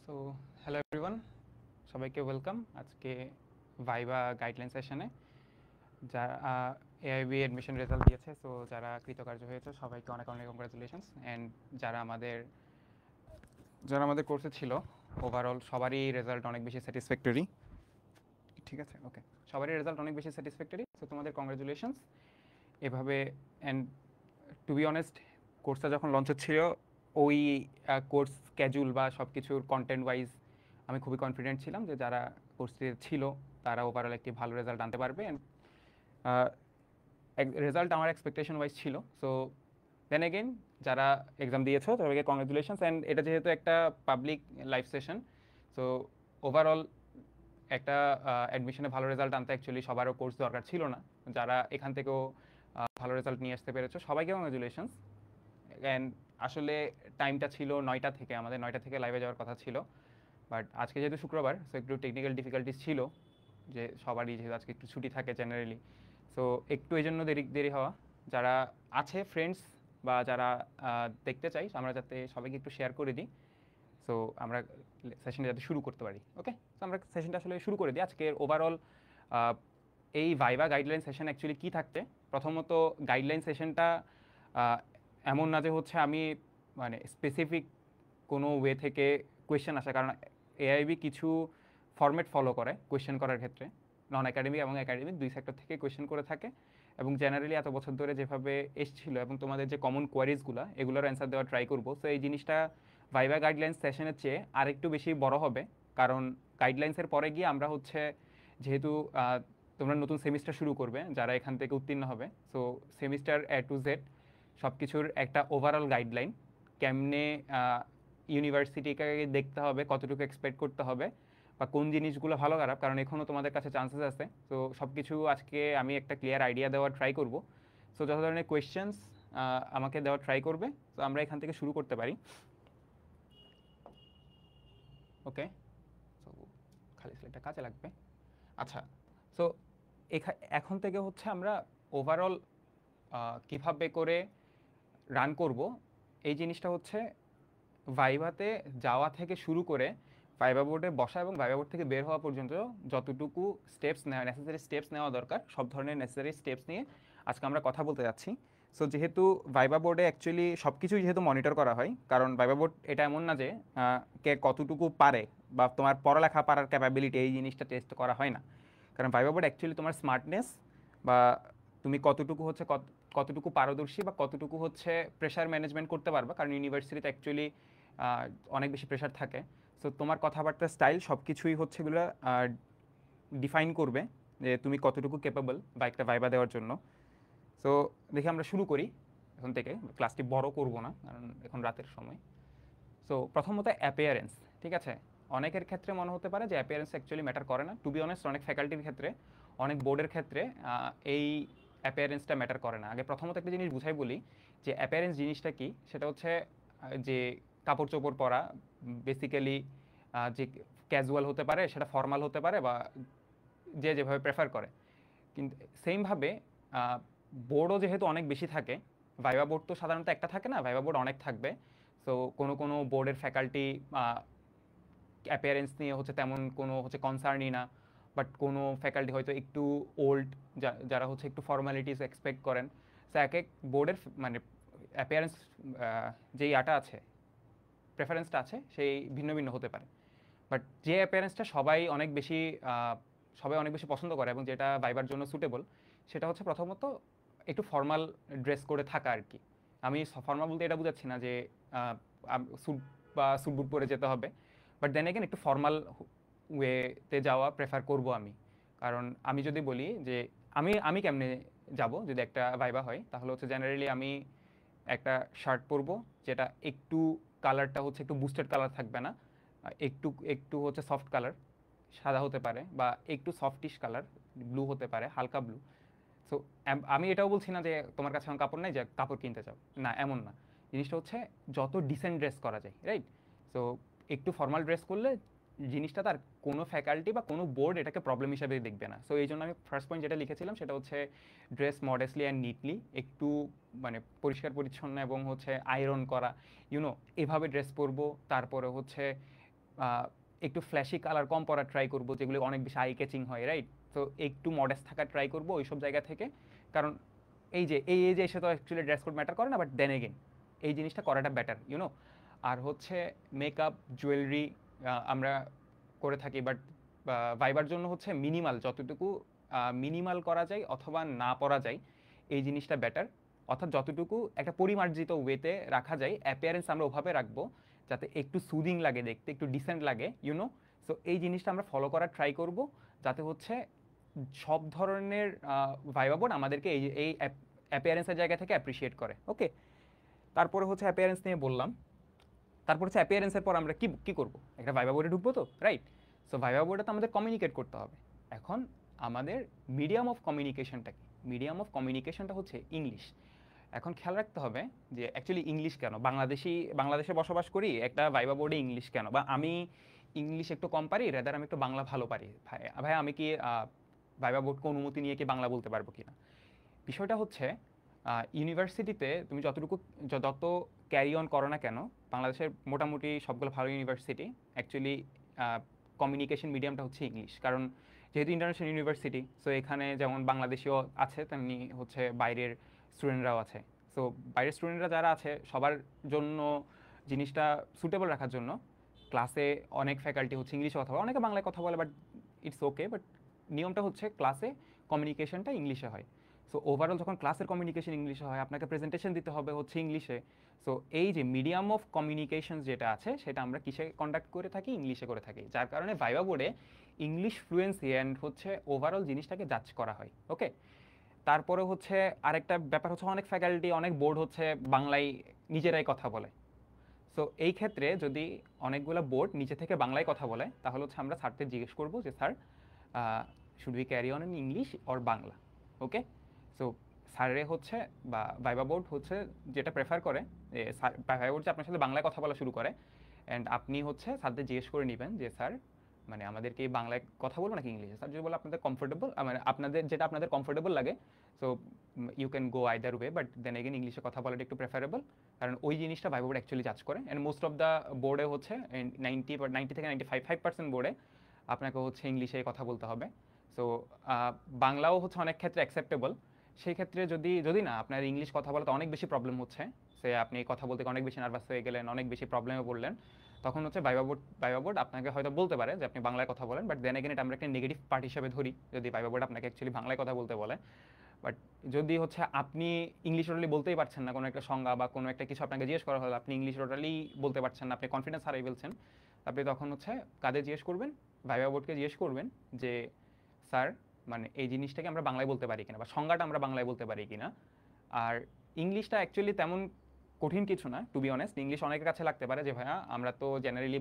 So hello everyone, সবাইকে welcome আজকে viva guideline সেশনে। যারা এআইবি অ্যাডমিশন রেজাল্ট দিয়েছে, সো যারা কৃতকার্য হয়েছে সবাইকে অনেক অনেক কংগ্রাচুলেশনস। অ্যান্ড যারা আমাদের কোর্সে ছিল, ওভারঅল সবারই রেজাল্ট অনেক বেশি স্যাটিসফ্যাক্টরি। ঠিক আছে, ওকে, সবারই রেজাল্ট অনেক বেশি স্যাটিসফ্যাক্টরি, সো তোমাদের কংগ্রাচুলেশনস। এভাবে অ্যান্ড টু বি অনেস্ট, কোর্সটা যখন লঞ্চ হচ্ছিল, ওই কোর্স স্কেজুল বা সব কিছুর কন্টেন্ট ওয়াইজ আমি খুবই কনফিডেন্ট ছিলাম যে যারা কোর্সে ছিল তারা ওভারঅল একটি ভালো রেজাল্ট আনতে পারবে। অ্যান্ড রেজাল্ট আমার এক্সপেকটেশন ওয়াইজ ছিল। সো দেন এগেইন, যারা এক্সাম দিয়েছো তাদেরকে কংগ্রেচুলেশনস। অ্যান্ড এটা যেহেতু একটা public live session, so overall একটা অ্যাডমিশনে ভালো রেজাল্ট আনতে অ্যাকচুয়ালি সবারও কোর্স দরকার ছিল না। যারা এখান থেকেও ভালো রেজাল্ট নিয়ে আসতে পেরেছো সবাইকে কংগ্রেচুলেশনস। অ্যান্ড আসলে টাইমটা ছিল 9টা থেকে, আমাদের 9টা থেকে লাইভে যাওয়ার কথা ছিল, বাট আজকে যেহেতু শুক্রবার, সো একটু টেকনিক্যাল ডিফিকাল্টিস ছিল, যে সবারই যেহেতু আজকে একটু ছুটি থাকে জেনারেলি, সো একটু এই জন্য দেরি দেরি হওয়া। যারা আছে ফ্রেন্ডস বা যারা দেখতে চাই, আমরা যাতে সবাইকে একটু শেয়ার করে দিই, সো আমরা সেশনটা যাতে শুরু করতে পারি। ওকে, তো আমরা সেশনটা আসলে শুরু করে দিই। আজকের ওভারঅল এই ভাইবা গাইডলাইন সেশন অ্যাকচুয়ালি কী থাকতে, প্রথমত গাইডলাইন সেশনটা এমন না যে হচ্ছে আমি মানে স্পেসিফিক কোনো ওয়ে থেকে কোয়েশ্চেন আসে, কারণ এআইবি কিছু ফরম্যাট ফলো করে কোয়েশ্চেন করার ক্ষেত্রে। নন একাডেমিক এবং একাডেমিক দুই সেক্টর থেকে কোয়েশ্চেন করে থাকে, এবং জেনারেলি এত বছর ধরে যেভাবে এসছিল এবং তোমাদের যে কমন কোয়ারিজগুলো, এগুলোর অ্যান্সার দেওয়ার ট্রাই করবো। সো এই জিনিসটা ভাইবা গাইডলাইন্স সেশনের চেয়ে আরেকটু বেশি বড় হবে, কারণ গাইডলাইন্সের পরে গিয়ে আমরা হচ্ছে, যেহেতু তোমরা নতুন সেমিস্টার শুরু করবে যারা এখান থেকে উত্তীর্ণ হবে, so semester A to Z সব কিছুর একটা ওভারঅল গাইডলাইন, কেমনে ইউনিভার্সিটিকে দেখতে হবে, কতটুকু এক্সপেক্ট করতে হবে, বা কোন জিনিসগুলো ভালো খারাপ, কারণ এখনও তোমাদের কাছে চান্সেস আছে। তো সব কিছু আজকে আমি একটা ক্লিয়ার আইডিয়া দেওয়ার ট্রাই করব। সো যত ধরনের কোয়েশ্চেন্স আমাকে দেওয়ার ট্রাই করবে, তো আমরা এখান থেকে শুরু করতে পারি। ওকে, সো খালি স্লাইডটা কাজে লাগবে। আচ্ছা, সো এখন থেকে হচ্ছে আমরা ওভারঅল কীভাবে করে রান করব, এই জিনিসটা হচ্ছে ভাইভাতে যাওয়া থেকে শুরু করে ভাইভা বোর্ডে বসা এবং ভাইভা বোর্ড থেকে বের হওয়া পর্যন্ত যতটুকু স্টেপস নেওয়া, নেসেসারি স্টেপস নেওয়া দরকার, সব ধরনের নেসেসারি স্টেপস নিয়ে আজকে আমরা কথা বলতে যাচ্ছি। সো যেহেতু ভাইভা বোর্ডে অ্যাকচুয়ালি সব কিছুই যেহেতু মনিটর করা হয়, কারণ ভাইভা বোর্ড এটা এমন না যে কে কতটুকু পারে বা তোমার পড়ালেখা পারার ক্যাপাবিলিটি, এই জিনিসটা টেস্ট করা হয় না। কারণ ভাইভা বোর্ড অ্যাকচুয়ালি তোমার স্মার্টনেস বা তুমি কতটুকু হচ্ছে কতটুকু পারদর্শী বা কতটুকু হচ্ছে প্রেশার ম্যানেজমেন্ট করতে পারবা, কারণ ইউনিভার্সিটিতে অ্যাকচুয়ালি অনেক বেশি প্রেশার থাকে। সো তোমার কথাবার্তার স্টাইল সব কিছুই হচ্ছে এগুলো ডিফাইন করবে যে তুমি কতটুকু ক্যাপেবল বা একটা ভাইবা দেওয়ার জন্য। সো দেখি আমরা শুরু করি এখন থেকে, ক্লাসটি বড় করব না কারণ এখন রাতের সময়। সো প্রথমত অ্যাপিয়ারেন্স, ঠিক আছে। অনেকের ক্ষেত্রে মনে হতে পারে যে অ্যাপিয়ারেন্স অ্যাকচুয়ালি ম্যাটার করে না। টু বি অনেস্ট, অনেক ফ্যাকাল্টির ক্ষেত্রে, অনেক বোর্ডের ক্ষেত্রে এই অ্যাপিয়ারেন্সটা ম্যাটার করে না। আগে প্রথমত একটা জিনিস বুঝাই বলি যে অ্যাপিয়ারেন্স জিনিসটা কি, সেটা হচ্ছে যে কাপড় চোপড় পরা, বেসিক্যালি যে ক্যাজুয়াল হতে পারে, সেটা ফর্মাল হতে পারে, বা যে যেভাবে প্রেফার করে। কিন্তু সেমভাবে বোর্ডও যেহেতু অনেক বেশি থাকে, ভাইবা বোর্ড তো সাধারণত একটা থাকে না, ভাইবা বোর্ড অনেক থাকবে। সো কোনো কোনো বোর্ডের ফ্যাকাল্টি অ্যাপিয়ারেন্স নিয়ে হচ্ছে তেমন কোনো হচ্ছে কনসার্নই না, বাট কোনো ফ্যাকাল্টি হয়তো একটু ওল্ড, যারা হচ্ছে একটু ফর্মালিটিস এক্সপেক্ট করেন। সো এক এক বোর্ডের মানে অ্যাপিয়ারেন্স যেই আটা আছে, প্রেফারেন্সটা আছে, সেই ভিন্ন ভিন্ন হতে পারে। বাট যে অ্যাপিয়ারেন্সটা সবাই অনেক বেশি পছন্দ করে এবং যেটা ভাইবার জন্য সুটেবল, সেটা হচ্ছে প্রথমত একটু ফর্মাল ড্রেস করে থাকা আর কি। আমি ফর্মাল বলতে এটা বোঝাচ্ছি না যে স্যুট বা স্যুট বুট পরে যেতে হবে, বাট দেন এগেন একটু ফর্মাল ওয়েতে যাওয়া প্রেফার করব আমি। কারণ আমি যদি বলি যে আমি আমি কেমনে যাব যদি একটা ভাইবা হয়, তাহলে হচ্ছে জেনারেলি আমি একটা শার্ট পরবো, যেটা একটু কালারটা হচ্ছে একটু বুস্টেড কালার থাকবে না, একটু একটু হচ্ছে সফট কালার, সাদা হতে পারে বা একটু সফটিশ কালার, ব্লু হতে পারে, হালকা ব্লু। সো আমি এটাও বলছি না যে তোমার কাছে এখন কাপড় নেই যে কাপড় কিনতে চাও, না এমন না। জিনিসটা হচ্ছে যত ডিসেন্ট ড্রেস করা যায়, রাইট। সো একটু ফর্মাল ড্রেস করলে জিনিসটা তার কোনো ফ্যাকাল্টি বা কোনো বোর্ড এটাকে প্রবলেম হিসাবে দেখবে না। সো এই জন্য আমি ফার্স্ট পয়েন্ট যেটা লিখেছিলাম সেটা হচ্ছে ড্রেস মডেস্টলি অ্যান্ড নিটলি, একটু মানে পরিষ্কার পরিচ্ছন্ন এবং হচ্ছে আয়রন করা, এভাবে ড্রেস পরবো। তারপরে হচ্ছে একটু ফ্ল্যাশি কালার কম পরার ট্রাই করবো, যেগুলো অনেক বেশি আই ক্যাচিং হয়, রাইট? তো একটু মডেস্ট থাকার ট্রাই করবো ওইসব জায়গা থেকে। কারণ এই যে এই এজে এসে তো অ্যাকচুয়ালি ড্রেস কোড ম্যাটার করে না, বাট দেন এগেন এই জিনিসটা করাটা বেটার, ইউনো। আর হচ্ছে মেকআপ, জুয়েলারি আমরা করে থাকি, বাট ভাইবার জন্য হচ্ছে মিনিমাল, যতটুকু মিনিমাল করা যায় অথবা না পরা যায় এই জিনিসটা বেটার। অর্থাৎ যতটুকু একটা পরিমার্জিত ওয়েতে রাখা যায়, অ্যাপিয়ারেন্স আমরা ওভাবে রাখবো যাতে একটু সুদিং লাগে দেখতে, একটু ডিসেন্ট লাগে, ইউনো। সো এই জিনিসটা আমরা ফলো করার ট্রাই করব, যাতে হচ্ছে সব ধরনের ভাইবা বোর্ড আমাদেরকে এই অ্যাপিয়ারেন্সের জায়গা থেকে অ্যাপ্রিসিয়েট করে। ওকে, তারপরে হচ্ছে অ্যাপিয়ারেন্স নিয়ে বললাম। তারপর হচ্ছে অ্যাপিয়ারেন্সের পর আমরা কি কি করবো, একটা ভাইবা বোর্ডে ঢুকবো তো, রাইট? সো ভাইবা বোর্ডে তো আমাদের কমিউনিকেট করতে হবে। এখন আমাদের মিডিয়াম অফ কমিউনিকেশনটা কি? মিডিয়াম অফ কমিউনিকেশনটা হচ্ছে ইংলিশ। এখন খেয়াল রাখতে হবে যে অ্যাকচুয়ালি ইংলিশ কেন, বাংলাদেশে বসবাস করি, একটা ভাইবা বোর্ডে ইংলিশ কেন, বা আমি ইংলিশ একটু কম পারি, রেদার আমি একটু বাংলা ভালো পারি, ভাই ভাই আমি কি ভাইবা বোর্ডকে অনুমতি নিয়ে কি বাংলা বলতে পারবো কিনা? বিষয়টা হচ্ছে ইউনিভার্সিটিতে তুমি যত ক্যারি অন করো না কেন, বাংলাদেশের মোটামুটি সবগুলো ভালো ইউনিভার্সিটি অ্যাকচুয়ালি কমিউনিকেশন মিডিয়ামটা হচ্ছে ইংলিশ। কারণ যেহেতু ইন্টারন্যাশনাল ইউনিভার্সিটি, সো এখানে যেমন বাংলাদেশিও আছে তেমনি হচ্ছে বাইরের স্টুডেন্টরাও আছে। সো বাইরের স্টুডেন্টরা যারা আছে সবার জন্য জিনিসটা সুটেবল রাখার জন্য ক্লাসে অনেক ফ্যাকাল্টি হচ্ছে ইংলিশে কথা বলে, অনেকে বাংলায় কথা বলে, বাট ইটস ওকে। বাট নিয়মটা হচ্ছে ক্লাসে কমিউনিকেশনটা ইংলিশে হয়। সো ওভারঅল যখন ক্লাসের কমিউনিকেশন ইংলিশে হয়, আপনাকে প্রেজেন্টেশন দিতে হবে হচ্ছে ইংলিশে। সো এই যে মিডিয়াম অফ কমিউনিকেশন যেটা আছে, সেটা আমরা কিসে কন্ডাক্ট করে থাকি? ইংলিশে করে থাকি। যার কারণে ভাইবা বোর্ডে ইংলিশ ফ্লুয়েন্সি অ্যান্ড হচ্ছে ওভারঅল জিনিসটাকে জাজ করা হয়। ওকে, তারপরে হচ্ছে আরেকটা ব্যাপার হচ্ছে অনেক ফ্যাকাল্টি, অনেক বোর্ড হচ্ছে বাংলায় নিজেরাই কথা বলে। সো এই ক্ষেত্রে যদি অনেকগুলো বোর্ড নিচে থেকে বাংলায় কথা বলে, তাহলে হচ্ছে আমরা স্যারকে জিজ্ঞেস করবো যে sir, should we carry on in English or Bangla? Okay, so স্যারে হচ্ছে বা ভাইবা বোর্ড হচ্ছে যেটা প্রেফার করে, যে স্যার ভাইবা বোর্ড যে আপনার সাথে বাংলায় কথা বলা শুরু করে, অ্যান্ড আপনি হচ্ছে স্যারদের জিজ্ঞেস করে নেবেন যে স্যার, মানে আমাদেরকে বাংলায় কথা বলবো নাকি ইংলিশে? স্যার যদি বলে আপনাদের কমফোর্টেবল, মানে আপনাদের কমফোর্টেবল লাগে, so you can go either way, but then again ইংলিশে কথা বলাটা একটু প্রেফারেবল। কারণ ওই জিনিসটা ভাইবা বোর্ড অ্যাকচুয়ালি জাজ করে, অ্যান্ড মোস্ট অফ দ্য বোর্ডে হচ্ছে 90 থেকে 95% বোর্ডে আপনাকে হচ্ছে ইংলিশে কথা বলতে হবে। সো বাংলাও হচ্ছে অনেক ক্ষেত্রে অ্যাকসেপ্টেবল। সেই ক্ষেত্রে যদি না আপনার ইংলিশ কথা বলাতে অনেক বেশি প্রবলেম হচ্ছে, সে আপনি কথা বলতে অনেক বেশি নার্ভাস হয়ে গেলেন, অনেক বেশি প্রবলেমে পড়লেন, তখন হচ্ছে ভাইবা বোর্ড আপনাকে হয়তো বলতে পারে যে আপনি বাংলায় কথা বলেন, বাট দেন এগেন এটা আমরা একটা নেগেটিভ পার্ট হিসেবে ধরি যদি ভাইবা বোর্ড আপনাকে অ্যাকচুয়ালি বাংলায় কথা বলতে বলে। বাট যদি হচ্ছে আপনি ইংলিশ টোটালি বলতেই পারছেন না, কোনো একটা সংজ্ঞা বা কোনো একটা কিছু আপনাকে জিজ্ঞেস করা হলো, আপনি ইংলিশ টোটালি বলতে পারছেন না, আপনি কনফিডেন্স হারিয়ে ফেলছেন, আপনি তখন হচ্ছে কাদের জিজ্ঞেস করবেন? ভাইবা বোর্ডকে জিজ্ঞেস করবেন যে স্যার, মানে এই জিনিসটাকে আমরা বাংলায় বলতে পারি কিনা, বা সংজ্ঞাটা আমরা বাংলায় বলতে পারি কিনা। আর ইংলিশটা অ্যাকচুয়ালি তেমন কঠিন কিছু না, টু বি অনেস্ট। ইংলিশ অনেকের কাছে লাগতে পারে যে ভাইয়া আমরা তো জেনারেলি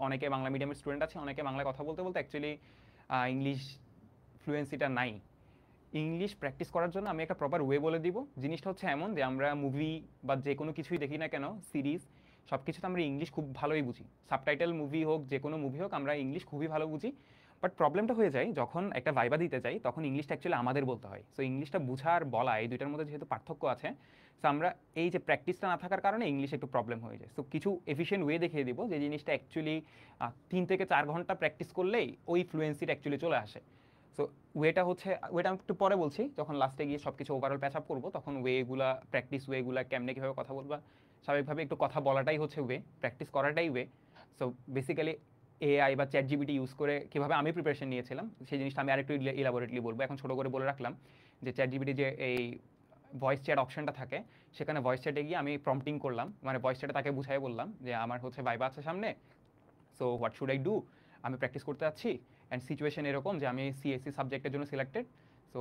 অনেকে বাংলা মিডিয়ামের স্টুডেন্ট আছে, অনেকে বাংলায় কথা বলতে বলতে অ্যাকচুয়ালি ইংলিশ ফ্লুয়েন্সিটা নাই। ইংলিশ প্র্যাকটিস করার জন্য আমি একটা প্রপার ওয়ে বলে দিব। জিনিসটা হচ্ছে এমন যে আমরা মুভি বা যে কোনো কিছুই দেখি না কেন, সিরিজ, সব কিছুতে আমরা ইংলিশ খুব ভালোই বুঝি। সাবটাইটেল মুভি হোক, যে কোনো মুভি হোক, আমরা ইংলিশ খুবই ভালো বুঝি। বাট প্রবলেমটা হয়ে যায় যখন একটা ভাইবা দিতে যাই, তখন ইংলিশটা অ্যাকচুয়ালি আমাদের বলতে হয়। সো ইংলিশটা বুঝা আর বলা, এই দুইটার মধ্যে যেহেতু পার্থক্য আছে, সো আমরা এই যে প্র্যাকটিসটা না থাকার কারণে ইংলিশ একটু প্রবলেম হয়ে যায়। সো কিছু এফিশিয়েন্ট ওয়ে দেখিয়ে দিব যে জিনিসটা অ্যাকচুয়ালি 3 থেকে 4 ঘন্টা প্র্যাকটিস করলেই ওই ফ্লুয়েন্সিটা অ্যাকচুয়ালি চলে আসে। সো ওয়েটা আমি একটু পরে বলছি, যখন লাস্টে গিয়ে সব কিছু ওভারঅল প্যাচ আপ করবো, তখন ওয়েগুলা কেমনে কীভাবে কথা বলবা, স্বাভাবিকভাবে একটু কথা বলাটাই হচ্ছে ওয়ে, প্র্যাকটিস করাটাই ওয়ে। সো বেসিক্যালি এআই বা চ্যাট জিপিটি ইউজ করে কীভাবে আমি প্রিপারেশন নিয়েছিলাম, সেই জিনিসটা আমি আরেকটু ইলাবোরেটলি বলবো। এখন ছোটো করে বলে রাখলাম যে চ্যাট জিপিটি যে এই ভয়েস চ্যাট অপশনটা থাকে, সেখানে ভয়েস চ্যাটে গিয়ে আমি প্রম্পটিং করলাম, মানে ভয়েস চ্যাটে তাকে বুঝাই বললাম যে আমার হচ্ছে ভাইবা আছে সামনে, so what should I do, আমি প্র্যাকটিস করতে যাচ্ছি, অ্যান্ড সিচুয়েশন এরকম যে আমি সিএসসি সাবজেক্টের জন্য selected, so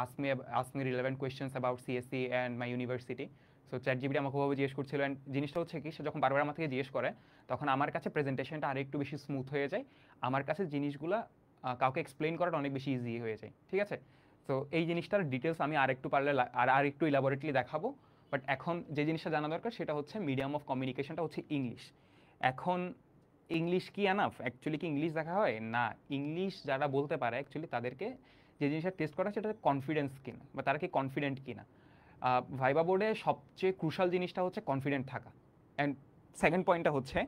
ask me relevant questions about CSC and my university. So chat GPT আমাকে ওভাবে জিজ্ঞেস করছিল, অ্যান্ড জিনিসটা হচ্ছে কি, সে যখন বারবার আমার থেকে জিজ্ঞেস করে, তখন আমার কাছে প্রেজেন্টেশনটা আরেকটু বেশি স্মুথ হয়ে যায়, আমার কাছে জিনিসগুলো কাউকে এক্সপ্লেন করাটা অনেক বেশি ইজি হয়ে যায়। ঠিক আছে, সো এই জিনিসটার ডিটেলস আমি আরেকটু পারলে আরেকটু ইলাবোরেটলি দেখাবো। বাট এখন যে জিনিসটা জানা দরকার সেটা হচ্ছে মিডিয়াম অফ কমিউনিকেশনটা হচ্ছে ইংলিশ। এখন ইংলিশ কি এনাফ? অ্যাকচুয়ালি কি ইংলিশ দেখা হয় না? ইংলিশ যারা বলতে পারে অ্যাকচুয়ালি তাদেরকে যে জিনিসটা টেস্ট করা সেটা কনফিডেন্স কিনা, বা তারা কি কনফিডেন্ট কিনা। ভাইবা বোর্ডে সবচেয়ে ক্রুশাল জিনিসটা হচ্ছে কনফিডেন্ট থাকা, অ্যান্ড সেকেন্ড পয়েন্টটা হচ্ছে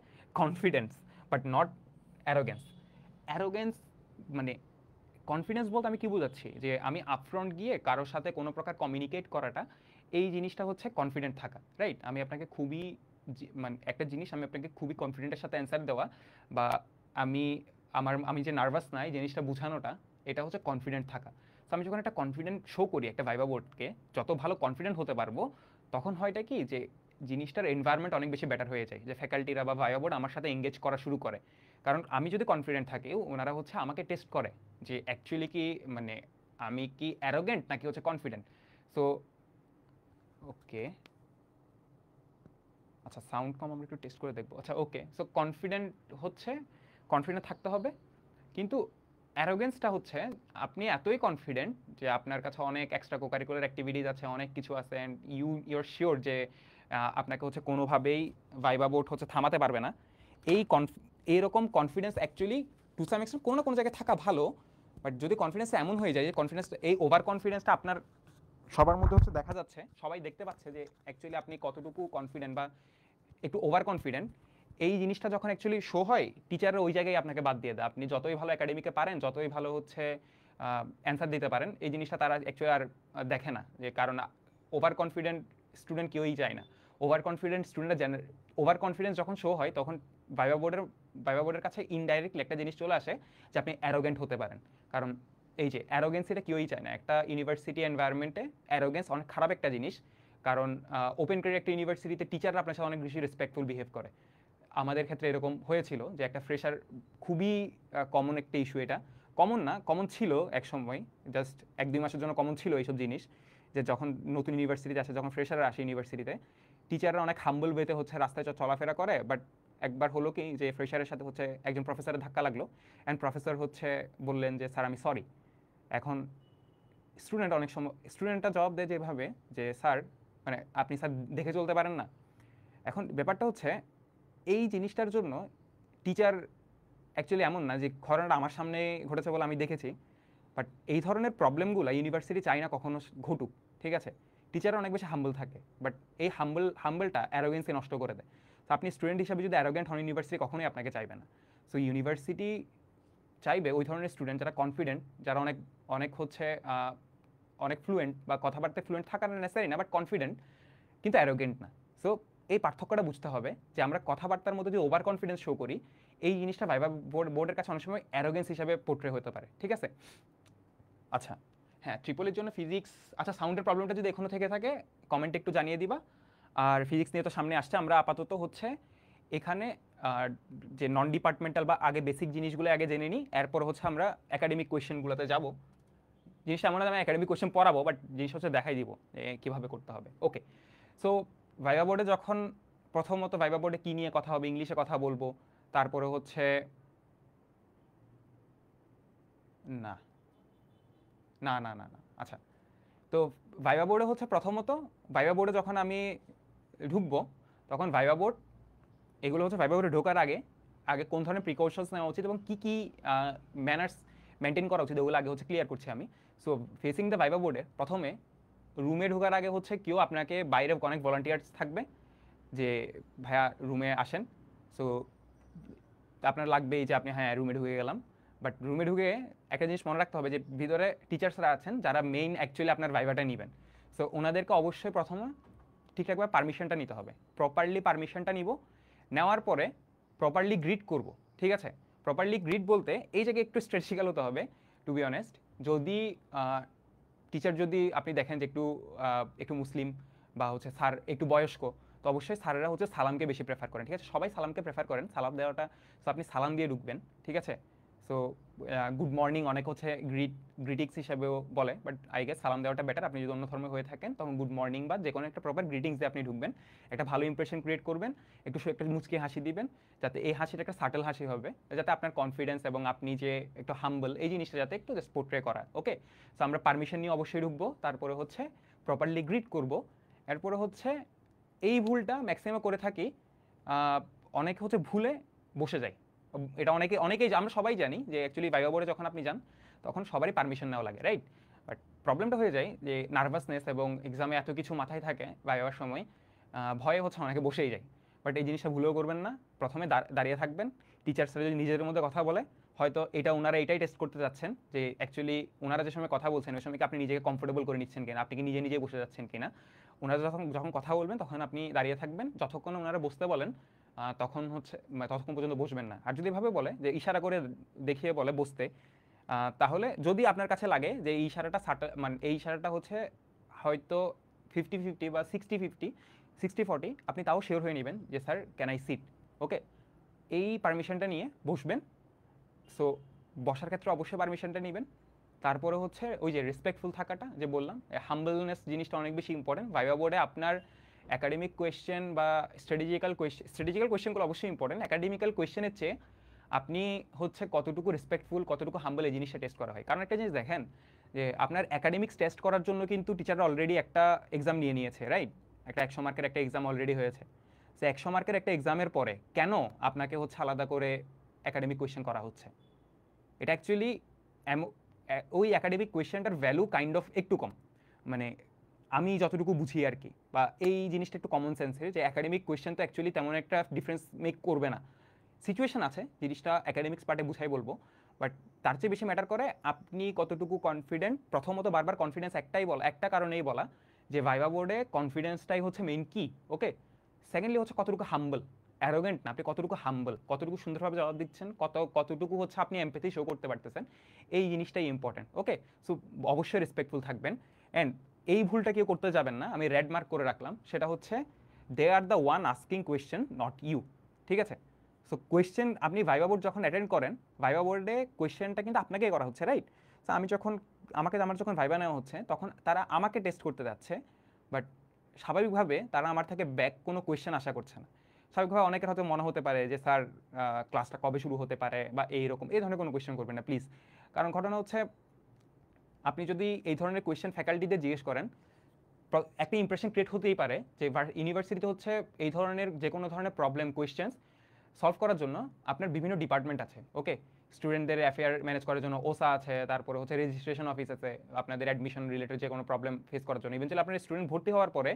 confidence. But not arrogance. Arrogance মানে কনফিডেন্স বলতে আমি কি বোঝাচ্ছি, যে আমি আপফ্রন্ট গিয়ে কারোর সাথে কোনো প্রকার কমিউনিকেট করাটা, এই জিনিসটা হচ্ছে কনফিডেন্ট থাকা, রাইট? আমি আপনাকে খুবই মানে একটা জিনিস আমি আপনাকে খুবই কনফিডেন্টের সাথে অ্যান্সার দেওয়া, বা আমি আমি যে নার্ভাস না এই জিনিসটা বোঝানোটা, এটা হচ্ছে কনফিডেন্ট থাকা। তো আমি যখন একটা কনফিডেন্ট শো করি একটা ভাইবা বোর্ডকে, যত ভালো কনফিডেন্ট হতে পারবো, তখন হয়টা কি যে জিনিসটার এনভায়রনমেন্ট অনেক বেশি বেটার হয়ে যায়, যে ফ্যাকাল্টিরা বা ভাইবা বোর্ড আমার সাথে এঙ্গেজ করা শুরু করে। কারণ আমি যদি কনফিডেন্ট থাকি, ওনারা হচ্ছে আমাকে টেস্ট করে যে অ্যাকচুয়ালি কি মানে আমি কি অ্যারোগেন্ট নাকি হচ্ছে কনফিডেন্ট। সো ওকে, আচ্ছা সাউন্ড কম, আমরা একটু টেস্ট করে দেখবো। আচ্ছা ওকে, সো কনফিডেন্ট হচ্ছে, কনফিডেন্ট থাকতে হবে, কিন্তু অ্যারোগেন্সটা হচ্ছে আপনি এতই কনফিডেন্ট যে আপনার কাছে অনেক এক্সট্রা কোকারিকুলার অ্যাক্টিভিটিস আছে, অনেক কিছু আছে, অ্যান্ড ইউর শিওর যে আপনাকে হচ্ছে কোনোভাবেই ভাইবা বোর্ড হচ্ছে থামাতে পারবে না। এই এইরকম confidence actually to some extent কোনো না কোনো জায়গায় থাকা ভালো, বাট যদি কনফিডেন্স এমন হয়ে যায় যে কনফিডেন্স, এই ওভার কনফিডেন্সটা আপনার সবার মধ্যে হচ্ছে দেখা যাচ্ছে, সবাই দেখতে পাচ্ছে যে অ্যাকচুয়ালি আপনি কতটুকু কনফিডেন্ট বা একটু ওভার কনফিডেন্ট, এই জিনিসটা যখন অ্যাকচুয়ালি শো হয়, টিচাররা ওই জায়গায় আপনাকে বাদ দিয়ে দেয়। আপনি যতই ভালো একাডেমিকে পারেন, যতই ভালো হচ্ছে অ্যান্সার দিতে পারেন, এই জিনিসটা তারা অ্যাকচুয়ালি আর দেখে না, যে কারণ ওভার কনফিডেন্ট স্টুডেন্ট কেউই চায় না। ওভার কনফিডেন্ট স্টুডেন্টরা ওভার কনফিডেন্স যখন শো হয়, তখন ভাইবা বোর্ডের কাছে ইনডাইরেক্টলি একটা জিনিস চলে আসে যে আপনি অ্যারোগেন্ট হতে পারেন। কারণ এই যে অ্যারোগেন্স, এটা কেউই চায় না একটা ইউনিভার্সিটি এনভায়রনমেন্টে। অ্যারোগেন্স অনেক খারাপ একটা জিনিস, কারণ ওপেন ক্রেডিট একটা ইউনিভার্সিটিতে টিচাররা আপনার সাথে অনেক বেশি রেসপেক্টফুল বিহেভ করে। আমাদের ক্ষেত্রে এরকম হয়েছিল যে একটা ফ্রেশার, খুবই কমন একটা ইস্যু, এটা কমন না, কমন ছিল এক সময়, জাস্ট 1-2 মাসের জন্য কমন ছিল এইসব জিনিস, যে যখন নতুন ইউনিভার্সিটিতে আসে, যখন ফ্রেশাররা আসে ইউনিভার্সিটিতে, টিচাররা অনেক হাম্বল ওয়েতে হচ্ছে রাস্তায় চলাফেরা করে। বাট একবার হলো কি যে ফ্রেশারের সাথে হচ্ছে একজন প্রফেসরের ধাক্কা লাগলো, অ্যান্ড প্রফেসর হচ্ছে বললেন যে স্যার আমি সরি। এখন স্টুডেন্টটা জবাব দেয় যেভাবে, যে স্যার মানে আপনি স্যার দেখে চলতে পারেন না। এখন ব্যাপারটা হচ্ছে এই জিনিসটার জন্য টিচার অ্যাকচুয়ালি এমন না যে ঘটনাটা আমার সামনে ঘটেছে বলে আমি দেখেছি, বাট এই ধরনের প্রবলেমগুলো ইউনিভার্সিটি চাই না কখনো ঘটুক, ঠিক আছে? টিচাররা অনেক বেশি হাম্বল থাকে, বাট এই হাম্বলটা অ্যারোগেন্সকে নষ্ট করে দেয়। তো আপনি স্টুডেন্ট হিসাবে যদি অ্যারোগেন্ট হন, ইউনিভার্সিটি কখনোই আপনাকে চাইবে না। সো ইউনিভার্সিটি চাইবে ওই ধরনের স্টুডেন্ট যারা কনফিডেন্ট, যারা অনেক অনেক হচ্ছে অনেক ফ্লুয়েন্ট, বা কথাবার্তায় ফ্লুয়েন্ট থাকার নেসেসারি না, বাট কনফিডেন্ট কিন্তু অ্যারোগেন্ট না। সো এই পার্থক্যটা বুঝতে হবে, যে আমরা কথাবার্তার মধ্যে যদি ওভার কনফিডেন্স শো করি, এই জিনিসটা ভাইবা বোর্ডের কাছে অনেক সময় অ্যারোগেন্স হিসাবে পোর্ট্রে হতে পারে, ঠিক আছে? আচ্ছা হ্যাঁ, ট্রিপলের জন্য ফিজিক্স, আচ্ছা সাউন্ডের প্রবলেমটা যদি এখনো থেকে থাকে কমেন্টে একটু জানিয়ে দিবা। আর ফিজিক্স নিয়ে তো সামনে আসছে, আমরা আপাতত হচ্ছে এখানে যে নন ডিপার্টমেন্টাল বা আগে বেসিক জিনিসগুলো আগে জেনে নিই, এরপর হচ্ছে আমরা একাডেমিক কোয়েশ্চেনগুলোতে যাব। জিনিসটা এমন না আমি একাডেমিক কোয়েশ্চেন পড়াবো, বাট জিনিস হচ্ছে দেখাই দিব কীভাবে করতে হবে। ওকে, সো ভাইবা বোর্ডে যখন প্রথমত ভাইবা বোর্ডে কী নিয়ে কথা হবে, ইংলিশে কথা বলবো, তারপরে হচ্ছে না না না না না আচ্ছা, তো ভাইবা বোর্ডে হচ্ছে প্রথমত, ভাইবা বোর্ডে যখন আমি ঢুকবো, তখন ভাইবা বোর্ড, এগুলো হচ্ছে ভাইবা বোর্ডে ঢোকার আগে আগে কোন ধরনের প্রিকশনস নেওয়া উচিত এবং কী কী ম্যানার্স মেনটেন করা উচিত, ওগুলো আগে হচ্ছে ক্লিয়ার করছি আমি। সো ফেসিং দ্য ভাইবা বোর্ডে প্রথমে রুমে ঢোকার আগে হচ্ছে কেউ আপনাকে, বাইরে অনেক ভলান্টিয়ার্স থাকবে যে ভাইয়া রুমে আসেন। সো আপনার লাগবেই যে আপনি হ্যাঁ রুমে ঢুকে গেলাম, বাট রুমে ঢুকে একটা জিনিস মনে রাখতে হবে যে ভিতরে টিচার্সরা আছেন যারা মেইন অ্যাকচুয়ালি আপনার ভাইভাটা নেবেন। সো ওনাদেরকে অবশ্যই প্রথমে ঠিকঠাকভাবে পারমিশনটা নিতে হবে, প্রপারলি পারমিশনটা নিব, নেওয়ার পরে প্রপারলি গ্রিড করব, ঠিক আছে? প্রপারলি গ্রিড বলতে এই জায়গায় একটু স্ট্র্যাটেজিক্যাল হতে হবে, টু বি অনেস্ট। যদি টিচার যদি আপনি দেখেন যে একটু একটু মুসলিম বা হচ্ছে স্যার একটু বয়স্ক, তো অবশ্যই স্যারেরা হচ্ছে সালামকে বেশি প্রেফার করেন, ঠিক আছে? সবাই সালামকে প্রেফার করেন, সালাম দেওয়াটা, সো আপনি সালাম দিয়ে ঢুকবেন, ঠিক আছে? সো গুড মর্নিং অনেক হচ্ছে গ্রিটিংস হিসেবেও বলে, বাট আই গেস সালাম দেওয়াটা বেটার। আপনি যদি অন্য ধর্মে হয়ে থাকেন তখন গুড মর্নিং বা যে কোনো একটা প্রপার গ্রিটিংস দিয়ে আপনি ঢুকবেন, একটা ভালো ইমপ্রেশন ক্রিয়েট করবেন, একটা মুচকি হাসি দিবেন, যাতে এই হাসিটা একটা সাটল হাসি হবে, যাতে আপনার কনফিডেন্স এবং আপনি যে একটু হাম্বল, এই জিনিসটা যাতে একটু জাস্ট পোর্ট্রে করা। ওকে, সো আমরা পারমিশন নিয়ে অবশ্যই ঢুকবো, তারপরে হচ্ছে প্রপারলি গ্রিট করব। এরপরে হচ্ছে এই ভুলটা ম্যাক্সিমাম করে থাকি, অনেকে হচ্ছে ভুলে বসে যায়। এটা অনেকেই আমরা সবাই জানি যে অ্যাকচুয়ালি ভাইবা বোর্ডে যখন আপনি যান তখন সবারই পারমিশন নেওয়া লাগে, রাইট? বাট প্রবলেমটা হয়ে যায় যে নার্ভাসনেস এবং এক্সামে এত কিছু মাথায় থাকে ভাইবার সময়, ভয়ে হচ্ছে অনেকে বসেই যায়। বাট এই জিনিসটা ভুলেও করবেন না, প্রথমে দাঁড়িয়ে থাকবেন, টিচার্সরা যদি নিজেদের মধ্যে কথা বলে, হয়তো এটা ওনারা এটাই টেস্ট করতে যাচ্ছেন যে অ্যাকচুয়ালি ওনারা যে সময় কথা বলছেন ওই সময় কি আপনি নিজেকে কমফোর্টেবল করে নিচ্ছেন কিনা, আপনি কি নিজে নিজে বসে যাচ্ছেন কিনা। ওনারা যখন যখন কথা বলবেন তখন আপনি দাঁড়িয়ে থাকবেন, যতক্ষণ ওনারা বসতে বলেন তখন হচ্ছে ততক্ষণ পর্যন্ত বসবেন না। আর যদি এভাবে বলে যে ইশারা করে দেখিয়ে বলে বসতে, তাহলে যদি আপনার কাছে লাগে যে এই ইশারাটা মানে এই ইশারাটা হচ্ছে হয়তো 50-50 বা 60-50, 60-40, আপনি তাও শিওর হয়ে নেবেন যে স্যার ক্যান আই সিট, ওকে, এই পারমিশনটা নিয়ে বসবেন। সো বসার ক্ষেত্রে অবশ্যই পারমিশনটা নেবেন। তারপরে হচ্ছে ওই যে রেসপেক্টফুল থাকাটা যে বললাম, হাম্বলনেস জিনিসটা অনেক বেশি ইম্পর্টেন্ট। ভাইভা বোর্ডে আপনার একাডেমিক কোয়েশ্চেন বা স্ট্র্যাটেজিক্যাল কোয়েশ্চেনগুলো অবশ্যই ইম্পর্টেন্ট, একাডেমিক্যাল কোয়েশ্চেনের চেয়ে আপনি হচ্ছে কতটুকু রেসপেক্টফুল, কতটুকু হাম্বল, এই জিনিসটা টেস্ট করা হয়। কারণ একটা জিনিস দেখেন যে আপনার একাডেমিক্স টেস্ট করার জন্য কিন্তু টিচাররা অলরেডি একটা এক্সাম নিয়ে নিয়েছে, রাইট? একটা 100 মার্কের একটা এক্সাম অলরেডি হয়েছে। সে 100 মার্কের একটা এক্সামের পরে কেন আপনাকে হচ্ছে আলাদা করে একাডেমিক কোয়েশ্চেন করা হচ্ছে? এটা অ্যাকচুয়ালি ওই একাডেমিক কোয়েশ্চেনটার ভ্যালু কাইন্ড অফ একটু কম, মানে আমি যতটুকু বুঝি আর কি, বা এই জিনিসটা একটু কমন সেন্সের, যে একাডেমিক কোয়েশ্চেন তো অ্যাকচুয়ালি তেমন একটা ডিফারেন্স মেক করবে না। সিচুয়েশন আছে, জিনিসটা একাডেমিক্স পার্টে বুঝাই বলবো, বাট তার চেয়ে বেশি ম্যাটার করে আপনি কতটুকু কনফিডেন্ট। প্রথমত বারবার কনফিডেন্স একটা কারণেই বলা যে ভাইভা বোর্ডে কনফিডেন্সটাই হচ্ছে মেইন কি, ওকে। সেকেন্ডলি হচ্ছে কতটুকু হাম্বল, অ্যারোগেন্ট না, আপনি কতটুকু হাম্বল, কতটুকু সুন্দরভাবে জবাব দিচ্ছেন, কতটুকু হচ্ছে আপনি এমপ্যাথি শো করতে পারতেছেন, এই জিনিসটাই ইম্পর্টেন্ট, ওকে। সো অবশ্যই রেসপেক্টফুল থাকবেন। অ্যান্ড এই ভুলটা কেউ করতে যাবেন না, আমি রেড মার্ক করে রাখলাম, সেটা হচ্ছে they are the one asking question, not you, ঠিক আছে? সো কোয়েশ্চেন আপনি ভাইভা বোর্ড যখন অ্যাটেন্ড করেন, ভাইভা বোর্ডে কোয়েশ্চেনটা কিন্তু আপনাকেই করা হচ্ছে, রাইট? সো আমার যখন ভাইভা নেওয়া হচ্ছে তখন তারা আমাকে টেস্ট করতে যাচ্ছে, বাট স্বাভাবিকভাবে তারা আমার থেকে ব্যাক কোনো কোয়েশ্চেন আশা করছে না। স্বাভাবিকভাবে অনেকের হয়তো মনে হতে পারে যে স্যার ক্লাসটা কবে শুরু হতে পারে বা এইরকম এই ধরনের কোনো কোয়েশ্চেন করবেন না প্লিজ। কারণ ঘটনা হচ্ছে আপনি যদি এই ধরনের কোয়েশ্চেন ফ্যাকাল্টিদের জিজ্ঞেস করেন, একটা ইমপ্রেশন ক্রিয়েট হতেই পারে যে ইউনিভার্সিটিতে হচ্ছে এই ধরনের যে কোনো ধরনের প্রবলেম কোয়েশ্চেন্স সলভ করার জন্য আপনার বিভিন্ন ডিপার্টমেন্ট আছে, ওকে। স্টুডেন্টদের অ্যাফেয়ার ম্যানেজ করার জন্য ওসা আছে, তারপরে হচ্ছে রেজিস্ট্রেশন অফিস আছে, আপনাদের অ্যাডমিশন রিলেটেড যে কোনো প্রবলেম ফেস করার জন্য, ইভেন্চুয়ালি আপনার স্টুডেন্ট ভর্তি হওয়ার পরে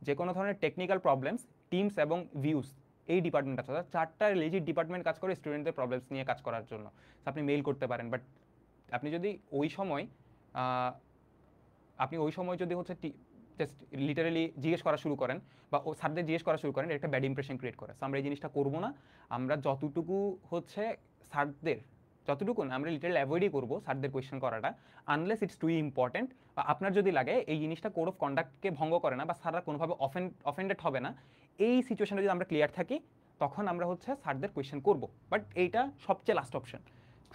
যে কোনো ধরনের টেকনিক্যাল প্রবলেমস, টিমস এবং ভিউস, এই ডিপার্টমেন্ট আছে, চারটা লেজিট ডিপার্টমেন্ট কাজ করে স্টুডেন্টদের প্রবলেমস নিয়ে কাজ করার জন্য। আপনি মেইল করতে পারেন, বাট আপনি যদি ওই সময় যদি হচ্ছে জাস্ট লিটারালি জিজ্ঞেস করা শুরু করেন বা ও স্যারদের জিজ্ঞেস করা শুরু করেন, একটা ব্যাড ইমপ্রেশন ক্রিয়েট করে। সো আমরা এই জিনিসটা করবো না। আমরা যতটুকু হচ্ছে স্যারদের, যতটুকু না, আমরা লিটারালি অ্যাভয়েডই করবো স্যারদের কোয়েশ্চেন করাটা, আনলেস ইটস টু ইম্পর্টেন্ট, বা আপনার যদি লাগে এই জিনিসটা কোড অফ কন্ডাক্টকে ভঙ্গ করে না বা স্যাররা কোনোভাবে অফেন্ডেড হবে না, এই সিচুয়েশনে যদি আমরা ক্লিয়ার থাকি তখন আমরা হচ্ছে স্যারদের কোয়েশ্চেন করবো। বাট এইটা সবচেয়ে লাস্ট অপশন,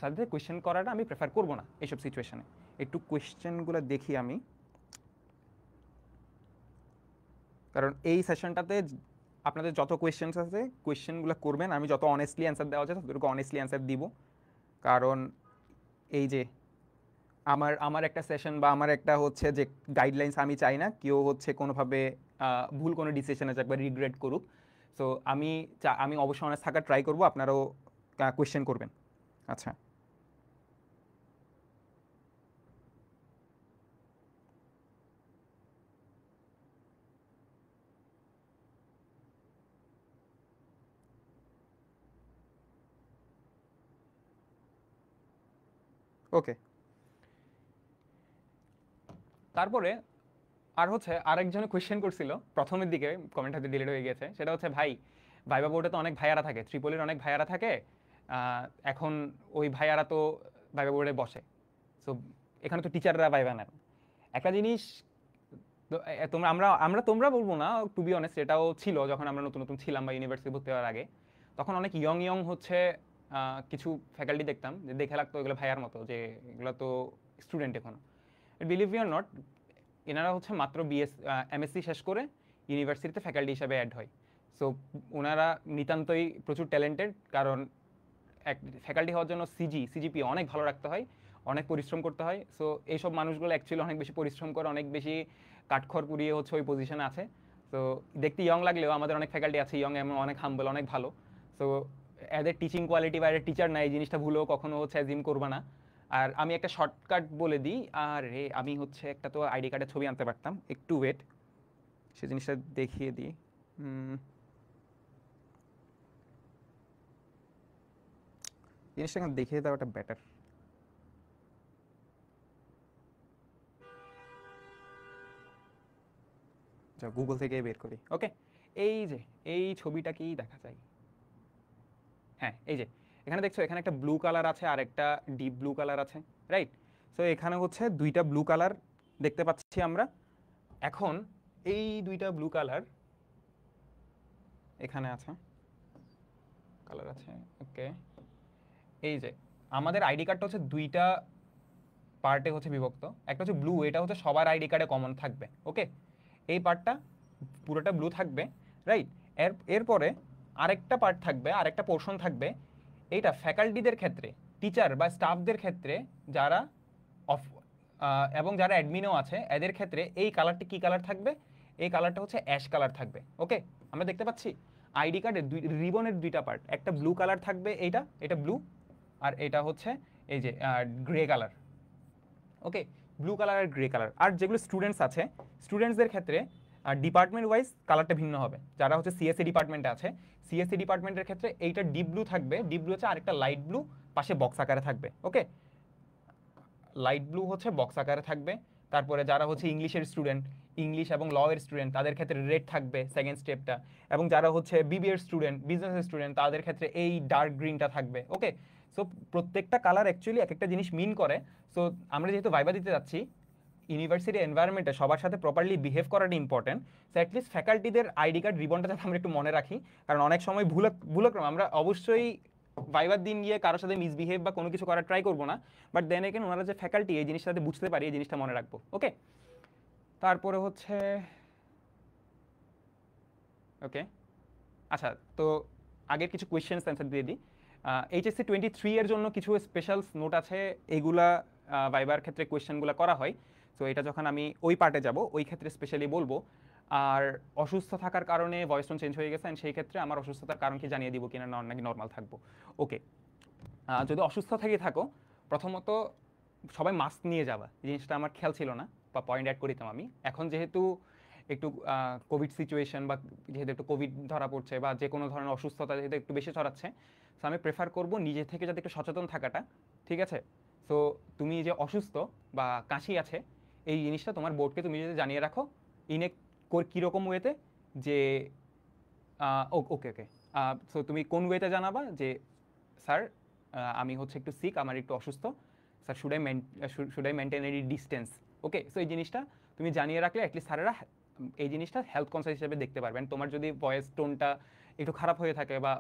স্যারদের কোয়েশ্চেন করাটা আমি প্রেফার করবো না এইসব সিচুয়েশনে। একটু কোয়েশ্চেনগুলো দেখি আমি, কারণ এই সেশনটাতে আপনাদের যত কোয়েশ্চেন্স আছে কোয়েশ্চেনগুলো করবেন, আমি যত অনেস্টলি অ্যান্সার দেওয়া যায় ততটুকু অনেস্টলি অ্যান্সার দিব। কারণ এই যে আমার আমার একটা সেশন বা আমার একটা হচ্ছে যে গাইডলাইন্স, আমি চাই না কেউ হচ্ছে কোনোভাবে ভুল কোনো ডিসিশনে যাক বা রিগ্রেট করুক। সো আমি অবশ্যই অনেস্ট থাকার ট্রাই করবো, আপনারাও কোয়েশ্চেন করবেন। আচ্ছা, ওকে। তারপরে আর হচ্ছে আরেকজনে কোয়েশ্চেন করছিল প্রথমের দিকে, কমেন্ট হাতে ডিলিট হয়ে গেছে, সেটা হচ্ছে ভাই ভাইবা বোর্ডে তো অনেক ভাইয়ারা থাকে, ত্রিপলির অনেক ভাইয়ারা থাকে, এখন ওই ভাইয়ারা তো ভাইবা বোর্ডে বসে, সো এখানে তো টিচাররা ভাইবা নেন। একটা জিনিস তোমরা তোমরা বলবো না, টু বি অনেস্ট এটাও ছিল যখন আমরা নতুন নতুন ছিলাম বা ইউনিভার্সিটি ভর্তি হওয়ার আগে, তখন অনেক ইয়ং হচ্ছে কিছু ফ্যাকাল্টি দেখতাম যে দেখে লাগতো এগুলো ভাইয়ার মতো, যে এগুলো তো স্টুডেন্ট এখন। বিলিভ ইউ নট, এনারা হচ্ছে মাত্র এমএসসি শেষ করে ইউনিভার্সিটিতে ফ্যাকাল্টি হিসাবে অ্যাড হয়। সো ওনারা নিতান্তই প্রচুর ট্যালেন্টেড, কারণ এক ফ্যাকাল্টি হওয়ার জন্য সিজিপি অনেক ভালো রাখতে হয়, অনেক পরিশ্রম করতে হয়। সো এইসব মানুষগুলো অ্যাকচুয়ালি অনেক বেশি পরিশ্রম করে, অনেক বেশি কাঠখড় পুড়িয়ে হচ্ছে ওই পজিশনে আছে। তো দেখতে ইয়ং লাগলেও আমাদের অনেক ফ্যাকাল্টি আছে ইয়ং এবং অনেক হাম্বল, অনেক ভালো। সো এদের টিচিং কোয়ালিটি বা এদের টিচার না, এই জিনিসটা ভুলেও কখনো হচ্ছে অ্যাজিম করবা না। আর আমি একটা শর্টকাট বলে দিই, আর রে আমি হচ্ছে একটা তো আইডি কার্ডের ছবি আনতে পারতাম, একটু ওয়েট, সে জিনিসটা দেখিয়ে দিই। জিনিসটা এখানে দেখিয়ে দেওয়াটা বেটার। গুগল থেকে বের করি। ওকে, এই যে এই ছবিটা কি দেখা যায়? হ্যাঁ, এই যে এখানে দেখছো, এখানে একটা ব্লু কালার আছে আর একটা ডিপ ব্লু কালার আছে, রাইট? সো এখানে হচ্ছে দুইটা ব্লু কালার দেখতে পাচ্ছি আমরা। এখন এই দুইটা ব্লু কালার এখানে আছে, কালার আছে। ওকে, এই যে আমাদের আইডি কার্ডটা হচ্ছে দুইটা পার্টে হচ্ছে বিভক্ত। একটা হচ্ছে ব্লু, এটা হচ্ছে সবার আইডি কার্ডে কমন থাকবে। ওকে, এই পার্টটা পুরোটা ব্লু থাকবে, রাইট? এরপরে আরেকটা পার্ট থাকবে, আরেকটা পোর্শন থাকবে, এইটা ফ্যাকাল্টিদের ক্ষেত্রে, টিচার বা স্টাফদের ক্ষেত্রে, যারা অফ এবং যারা অ্যাডমিনও আছে এদের ক্ষেত্রে এই কালারটি কি কালার থাকবে? এই কালারটা হচ্ছে অ্যাশ কালার থাকবে। ওকে, আমরা দেখতে পাচ্ছি আইডি কার্ডের রিবনের দুইটা পার্ট, একটা ব্লু কালার থাকবে, এটা ব্লু, আর এটা হচ্ছে এই যে গ্রে কালার। ওকে, ব্লু কালার আর গ্রে কালার। আর যেগুলো স্টুডেন্টস আছে, স্টুডেন্টসদের ক্ষেত্রে ডিপার্টমেন্ট ওয়াইজ কালারটা ভিন্ন হবে। যারা হচ্ছে সিএসসি ডিপার্টমেন্টে আছে, সিএসসি ডিপার্টমেন্টের ক্ষেত্রে এইটা ডিপ ব্লু থাকবে, ডিপ ব্লু হচ্ছে আরেকটা লাইট ব্লু পাশে বক্স আকারে থাকবে। ওকে, লাইট ব্লু হচ্ছে বক্স আকারে থাকবে। তারপরে যারা হচ্ছে ইংলিশের স্টুডেন্ট, ইংলিশ এবং ল এর স্টুডেন্ট, তাদের ক্ষেত্রে রেড থাকবে সেকেন্ড স্টেপটা। এবং যারা হচ্ছে বিবিএর স্টুডেন্ট, বিজনেসের স্টুডেন্ট, তাদের ক্ষেত্রে এই ডার্ক গ্রিনটা থাকবে। ওকে, সো প্রত্যেকটা কালার অ্যাকচুয়ালি এক একটা জিনিস মিন করে। সো আমরা যেহেতু ভাইবা দিতে যাচ্ছি, ইউনিভার্সিটি এনভায়রনমেন্টে সবার সাথে প্রপারলি বিহেভ করাটা ইম্পর্টেন্ট। সো অ্যাটলিস্ট ফ্যাকাল্টিদের আইডি কার্ড রিবনটা যাতে আমরা একটু মনে রাখি, কারণ অনেক সময় ভুলক্রম আমরা অবশ্যই ভাইবার দিন গিয়ে কারোর সাথে মিসবিহেভ বা কোনো কিছু করার ট্রাই করবো না, বাট দেন এগেন ওনারা যে ফ্যাকাল্টি, এই জিনিসটা যাতে বুঝতে পারি, এই জিনিসটা মনে রাখবো। ওকে, তারপরে হচ্ছে ওকে, আচ্ছা, তো আগের কিছু কোয়েশ্চেন্স অ্যান্সার দিয়ে দিই। এইচএসসি 23 এর জন্য কিছু স্পেশাল নোট আছে, এইগুলা ভাইবার ক্ষেত্রে কোয়েশ্চেনগুলো করা হয়। সো এটা যখন আমি ওই পার্টে যাব, ওই ক্ষেত্রে স্পেশালি বলবো। আর অসুস্থ থাকার কারণে ভয়েস টোন চেঞ্জ হয়ে গেছে, and সেই ক্ষেত্রে আমার অসুস্থতার কারণ কি জানিয়ে দিব কিনা, নাকি নর্মাল থাকবো। ওকে, যদি অসুস্থ থেকে থাকো, প্রথমত সবাই মাস্ক নিয়ে যাবা, এই জিনিসটা আমার খেয়াল ছিল না, বা পয়েন্ট অ্যাড করিতাম আমি। এখন যেহেতু একটু কোভিড সিচুয়েশন, বা যেহেতু একটু কোভিড ধরা পড়ছে, বা যে কোনো ধরনের অসুস্থতা যেহেতু একটু বেশি ছড়াচ্ছে, সো আমি প্রেফার করবো নিজে থেকে যাতে একটু সচেতন থাকাটা। ঠিক আছে? সো তুমি যে অসুস্থ বা কাশি আছে, এই জিনিসটা তোমার বোর্ডকে তুমি যদি জানিয়ে রাখো, ইনে কীরকম ওয়েতে, যে ওকে ওকে, সো তুমি কোন ওয়েতে জানাবা যে স্যার আমি হচ্ছে একটু সিক, আমার একটু অসুস্থ, sir should I maintain any distance. Okay, so এই জিনিসটা তুমি জানিয়ে রাখলে অ্যাটলিস্ট স্যারেরা এই জিনিসটা হেলথ কনসাস হিসেবে দেখতে পারবেন। তোমার যদি ভয়েস টোনটা একটু খারাপ হয়ে থাকে বা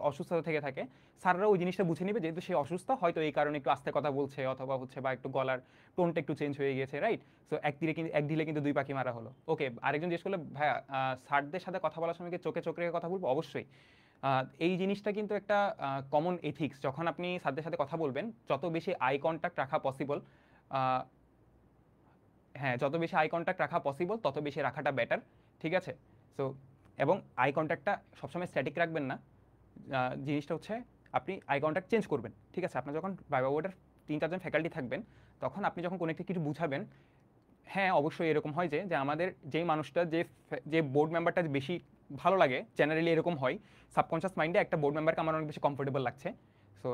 অসুস্থতা থেকে থাকে, স্যাররা ওই জিনিসটা বুঝে নেবে, যেহেতু সে অসুস্থ, হয়তো এই কারণে একটু আস্তে কথা বলছে, অথবা হচ্ছে বা একটু গলার টোনটা একটু চেঞ্জ হয়ে গেছে, রাইট? সো এক ঢিলে কিন্তু দুই পাখি মারা হলো। ওকে, আরেকজন জিজ্ঞেস করলে, ভাইয়া স্যারদের সাথে কথা বলার সময় কি চোখে চোখ রেখে কথা বলবো? অবশ্যই। এই জিনিসটা কিন্তু একটা কমন এথিক্স। যখন আপনি স্যারদের সাথে কথা বলবেন, যত বেশি আই কন্ট্যাক্ট রাখা পসিবল, হ্যাঁ, যত বেশি আই কন্ট্যাক্ট রাখা পসিবল তত বেশি রাখাটা বেটার। ঠিক আছে? সো এবং আই কন্ট্যাক্টটা সবসময় স্ট্যাটিক রাখবেন না। জিনিসটা হচ্ছে আপনি আই কন্ট্যাক্ট চেঞ্জ করবেন। ঠিক আছে? আপনার যখন ভাইবা বোর্ডের 3-4 জন ফ্যাকাল্টি থাকবেন, তখন আপনি যখন কোনো একটা কিছু বুঝাবেন, হ্যাঁ অবশ্যই এরকম হয় যে আমাদের যেই মানুষটা, যে বোর্ড মেম্বারটা বেশি ভালো লাগে, জেনারেলি এরকম হয়, সাবকনশিয়াস মাইন্ডে একটা বোর্ড মেম্বারকে আমার অনেক বেশি কমফোর্টেবল লাগছে। সো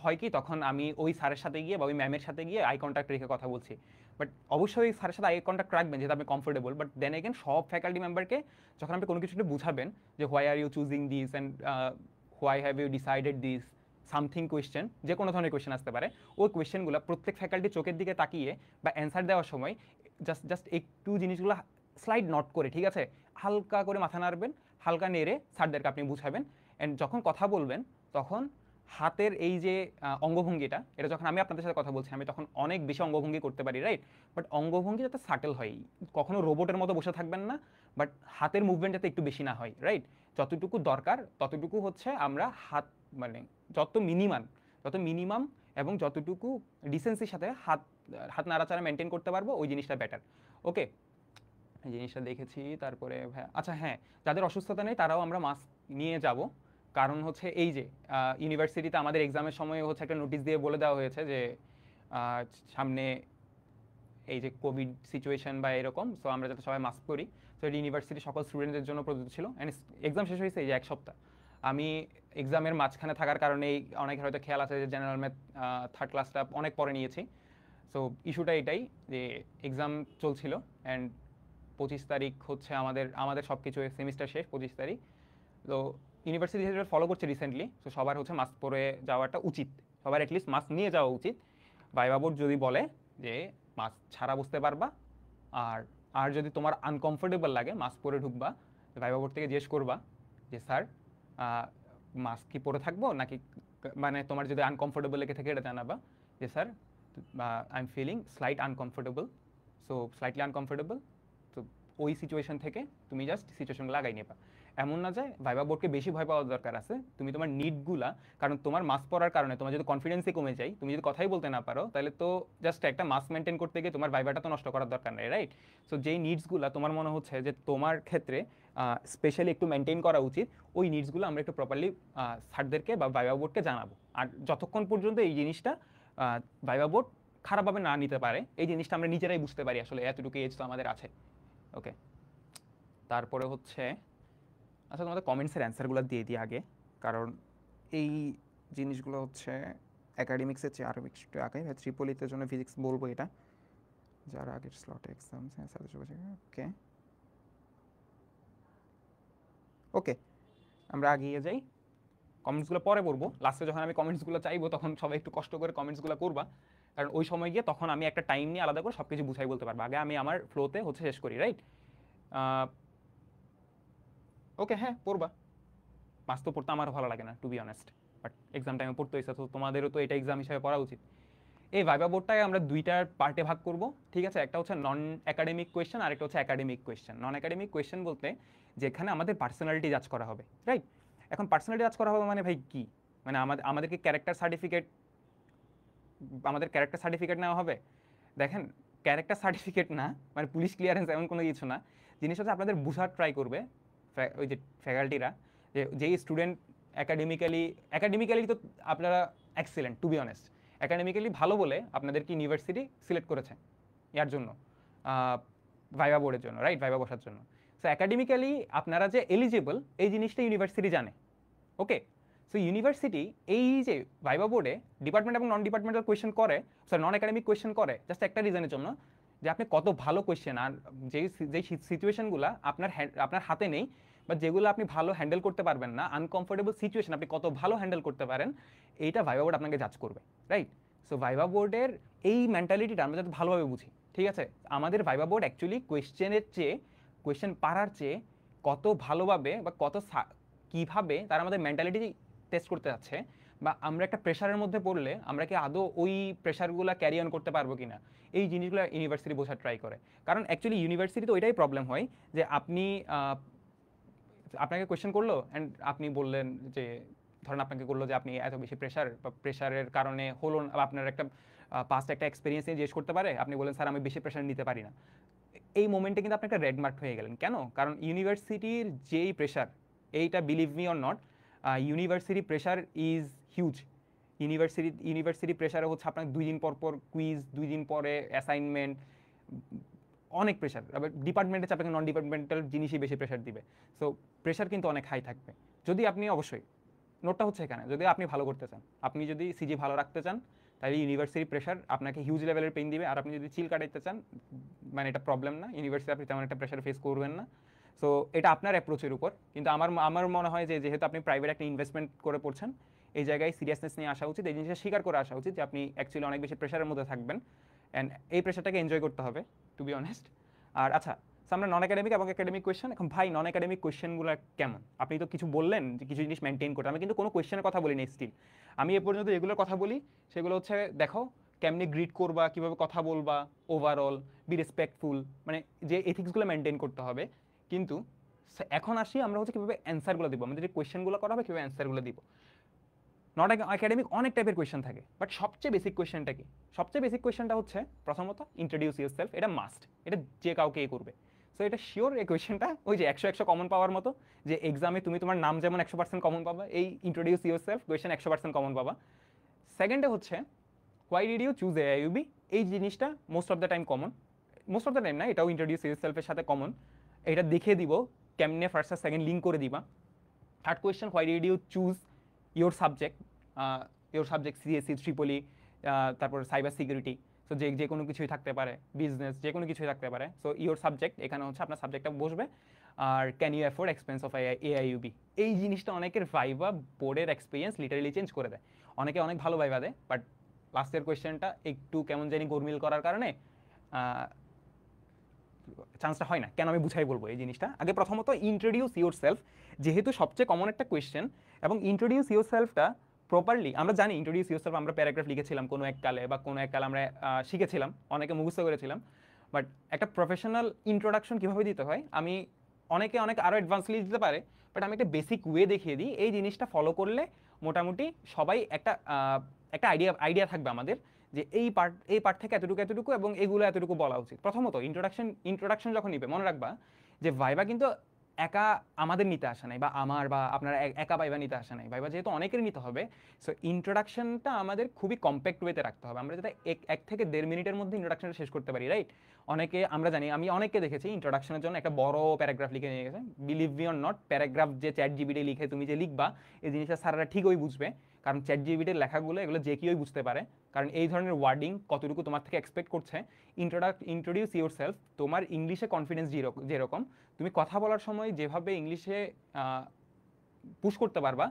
হয় কি, তখন আমি ওই স্যারের সাথে গিয়ে বা ওই ম্যামের সাথে গিয়ে আই কন্ট্যাক্ট রেখে কথা বলছি। বাট অবশ্যই ওই স্যারের সাথে আই কন্ট্যাক্ট রাখবেন যেহেতু আপনি কমফোর্টেবল। বাট দেন এগেন সব ফ্যাকাল্টি মেম্বারকে যখন আপনি কোনো কিছু বুঝাবেন, যে why are you choosing this and why have you decided this, something question, যে কোনো ধরনের কোয়েশ্চেন আসতে পারে, ওই কোয়েশ্চেনগুলো প্রত্যেক ফ্যাকাল্টি চোখের দিকে তাকিয়ে বা অ্যান্সার দেওয়ার সময় জাস্ট একটু জিনিসগুলো স্লাইড নোট করে, ঠিক আছে, হালকা করে মাথা নাড়বেন, হালকা নেড়ে স্যারদেরকে আপনি বুঝাবেন। অ্যান্ড যখন কথা বলবেন, তখন হাতের এই যে অঙ্গভঙ্গিটা, এটা যখন আমি আপনাদের সাথে কথা বলছি, আমি তখন অনেক বেশি অঙ্গভঙ্গি করতে পারি, রাইট? বাট অঙ্গভঙ্গি যাতে সাটেল হয়, কখনো রোবটের মতো বসে থাকবেন না, বাট হাতের মুভমেন্ট যাতে একটু বেশি না হয়, রাইট? যতটুকু দরকার ততটুকু হচ্ছে আমরা হাত, মানে যত মিনিমাম এবং যতটুকু ডিসেন্সির সাথে হাত হাত নাড়াচাড়া মেনটেন করতে পারবো, ওই জিনিসটা বেটার। ওকে, এই জিনিসটা দেখেছি। তারপরে আচ্ছা হ্যাঁ, যাদের অসুস্থতা নেই তারাও আমরা মাস্ক নিয়ে যাব। কারণ হচ্ছে এই যে ইউনিভার্সিটিতে আমাদের এক্সামের সময় হচ্ছে একটা নোটিশ দিয়ে বলে দেওয়া হয়েছে যে সামনে এই যে কোভিড সিচুয়েশন বা এরকম, সো আমরা যাতে সবাই মাস্ক পরি। সো এটা ইউনিভার্সিটি সকল স্টুডেন্টদের জন্য প্রযোজ্য ছিল। অ্যান্ড এক্সাম শেষ হয়েছে এই যে 1 সপ্তাহ। আমি এক্সামের মাঝখানে থাকার কারণেই অনেকের হয়তো খেয়াল আছে যে জেনারেল ম্যাথ থার্ড ক্লাসটা অনেক পরে নিয়েছি। সো ইস্যুটা এটাই যে এক্সাম চলছিল অ্যান্ড 25 তারিখ হচ্ছে আমাদের আমাদের সব কিছু সেমিস্টার শেষ 25 তারিখ। তো ইউনিভার্সিটি হিসেবে ফলো করছে রিসেন্টলি, তো সবার হচ্ছে মাস্ক পরে যাওয়াটা উচিত, সবার অ্যাটলিস্ট মাস্ক নিয়ে যাওয়া উচিত। ভাইবা বোর্ড যদি বলে যে মাস্ক ছাড়া বুঝতে পারবা, আর আর যদি তোমার আনকমফোর্টেবল লাগে মাস্ক পরে ঢুকবা, ভাইবা বোর্ড থেকে জিজ্ঞেস করবা যে স্যার মাস্ক কি পরে থাকবো নাকি, মানে তোমার যদি আনকমফোর্টেবল লেগে থাকে এটা জানাবা যে sir I am feeling slight uncomfortable, so slightly uncomfortable. তো ওই সিচুয়েশন থেকে তুমি জাস্ট সিচুয়েশনগুলো লাগাই নেবা। এমন না যায় ভাইবা বোর্ডকে বেশি ভয় পাওয়ার দরকার আছে, তুমি তোমার নিডগুলা, কারণ তোমার মাস্ক পরার কারণে তোমার যদি কনফিডেন্সই কমে যায়, তুমি যদি কথাই বলতে না পারো, তাহলে তো জাস্ট একটা মাস্ক মেনটেন করতে গিয়ে তোমার ভাইবাটা তো নষ্ট করার দরকার নেই, রাইট? সো যেই নিডসগুলো তোমার মনে হচ্ছে যে তোমার ক্ষেত্রে স্পেশালি একটু মেনটেন করা উচিত, ওই নিডসগুলো আমরা একটু প্রপারলি স্যারদেরকে বা ভাইবা বোর্ডকে জানাবো। আর যতক্ষণ পর্যন্ত এই জিনিসটা ভাইবা বোর্ড খারাপভাবে না নিতে পারে, এই জিনিসটা আমরা নিজেরাই বুঝতে পারি আসলে এতটুকু এজ তো আমাদের আছে। ওকে, তারপরে হচ্ছে আচ্ছা তোমাদের কমেন্টসের অ্যান্সারগুলো দিয়ে দিই আগে, কারণ এই জিনিসগুলো হচ্ছে অ্যাকাডেমিক্সের চেয়ে আরও একটু আগে। ত্রিপলিতের জন্য ফিজিক্স বলবো এটা, যারা আগের স্লটে এক্সাম ওকে ওকে আমরা আগিয়ে যাই। কমেন্টসগুলো পরে পড়বো, লাস্টে যখন আমি কমেন্টসগুলো চাইবো তখন সবাই একটু কষ্ট করে কমেন্টসগুলো করবা, কারণ ওই সময় গিয়ে তখন আমি একটা টাইম নিয়ে আলাদা করে সব কিছু বুঝাই বলতে পারবো। আগে আমি আমার ফ্লোতে হচ্ছে শেষ করি, রাইট? ওকে, হ্যাঁ পড়বা। মাস তো পড়তে আমারও ভালো লাগে না to be honest, but exam টাইমে পড়তে হয়েছে, তো তোমাদেরও তো এটা এক্সাম হিসেবে পড়া উচিত। এই ভাইবা বোর্ডটাকে আমরা দুইটার পার্টে ভাগ করব, ঠিক আছে? একটা হচ্ছে নন একাডেমিক কোয়েশ্চেন আর একটা হচ্ছে একাডেমিক কোয়েশ্চেন। নন একাডেমিক কোয়েশ্চেন বলতে যেখানে আমাদের পার্সোনালিটি জাজ করা হবে, রাইট? এখন পার্সোনালিটি জাজ করা হবে মানে ভাই কি, মানে আমাদেরকে আমাদের ক্যারেক্টার সার্টিফিকেট নেওয়া হবে? দেখেন, ক্যারেক্টার সার্টিফিকেট না, মানে পুলিশ ক্লিয়ারেন্স এমন কোনো কিছু না। জিনিস হচ্ছে আপনাদের বোঝার ট্রাই করবে ওই যে ফ্যাকাল্টিরা, যে যেই স্টুডেন্ট একাডেমিক্যালি তো আপনারা excellent to be honest, academically ভালো বলে আপনাদেরকে ইউনিভার্সিটি সিলেক্ট করেছে ইয়ার জন্য, ভাইবা বোর্ডের জন্য, রাইট? ভাইবা বসার জন্য। সো একাডেমিক্যালি আপনারা যে এলিজিবল এই জিনিসটা ইউনিভার্সিটি জানে, ওকে? সো ইউনিভার্সিটি এই যে ভাইবা বোর্ডে ডিপার্টমেন্ট এবং নন ডিপার্টমেন্টাল কোয়েশ্চেন করে, স্যার নন একাডেমিক কোয়েশ্চেন করে জাস্ট একটা রিজনের জন্য, যে আপনি কত ভালো কোয়েশ্চেন, আর যেই সিচুয়েশনগুলো আপনার হাতে নেই বা যেগুলো আপনি ভালো হ্যান্ডেল করতে পারবেন না, আনকমফোর্টেবল সিচুয়েশন আপনি কত ভালো হ্যান্ডেল করতে পারেন, এইটা ভাইবা বোর্ড আপনাকে জাজ করবে, রাইট? সো ভাইবা বোর্ডের এই মেন্টালিটিটা আমরা যাতে ভালোভাবে বুঝি, ঠিক আছে? আমাদের ভাইবা বোর্ড অ্যাকচুয়ালি কোয়েশ্চেন পারার চেয়ে কত ভালোভাবে বা কীভাবে তারা আমাদের মেন্টালিটি টেস্ট করতে যাচ্ছে, বা আমরা একটা প্রেশারের মধ্যে পড়লে আমরা কি আদৌ ওই প্রেশারগুলো ক্যারি অন করতে পারবো কিনা, এই জিনিসগুলো ইউনিভার্সিটি বোঝার ট্রাই করে। কারণ অ্যাকচুয়ালি ইউনিভার্সিটি তো ওইটাই প্রবলেম হয় যে আপনাকে কোয়েশ্চেন করলো অ্যান্ড আপনি বললেন যে, ধরেন আপনাকে করলো যে আপনি এত বেশি প্রেশার বা প্রেশারের কারণে হলো না, বা আপনার একটা পাস্ট একটা এক্সপিরিয়েন্স নিয়ে জিজ্ঞেস করতে পারে, আপনি বলেন স্যার আমি বেশি প্রেশার নিতে পারি না। এই মোমেন্টে কিন্তু আপনি একটা রেড মার্ক হয়ে গেলেন। কেন? কারণ ইউনিভার্সিটির যেই প্রেশার, এইটা believe me or not, university pressure is huge. University প্রেশারে হচ্ছে আপনার 2 দিন পর পর কুইজ, 2 দিন পরে অ্যাসাইনমেন্ট, অনেক প্রেশার। আবার ডিপার্টমেন্টের চাপে নন ডিপার্টমেন্টাল জিনিসই বেশি প্রেশার দিবে। সো প্রেশার কিন্তু অনেক হাই থাকবে। যদি আপনি অবশ্যই নোটটা হচ্ছে এখানে, যদি আপনি ভালো করতে চান, আপনি যদি সিজি ভালো রাখতে চান, তাহলে ইউনিভার্সিটি প্রেশার আপনাকে হিউজ লেভেলের পেইন দিবে। আর আপনি যদি চিল কাটাইতে চান, মানে এটা প্রবলেম না, ইউনিভার্সিটি আপনি তেমন একটা প্রেশার ফেস করবেন না। সো এটা আপনার অ্যাপ্রোচের উপর। কিন্তু আমার মনে হয় যে যেহেতু আপনি প্রাইভেট একটা ইনভেস্টমেন্ট করে পড়ছেন, এই জায়গায় সিরিয়াসনেস নিয়ে আসা উচিত, এই জিনিসটা স্বীকার করে আসা উচিত যে আপনি অ্যাকচুয়ালি অনেক বেশি প্রেশারের মধ্যে থাকবেন, অ্যান্ড এই প্রেশারটাকে এনজয় করতে হবে টু বি অনেস্ট। আর আচ্ছা, আমরা নন একাডেমিক এবং একাডেমিক কোয়েশ্চেন, এখন ভাই নন একাডেমিক কোয়েশ্চেনগুলো কেমন? আপনি তো কিছু বললেন যে কিছু জিনিস মেনটেন করতে, আমি কিন্তু কোনো কোয়েশ্চেনের কথা বলিনি স্টিল। আমি এ পর্যন্ত এগুলোর কথা বলি, সেগুলো হচ্ছে দেখো কেমনি গ্রিড করবা, কীভাবে কথা বলবা, ওভারঅল বি রেসপেক্টফুল, মানে যে এথিক্সগুলো মেনটেন করতে হবে। কিন্তু এখন আসি আমরা হচ্ছে কীভাবে অ্যান্সারগুলো দিব, আমাদের যে কোয়েশ্চেনগুলো করা হবে কীভাবে অ্যান্সারগুলো দিব। নট একাডেমিক অনেক টাইপের কোয়েশ্চেন থাকে, বাট সবচেয়ে বেসিক কোয়েশ্চেনটা কি? সবচেয়ে বেসিক কোয়েশ্চেনটা হচ্ছে প্রথমত ইন্ট্রোডিউস ইউরসেলফ, এটা মাস্ট, এটা যে কাউকে করবে। সো এটা শিওর, এই কোয়েশ্চেনটা ওই যে 100 কমন পাওয়ার মতো, যে এক্সামে তুমি তোমার নাম যেমন 100% কমন পাবা, এই ইন্ট্রোডিউস ইউরসেলফ কোয়েশ্চেন 100% কমন পাবা। সেকেন্ডে হচ্ছে why did you choose AIUB, এই জিনিসটা most of the time common, most of the time না, এটাও ইন্ট্রোডিউস ইউরসেলফের সাথে কমন। এটা দেখে দিব কেমনে ফার্স্ট আর সেকেন্ড লিঙ্ক করে দিবা। Third question, why did you choose your subject CSC, triple E, তারপর সাইবার সিকিউরিটি, সো যে কোনো কিছুই থাকতে পারে, বিজনেস, যে কোনো কিছুই থাকতে পারে। সো ইয়োর সাবজেক্ট, এখানে হচ্ছে আপনার সাবজেক্টটা বসবে। আর can you afford expense of AIUB. এই জিনিসটা অনেকের ভাইবা বোর্ডের এক্সপিরিয়েন্স লিটারালি চেঞ্জ করে দেয়। অনেকে অনেক ভালো ভাইবা দেয়, বাট লাস্টের কোয়েশ্চেনটা একটু কেমন জানি গোলমিল করার কারণে চান্সটা হয় না। কেন আমি বুঝাই বলবো এই জিনিসটা। আগে প্রথমত ইন্ট্রোডিউস ইউর সেলফ, যেহেতু সবচেয়ে কমন একটা কোয়েশ্চেন, এবং ইন্ট্রোডিউস ইউর সেলফটা প্রপারলি আমরা জানি। ইন্ট্রোডিউস ইউর সেলফ আমরা প্যারাগ্রাফ লিখেছিলাম কোনো এক কালে, বা কোনো এক কালে আমরা শিখেছিলাম, অনেকে মুখস্থ করেছিলাম। বাট একটা প্রফেশনাল ইন্ট্রোডাকশন কীভাবে দিতে হয়, আমি অনেকে আরও অ্যাডভান্সলি দিতে পারে, বাট আমি একটা বেসিক ওয়ে দেখিয়ে দিই। এই জিনিসটা ফলো করলে মোটামুটি সবাই একটা আইডিয়া থাকবে আমাদের, যে এই পার্ট থেকে এতটুকু এবং এগুলো এতটুকু বলা উচিত। প্রথমত ইন্ট্রোডাকশন যখন নিবে, মনে রাখবা যে ভাইবা কিন্তু একা আমাদের নিতে আসে নাই, বা আমার বা আপনারা একা ভাইবা নিতে আসে নাই। ভাইবা যেহেতু অনেকের নিতে হবে, সো ইন্ট্রোডাকশনটা আমাদের খুবই কম্প্যাক্ট ওয়েতে রাখতে হবে। আমরা যাতে 1 থেকে 1.5 মিনিটের মধ্যে ইন্ট্রোডাকশনটা শেষ করতে পারি, রাইট? অনেকে আমরা জানি, আমি অনেককে দেখেছি ইন্ট্রোডাকশনের জন্য একটা বড় প্যারাগ্রাফ লিখে নিয়ে গেছে। Believe me or not, paragraph যে চ্যাট জিপিটি লিখে তুমি যে লিখবা, এই জিনিসটা স্যাররা ঠিকই বুঝবে, কারণ চ্যাট জিপিটির লেখাগুলো এগুলো যে কেউই বুঝতে পারে। কারণ এই ধরনের ওয়ার্ডিং কতটুকু তোমার থেকে এক্সপেক্ট করছে। ইন্ট্রোডিউস ইউর সেলফ, তোমার ইংলিশে কনফিডেন্স যেরকম, তুমি কথা বলার সময় যেভাবে ইংলিশে পুশ করতে পারবা,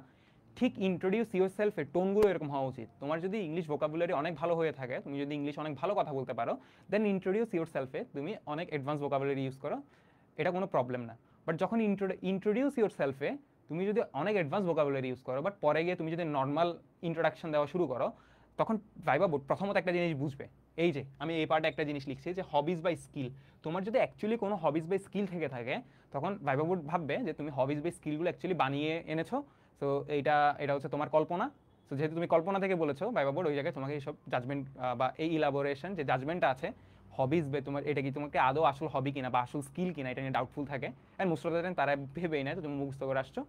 ঠিক ইন্ট্রোডিউস ইউর সেলফের টোনগুলো এরকম হওয়া উচিত। তোমার যদি ইংলিশ ভোকাবুলারি অনেক ভালো হয়ে থাকে, তুমি যদি ইংলিশ অনেক ভালো কথা বলতে পারো, দেন ইন্ট্রোডিউস ইউর সেলফে তুমি অনেক অ্যাডভান্স ভোকাবুলারি ইউজ করো, এটা কোনো প্রবলেম না। বাট যখন ইন্ট্রোডিউস ইউর সেলফে তুমি যদি অনেক অ্যাডভান্স ভোকাবুলারি ইউজ করো, বাট পরে গিয়ে তুমি যদি নর্মাল ইন্ট্রোডাকশন দেওয়া শুরু করো, তখন ভাইবা বোর্ড প্রথমত একটা জিনিস বুঝবে। এই যে আমি এই পার্টে একটা জিনিস লিখছি যে হবিজ বাই স্কিল। তোমার যদি অ্যাকচুয়ালি কোনো হবিজ বাই স্কিল থেকে থাকে, তখন ভাইবা বোর্ড ভাববে যে তুমি হবিজ বাই স্কিলগুলো অ্যাকচুয়ালি বানিয়ে এনেছো। সো এটা হচ্ছে তোমার কল্পনা। সো যেহেতু তুমি কল্পনা থেকে বলেছো, ভাইবা বোর্ড ওই জায়গায় তোমাকে এইসব জাজমেন্ট বা এই ইলাবোরেশন যে জাজমেন্টটা আছে হবিজ বে, তোমার এটা কি তোমাকে আদৌ আসল হবি কিনা বা আসল স্কিল কিনা, এটা নিয়ে ডাউটফুল থাকে। And most of the time তারা ভেবেই না, তো তুমি মুখস্থ করে আসছো,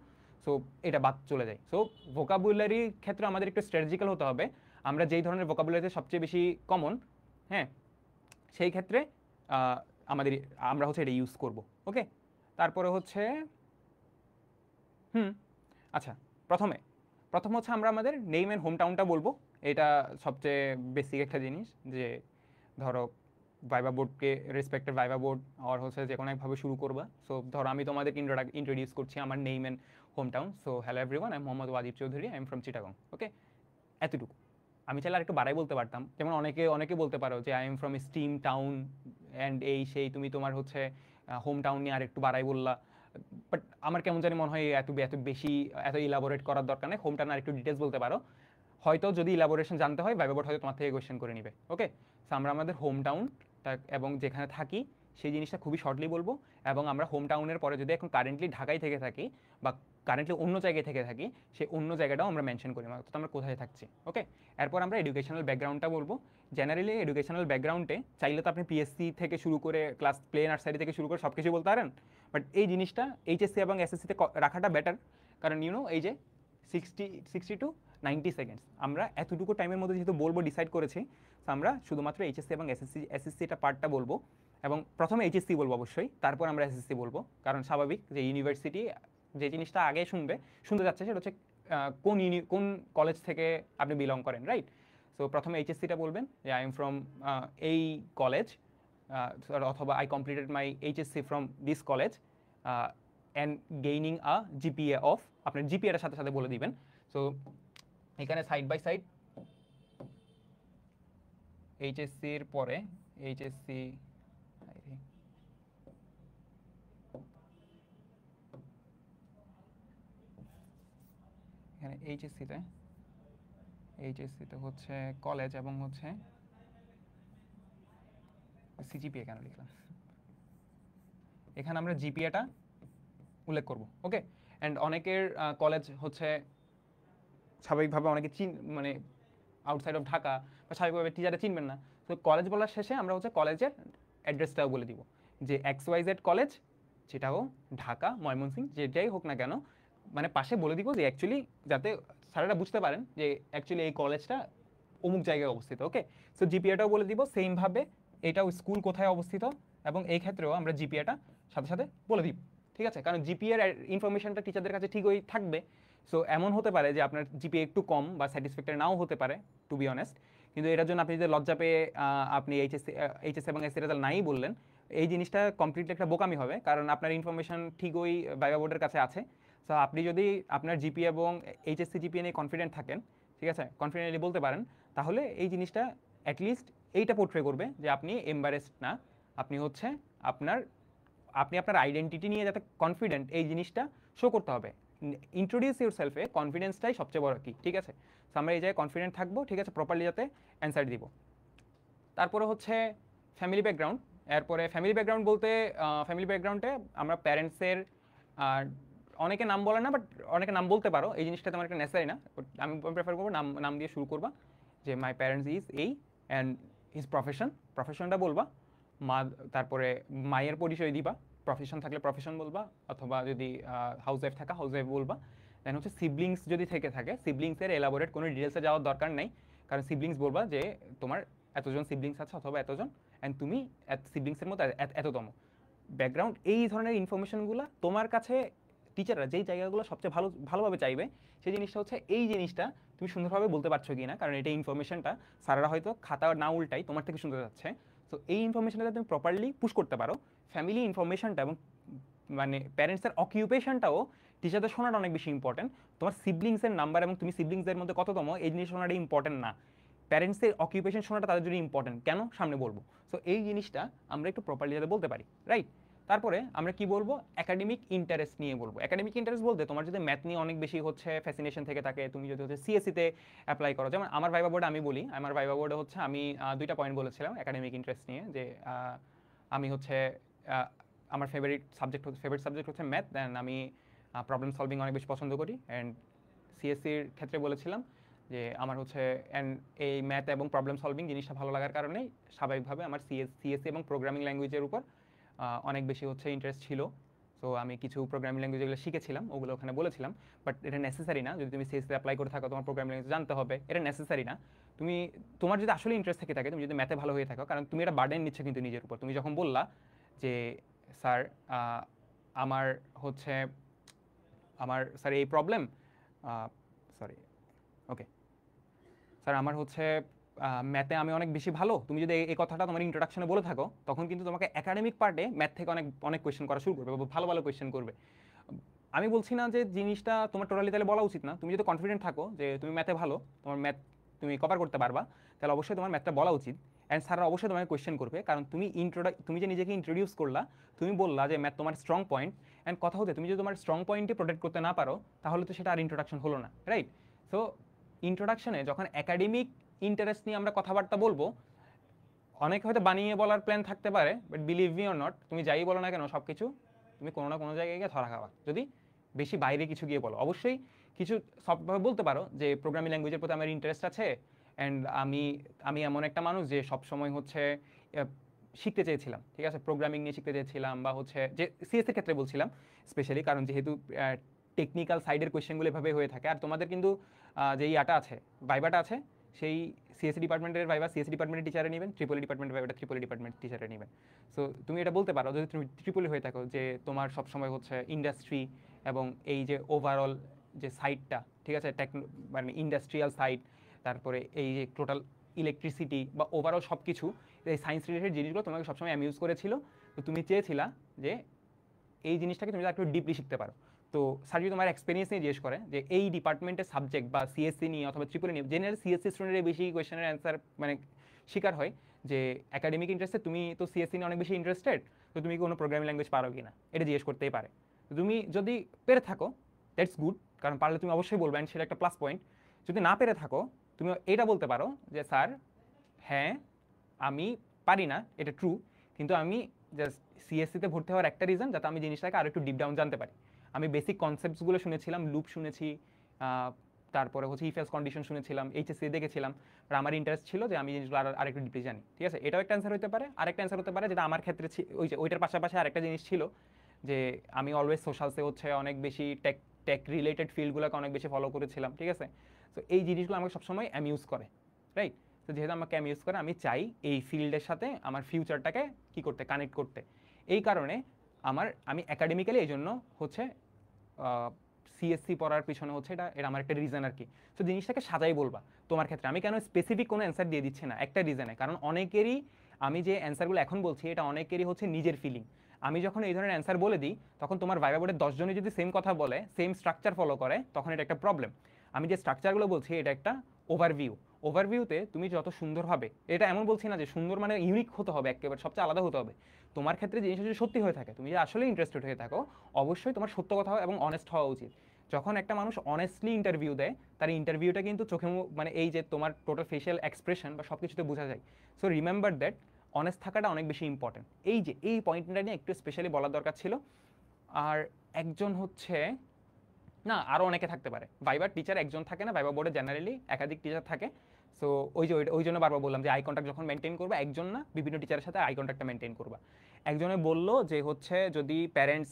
সো এটা বাদ চলে যায়। সো ভোকাবুলারির ক্ষেত্রে আমাদের একটু স্ট্র্যাটেজিক্যাল হতে হবে। আমরা যেই ধরনের ভোকাবুলারিতে সবচেয়ে বেশি কমন, হ্যাঁ, সেই ক্ষেত্রে আমরা হচ্ছে এটা ইউজ করব। ওকে, তারপরে হচ্ছে আচ্ছা, প্রথম হচ্ছে আমরা আমাদের নেম অ্যান্ড হোম টাউনটা বলবো। এটা সবচেয়ে বেসিক একটা জিনিস, যে ধরো ভাইবা বোর্ডকে রেসপেক্টেড ভাইবা বোর্ড আর হচ্ছে যে কোনো একভাবে শুরু করবা। সো ধরো আমি তোমাদেরকে ইন্ট্রোডিউস করছি আমার name and home town. So hello everyone, I am Mohammad Wajib Chowdhury, I am from Chittagong. Okay, এতটুকু। আমি চাইলে আরেকটু বাড়াই বলতে পারতাম, যেমন অনেকে বলতে পারো যে I am from steam town and এই সেই, তুমি তোমার হচ্ছে হোম টাউন নিয়ে আরেকটু বাড়াই বললা। বাট আমার কেমন জানি মনে হয় এত বেশি এত ইলাবোরেট করার দরকার নেই। হোম টাউন আর একটু ডিটেলস বলতে পারো, হয়তো যদি ইলাবোরেশন জানতে হয় ভাইবা বোর্ড হয়তো তোমার থেকে কোয়েশ্চেন করে নিবে। ওকে, সো আমরা আমাদের হোম টাউন এবং যেখানে থাকি সেই জিনিসটা খুবই শর্টলি বলবো। এবং আমরা হোম টাউনের পরে যদি এখন কারেন্টলি ঢাকায় থেকে থাকি বা কারেন্টলি অন্য জায়গায় থেকে থাকি, সেই অন্য জায়গাটাও আমরা মেনশন করি, অর্থাৎ আমরা কোথায় থাকছি। ওকে, এরপর আমরা এডুকেশনাল ব্যাকগ্রাউন্ডটা বলবো। জেনারেলি এডুকেশনাল ব্যাকগ্রাউন্ডে চাইলে তো আপনি পিএসসি থেকে শুরু করে ক্লাস প্লে নার্সারি থেকে শুরু করে সব কিছু বলতে পারেন, বাট এই জিনিসটা এইচএসসি এবং এসএসসিতে রাখাটা বেটার। কারণ এই যে 60 to 90 সেকেন্ডস আমরা এতটুকু টাইমের মধ্যে যেহেতু বলবো ডিসাইড করেছি, তো আমরা শুধুমাত্র এইচএসসি এবং এসএসসি এটা পার্টটা বলবো। এবং প্রথমে এইচএসসি বলবো অবশ্যই, তারপর আমরা এসএসসি বলবো। কারণ স্বাভাবিক যে ইউনিভার্সিটি যে জিনিসটা আগে শুনতে যাচ্ছে সেটা হচ্ছে কোন কলেজ থেকে আপনি বিলং করেন, রাইট? সো প্রথমে এইচএসসিটা বলবেন যে আই এম ফ্রম এই কলেজ, অথবা I completed my HSC from this college and gaining a GPA of, আপনার জিপিএটার সাথে সাথে বলে দিবেন। সো এখানে সাইড বাই সাইড এইচএসসির পরে এইচএসসি, এখানে এইচএসসিতে হচ্ছে কলেজ এবং হচ্ছে সিজিপিএ কেন লিখলাম, এখানে আমরা জিপিএটা উল্লেখ করব। ওকে, অ্যান্ড অনেকের কলেজ হচ্ছে স্বাভাবিকভাবে অনেকে মানে আউটসাইড অফ ঢাকা বা স্বাভাবিকভাবে টিচারে চিনবেন না। তো কলেজ বলার শেষে আমরা হচ্ছে কলেজের অ্যাড্রেসটাও বলে দিব, যে XYZ কলেজ, যেটাও ঢাকা, ময়মনসিংহ, যেটাই হোক না কেন, মানে পাশে বলে দিব যে অ্যাকচুয়ালি, যাতে স্যারেরা বুঝতে পারেন যে অ্যাকচুয়ালি এই কলেজটা অমুক জায়গায় অবস্থিত। ওকে, সো জিপিএটাও বলে দিব সেমভাবে, এটাও স্কুল কোথায় অবস্থিত, এবং এই ক্ষেত্রেও আমরা জিপিএটা সাথে সাথে বলে দিব। ঠিক আছে, কারণ জিপিএর ইনফরমেশনটা টিচারদের কাছে ঠিকই থাকবে। সো এমন হতে পারে যে আপনার জিপিএ একটু কম বা স্যাটিসফ্যাক্টরি নাও হতে পারে, টু বি অনেস্ট, কিন্তু এটার জন্য আপনি যদি লজ্জা পেয়ে আপনি এইচএস এবং এসসি রেজাল্ট নাই বললেন, এই জিনিসটা কমপ্লিটলি একটা বোকামি হবে, কারণ আপনার ইনফরমেশন ঠিকই ভাইবা বোর্ডের কাছে আছে। সো আপনি যদি আপনার জিপিএ এবং এইচএসসি জিপিএ নিয়ে কনফিডেন্ট থাকেন, ঠিক আছে, কনফিডেন্টলি বলতে পারেন, তাহলে এই জিনিসটা অ্যাটলিস্ট এইটা পোর্ট্রে করবে যে আপনি এম্বারেসড না, আপনি হচ্ছে আপনার আপনি আপনার আইডেন্টিটি নিয়ে যাতে কনফিডেন্ট, এই জিনিসটা শো করতে হবে। ইন্ট্রোডিউস ইউর সেলফে কনফিডেন্সটাই সবচেয়ে বড় কি, ঠিক আছে। সো আমরা এই জায়গায় কনফিডেন্ট থাকবো, ঠিক আছে, প্রপারলি যাতে অ্যান্সার দিব। তারপরে হচ্ছে ফ্যামিলি ব্যাকগ্রাউন্ড। এরপরে ফ্যামিলি ব্যাকগ্রাউন্ড বলতে ফ্যামিলি ব্যাকগ্রাউন্ডে আমরা প্যারেন্টসের অনেকে নাম বলে না, বাট অনেকে নাম বলতে পারো, এই জিনিসটা তেমন একটা নেসেসারি না। আমি প্রেফার করবো নাম দিয়ে শুরু করবা, যে মাই প্যারেন্টস ইজ এই অ্যান্ড হিজ প্রফেশনটা বলবা। তারপরে মায়ের পরিচয় দিবা, প্রফেশন থাকলে প্রফেশন বলবা, অথবা যদি হাউস ওয়াইফ থাকা হাউস ওয়াইফ বলবা। দেন হচ্ছে সিবলিংস যদি থেকে থাকে, সিবলিংসের এলাবোরেট কোনো ডিটেলসে যাওয়ার দরকার নেই, কারণ সিবলিংস বলবা যে তোমার এতজন সিবলিংস আছে অথবা এতজন, অ্যান্ড তুমি সিবলিংসের মধ্যে এততম। ব্যাকগ্রাউন্ড এই ধরনের ইনফরমেশনগুলো তোমার কাছে টিচাররা যেই জায়গাগুলো সবচেয়ে ভালোভাবে চাইবে, সেই জিনিসটা হচ্ছে এই জিনিসটা তুমি সুন্দরভাবে বলতে পারছো কি না, কারণ এটা ইনফরমেশনটা স্যাররা হয়তো খাতা না উল্টাই তোমার থেকে শুনতে যাচ্ছে। সো এই ইনফরমেশনটা তুমি প্রপারলি পুশ করতে পারো। ফ্যামিলি ইনফরমেশনটা এবং মানে প্যারেন্টসের অকিউপেশনটাও টিচারদের শোনাটা অনেক বেশি ইম্পর্টেন্ট। তোমার সিবলিংসের নাম্বার এবং তুমি সিবলিংসের মধ্যে কততম, এই জিনিস শোনাটা ইম্পর্টেন্ট না, প্যারেন্টসের অকিউপেশন শোনাটা তাদের জন্য ইম্পর্টেন্ট। কেন সামনে বলবো। সো এই জিনিসটা আমরা একটু প্রপারলি যাতে বলতে পারি, রাইট। তারপরে আমরা কি বলবো, একাডেমিক ইন্টারেস্ট নিয়ে বলবো। একাডেমিক ইন্টারেস্ট বলতে তোমার যদি ম্যাথ নিয়ে অনেক বেশি হচ্ছে ফ্যাসিনেশন থেকে থাকে, তুমি যদি হচ্ছে সিএসসিতে অ্যাপ্লাই করো, যেমন আমার ভাইবা বোর্ডে আমি বলি, আমার ভাইবা বোর্ডে হচ্ছে আমি দুইটা পয়েন্ট বলেছিলাম একাডেমিক ইন্টারেস্ট নিয়ে, যে আমি হচ্ছে আমার ফেভারিট সাবজেক্ট হচ্ছে ম্যাথ, দেন আমি প্রবলেম সলভিং অনেক বেশি পছন্দ করি। অ্যান্ড সিএসসির ক্ষেত্রে বলেছিলাম যে আমার হচ্ছে এই ম্যাথ এবং প্রবলেম সলভিং জিনিসটা ভালো লাগার কারণেই স্বাভাবিকভাবে আমার সিএসসি এবং প্রোগ্রামিং ল্যাঙ্গুয়েজের উপর অনেক বেশি হচ্ছে ইন্টারেস্ট ছিল। সো আমি কিছু প্রোগ্রামিং ল্যাঙ্গুয়েজ যেগুলো শিখেছিলাম ওগুলো ওখানে বলেছিলাম, বাট এটা নেসেসারি না। যদি তুমি সিএসসি অ্যাপ্লাই করে থাকো তোমার প্রোগ্রামিং ল্যাঙ্গুয়েজ জানতে হবে, এটা নেসেসারি না। তোমার যদি আসলে ইন্টারেস্ট থেকে থাকে, তুমি যদি ম্যাথে ভালো হয়ে থাকো, কারণ তুমি এটা বার্ডেন নিচ্ছ কিন্তু নিজের উপর। তুমি যখন বললা যে স্যার আমার হচ্ছে স্যার এই প্রবলেম, সরি, ওকে স্যার আমার হচ্ছে ম্যাথে আমি অনেক বেশি ভালো, তুমি যদি এই কথাটা তোমার ইন্ট্রোডাকশনে বলে থাকো, তখন কিন্তু তোমাকে একাডেমিক পার্টে ম্যাথ থেকে অনেক অনেক কোয়েশ্চেন করা শুরু করবে, ভালো ভালো কোয়েশ্চেন করবে। আমি বলছি না যে জিনিসটা তোমার টোটালি তাহলে বলা উচিত না। তুমি যদি কনফিডেন্ট থাকো যে তুমি ম্যাথে ভালো, তোমার ম্যাথ তুমি কভার করতে পারবা, তাহলে অবশ্যই তোমার ম্যাথটা বলা উচিত। অ্যান্ড স্যাররা অবশ্যই তোমাকে কোয়েশ্চেন করবে, কারণ তুমি যে নিজেকে ইন্ট্রোডিউস করলা, তুমি বললা যে ম্যাথ তোমার স্ট্রং পয়েন্ট। অ্যান্ড কথা হতে তুমি যদি তোমার স্ট্রং পয়েন্টে প্রোটেক্ট করতে না পারো, তাহলে তো সেটা আর ইন্ট্রোডাকশন হলো না, রাইট। সো ইন্ট্রোডাকশনে যখন একাডেমিক ইন্টারেস্ট নিয়ে আমরা কথাবার্তা বলবো, অনেক হয়তো বানিয়ে বলার প্ল্যান থাকতে পারে, but believe me or not, তুমি যাই বলো না কেন সব কিছু তুমি কোনো না কোনো জায়গায় গিয়ে ধরা খাওয়া। যদি বেশি বাইরে কিছু গিয়ে বলো, অবশ্যই কিছু সফটভাবে বলতে পারো যে প্রোগ্রামিং ল্যাঙ্গুয়েজের প্রতি আমার ইন্টারেস্ট আছে, অ্যান্ড আমি এমন একটা মানুষ যে সবসময় হচ্ছে শিখতে চেয়েছিলাম, ঠিক আছে, প্রোগ্রামিং নিয়ে শিখতে চেয়েছিলাম, বা হচ্ছে যে সিএসের ক্ষেত্রে বলছিলাম স্পেশালি, কারণ যেহেতু টেকনিক্যাল সাইডের কোয়েশ্চেনগুলো এভাবে হয়ে থাকে। আর তোমাদের কিন্তু যে ইয়াটা আছে, ভাইবাটা আছে, সেই সিএসসি ডিপার্টমেন্টের ভাইবা সিএসসি ডিপার্টমেন্টের টিচারে নেবেন, ট্রিপলি ডিপার্টমেন্টের ভাইবাটা ট্রিপলি ডিপার্টমেন্ট টিচারে নেবেন। সো তুমি এটা বলতে পারো যদি তুমি ট্রিপলি হয়ে থাকো, যে তোমার সবসময় হচ্ছে ইন্ডাস্ট্রি এবং এই যে ওভারঅল যে সাইডটা, ঠিক আছে, মানে ইন্ডাস্ট্রিয়াল সাইড, তারপরে এই যে টোটাল ইলেকট্রিসিটি বা ওভারঅল সব কিছু, এই সায়েন্স রিলেটেড জিনিসগুলো তোমাকে সবসময় অ্যামিউজ করেছিল। তো তুমি চেয়েছিলা যে এই জিনিসটাকে তুমি একটু ডিপলি শিখতে পারো। তো স্যার যদি তোমার এক্সপিরিয়েন্স নিয়ে জিজ্ঞেস করে যে এই ডিপার্টমেন্টের সাবজেক্ট বা সিএসসি নিয়ে অথবা ট্রিপল নিয়ে, জেনারেল সিএসসি স্টুডেন্টের বেশি কোয়েশ্চেনের অ্যান্সার মানে শিকার হয় যে একাডেমিক ইন্টারেস্টে তুমি তো সিএসসি নিয়ে অনেক বেশি ইন্টারেস্টেড, তো তুমি কোনো প্রোগ্রামিং ল্যাঙ্গুয়েজ পারো কি না এটা জিজ্ঞেস করতেই পারে। তুমি যদি পেরে থাকো দ্যাটস গুড, কারণ পারলে তুমি অবশ্যই বলবেন, সেটা একটা প্লাস পয়েন্ট। যদি না পেরে থাকো, তুমি এটা বলতে পারো যে স্যার হ্যাঁ আমি পারি না, এটা ট্রু, কিন্তু আমি জাস্ট সিএসসিতে ভর্তি হওয়ার একটা রিজন যাতে আমি জিনিসটাকে আরও একটু ডিপ ডাউন জানতে পারি। আমি বেসিক কনসেপ্টসগুলো শুনেছিলাম, লুপ শুনেছি, তারপরে হচ্ছে ইফ এলস কন্ডিশন শুনেছিলাম, এইচএসসি দেখেছিলাম, আর আমার ইন্টারেস্ট ছিল যে আমি জিনিসগুলো আরেকটু ডিপলি জানি, ঠিক আছে। এটাও একটা অ্যান্সার হতে পারে। আরেকটা অ্যান্সার হতে পারে যেটা আমার ক্ষেত্রে ওইটার পাশাপাশি আরেকটা জিনিস ছিল যে আমি অলওয়েজ সোশ্যালসে হচ্ছে অনেক বেশি টেক রিলেটেড ফিল্ডগুলোকে অনেক বেশি ফলো করেছিলাম, ঠিক আছে। তো এই জিনিসগুলো আমাকে সবসময় অ্যামিউজ করে, রাইট। তো যেহেতু আমাকে অ্যামিউজ করে, আমি চাই এই ফিল্ডের সাথে আমার ফিউচারটাকে কী করতে, কানেক্ট করতে। এই কারণে আমি একাডেমিক্যালি এই জন্য হচ্ছে সিএসসি পড়ার পিছনে হচ্ছে এটা এটা আমার একটা রিজন আর কি। তো জিনিসটাকে সাজাই বলবা। তোমার ক্ষেত্রে আমি কেন স্পেসিফিক কোনো অ্যান্সার দিয়ে দিচ্ছি না একটা রিজনে, কারণ অনেকেরই আমি যে অ্যান্সারগুলো এখন বলছি এটা অনেকেরই হচ্ছে নিজের ফিলিং। আমি যখন এই ধরনের অ্যান্সার বলে দিই তখন তোমার ভাইবা বোর্ডে 10 জনই যদি সেম কথা বলে, সেম স্ট্রাকচার ফলো করে, তখন এটা একটা প্রবলেম। আমি যে স্ট্রাকচারগুলো বলছি এটা একটা ওভারভিউ। ওভারভিউতে তুমি যত সুন্দর হবে, এটা এমন বলছি না যে সুন্দর মানে ইউনিক হতে হবে, একেবারে সবচেয়ে আলাদা হতে হবে। তোমার ক্ষেত্রে জিনিসটা যদি সত্যি হয়ে থাকে, তুমি যদি আসলে ইন্টারেস্টেড হয়ে থাকো, অবশ্যই তোমার সত্য কথা এবং অনেস্ট হওয়া উচিত। যখন একটা মানুষ অনেস্টলি ইন্টারভিউ দেয়, তার ইন্টারভিউটা কিন্তু চোখে মানে এই যে তোমার টোটাল ফেশিয়াল এক্সপ্রেশন বা সব কিছুতে বোঝা যায়। সো রিমেম্বার দ্যাট অনেস্ট থাকাটা অনেক বেশি ইম্পর্টেন্ট। এই পয়েন্টটা নিয়ে একটু স্পেশালি বলার দরকার ছিল। আর একজন হচ্ছে না, আরও অনেকে থাকতে পারে। ভাইবার টিচার একজন থাকে না, ভাইবা বোর্ডে জেনারেলি একাধিক টিচার থাকে। সো ওই জন্য বারবার বললাম যে আই কন্ট্যাক্ট যখন মেনটেন করবে, একজন না বিভিন্ন টিচারের সাথে আই কন্ট্যাক্টটা মেনটেন করবা। একজনে বললো যে হচ্ছে যদি প্যারেন্টস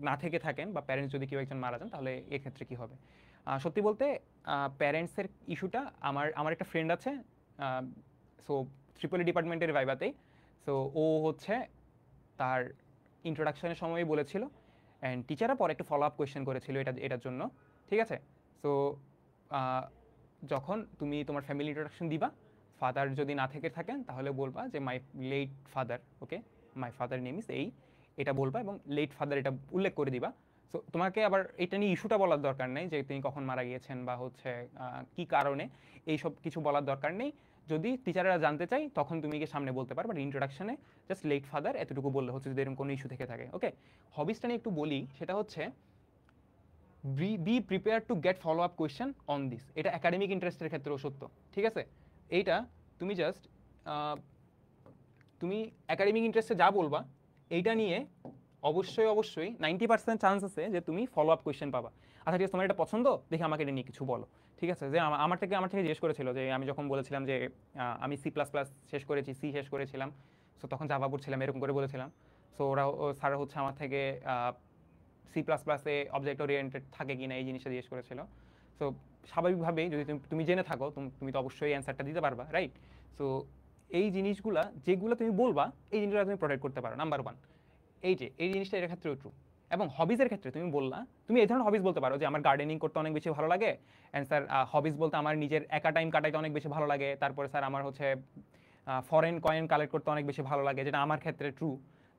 না থেকে থাকেন বা প্যারেন্টস যদি কেউ একজন মারা যান তাহলে এক্ষেত্রে কী হবে। সত্যি বলতে প্যারেন্টসের ইস্যুটা আমার একটা ফ্রেন্ড আছে, সো ট্রিপলি ডিপার্টমেন্টের ভাইবাতেই। সো ও হচ্ছে তার ইন্ট্রোডাকশনের সময়ই বলেছিল, অ্যান্ড টিচাররা পরে একটু ফলো আপ কোয়েশ্চেন করেছিল এটার জন্য। ঠিক আছে, সো যখন তুমি তোমার ফ্যামিলি ইন্ট্রোডাকশন দিবা, ফাদার যদি না থেকে থাকেন তাহলে বলবা যে my late father, okay, my father name is এটা বলবা এবং লেট ফাদার এটা উল্লেখ করে দিবা। সো তোমাকে আবার এটা নিয়ে ইস্যুটা বলার দরকার নেই যে তিনি কখন মারা গিয়েছেন বা হচ্ছে কী কারণে, এইসব কিছু বলার দরকার নেই। যদি টিচাররা জানতে চাই তখন তুমি গিয়ে সামনে বলতে পারো, বাট ইন্ট্রোডাকশনে জাস্ট লেট ফাদার এতটুকু বললে হচ্ছে যদি এরকম কোনো ইস্যু থেকে থাকে। ওকে, হবিসটা নিয়ে একটু বলি, সেটা হচ্ছে B prepare to get follow up question on this. এটা একাডেমিক ইন্টারেস্টের ক্ষেত্রেও সত্য। ঠিক আছে, এইটা তুমি জাস্ট তুমি একাডেমিক ইন্টারেস্টে যা বলবা এইটা নিয়ে অবশ্যই 90% চান্স আছে যে তুমি ফলো আপ কোয়েশ্চেন পাবা। আচ্ছা ঠিক আছে, তোমার এটা পছন্দ, দেখে আমাকে এটা নিয়ে কিছু বলো। ঠিক আছে, যে আমার থেকে জিজ্ঞেস করেছিল যে আমি যখন বলেছিলাম যে আমি C++ শেষ করেছি, সি শেষ করেছিলাম, সো তখন জাভা পড়ছিলাম এরকম করে বলেছিলাম। সো স্যার হচ্ছে আমার থেকে C++-এ অবজেক্ট ওরিয়েন্টেড থাকে কিনা এই জিনিসটা জিজ্ঞেস করেছিল। সো স্বাভাবিকভাবেই যদি তুমি জেনে থাকো তুমি তো অবশ্যই অ্যান্সারটা দিতে পারবা, রাইট? সো এই জিনিসগুলা যেগুলো তুমি বলবা এই জিনিসগুলো তুমি প্রোটেক্ট করতে পারো, নাম্বার 1। এই জিনিসটা এর ক্ষেত্রেও ট্রু। এবং হবিজের ক্ষেত্রে তুমি বললা, তুমি এই ধরনের হবিজ বলতে পারো যে আমার গার্ডেনিং করতে অনেক বেশি ভালো লাগে, অ্যান্ড স্যার হবিজ বলতে আমার নিজের একা টাইম কাটাইতে অনেক বেশি ভালো লাগে, তারপরে স্যার আমার হচ্ছে ফরেন কয়েন কালেক্ট করতে অনেক বেশি ভালো লাগে, যেটা আমার ক্ষেত্রে ট্রু,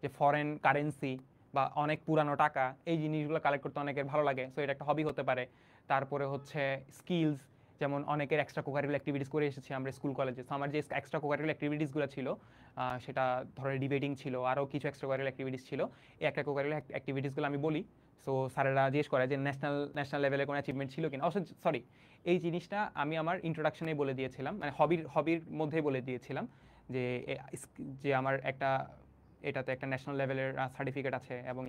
যে ফরেন কারেন্সি বা অনেক পুরানো টাকা এই জিনিসগুলো কালেক্ট করতে অনেকের ভালো লাগে, সো এটা একটা হবি হতে পারে। তারপরে হচ্ছে স্কিলস, যেমন অনেকের এক্সট্রা কোকারিকুলার অ্যাক্টিভিটিস করে এসেছি আমরা স্কুল কলেজে। সো আমার যে এক্সট্রা কোকারিকুলার অ্যাক্টিভিটিসগুলো ছিল, সেটা ধরো ডিবেটিং ছিল, আরও কিছু এক্সট্রা কোকারিকুলার অ্যাক্টিভিটিস ছিল। এই একটা কোকারিকুলার অ্যাক্টিভিটিসগুলো আমি বলি, সো স্যারেরা জিজ্ঞেস করে যে ন্যাশনাল লেভেলে কোনো অ্যাচিভমেন্ট ছিল কিনা। অবশ্য সরি, এই জিনিসটা আমি আমার ইন্ট্রোডাকশনেই বলে দিয়েছিলাম, মানে হবির মধ্যেই বলে দিয়েছিলাম যে যে আমার এটাতে একটা ন্যাশনাল লেভেলের সার্টিফিকেট আছে এবং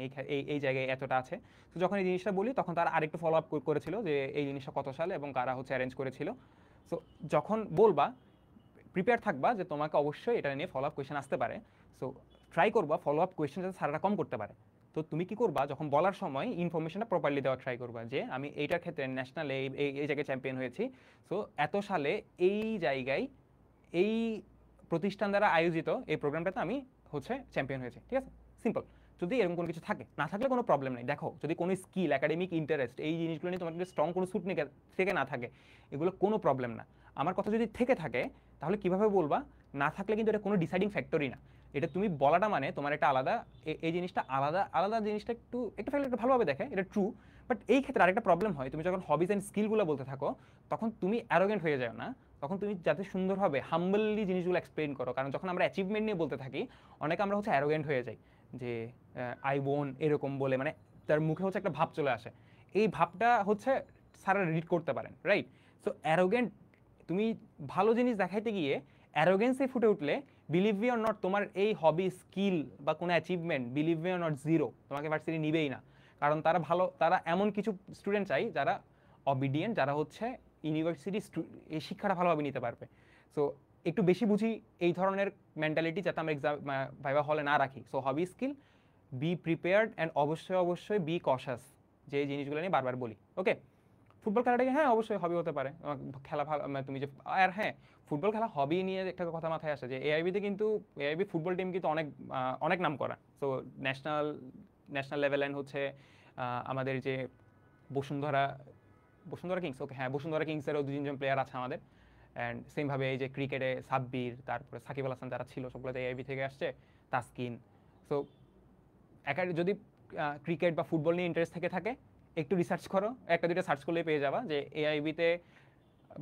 এই জায়গায় এতটা আছে। তো যখন এই জিনিসটা বলি তখন তারা আরেকটু ফলো আপ করেছিল যে এই জিনিসটা কত সালে এবং কারা হচ্ছে অ্যারেঞ্জ করেছিল। সো যখন বলবা প্রিপেয়ার থাকবা যে তোমাকে অবশ্যই এটা নিয়ে ফলো আপ কোয়েশ্চেন আসতে পারে। সো ট্রাই করবা ফলো আপ কোয়েশ্চেন যাতে স্যাররা কম করতে পারে। তো তুমি কি করবা, যখন বলার সময় ইনফরমেশনটা প্রপারলি দেওয়া ট্রাই করবা যে আমি এইটার ক্ষেত্রে ন্যাশনালে এই জায়গায় চ্যাম্পিয়ন হয়েছি, সো এত সালে এই জায়গায় এই প্রতিষ্ঠান দ্বারা আয়োজিত এই প্রোগ্রামটাতে আমি হচ্ছে চ্যাম্পিয়ন হয়েছে। ঠিক আছে, সিম্পল। যদি এরকম কোনো কিছু থাকে, না থাকলে কোনো প্রবলেম নেই। দেখো, যদি কোনো স্কিল, একাডেমিক ইন্টারেস্ট এই জিনিসগুলো নিয়ে তোমার যদি স্ট্রং কোনো স্যুট থেকে না থাকে, এগুলো কোনো প্রবলেম না। আমার কথা যদি থেকে থাকে তাহলে কিভাবে বলবা, না থাকলে কিন্তু এটা কোনো ডিসাইডিং ফ্যাক্টরই না। এটা তুমি বলাটা মানে তোমার একটা আলাদা, এই জিনিসটা আলাদা জিনিসটা একটু ফেলে একটু ভালোভাবে দেখে, এটা ট্রু। বাট এই ক্ষেত্রে আরেকটা প্রবলেম হয়, তুমি যখন হবিজ অ্যান্ড স্কিলগুলো বলতে থাকো তখন তুমি অ্যারোগেন্ট হয়ে যাও না, তখন তুমি যাতে সুন্দরভাবে হাম্বলি জিনিসগুলো এক্সপ্লেন করো। কারণ যখন আমরা অ্যাচিভমেন্ট নিয়ে বলতে থাকি অনেকে আমরা হচ্ছে অ্যারোগেন্ট হয়ে যাই, যে আই বোন এরকম বলে, মানে তার মুখে হচ্ছে একটা ভাব চলে আসে। এই ভাবটা হচ্ছে স্যারা রিড করতে পারেন, রাইট? সো অ্যারোগেন্ট, তুমি ভালো জিনিস দেখাইতে গিয়ে অ্যারোগেন্সে ফুটে উঠলে, বিলিভ মি অর নট, তোমার এই হবি, স্কিল বা কোনো achievement, believe me or not, zero. তোমাকে ভার্সিটি নিবেই না। কারণ তারা এমন কিছু স্টুডেন্ট চাই যারা অবিডিয়েন্ট, যারা হচ্ছে ইউনিভার্সিটি এই শিক্ষাটা ভালোভাবে নিতে পারবে। সো একটু বেশি বুঝি এই ধরনের মেন্টালিটি যাতে আমরা এক্সাম ভাইবা হলে না রাখি। So hobby, skill, be prepared and অবশ্যই বি কশাস, যে এই জিনিসগুলো নিয়ে বারবার বলি। ওকে, ফুটবল খেলাটাকে হ্যাঁ অবশ্যই হবি হতে পারে, খেলা ভালো তুমি যে, আর হ্যাঁ ফুটবল খেলা হবি নিয়ে একটা কথা মাথায় আসে যে এআইবিতে কিন্তু এআইবি ফুটবল টিম কিন্তু অনেক অনেক নাম করা। So national national level and হচ্ছে আমাদের যে বসুন্ধরা বসুন্ধরা কিংস, ওকে হ্যাঁ বসুন্ধরা কিংসেরও 2-3 জন প্লেয়ার আছে আমাদের। অ্যান্ড সেমভাবে এই যে ক্রিকেটে সাব্বির, তারপরে সাকিব আল হাসান যারা ছিল সবগুলোতে এআইবি থেকে আসছে, তাসকিন। সো যদি ক্রিকেট বা ফুটবল নিয়ে ইন্টারেস্ট থেকে থাকে, একটু রিসার্চ করো, একটা দুইটা সার্চ করলেই পেয়ে যাবা যে এআইবিতে,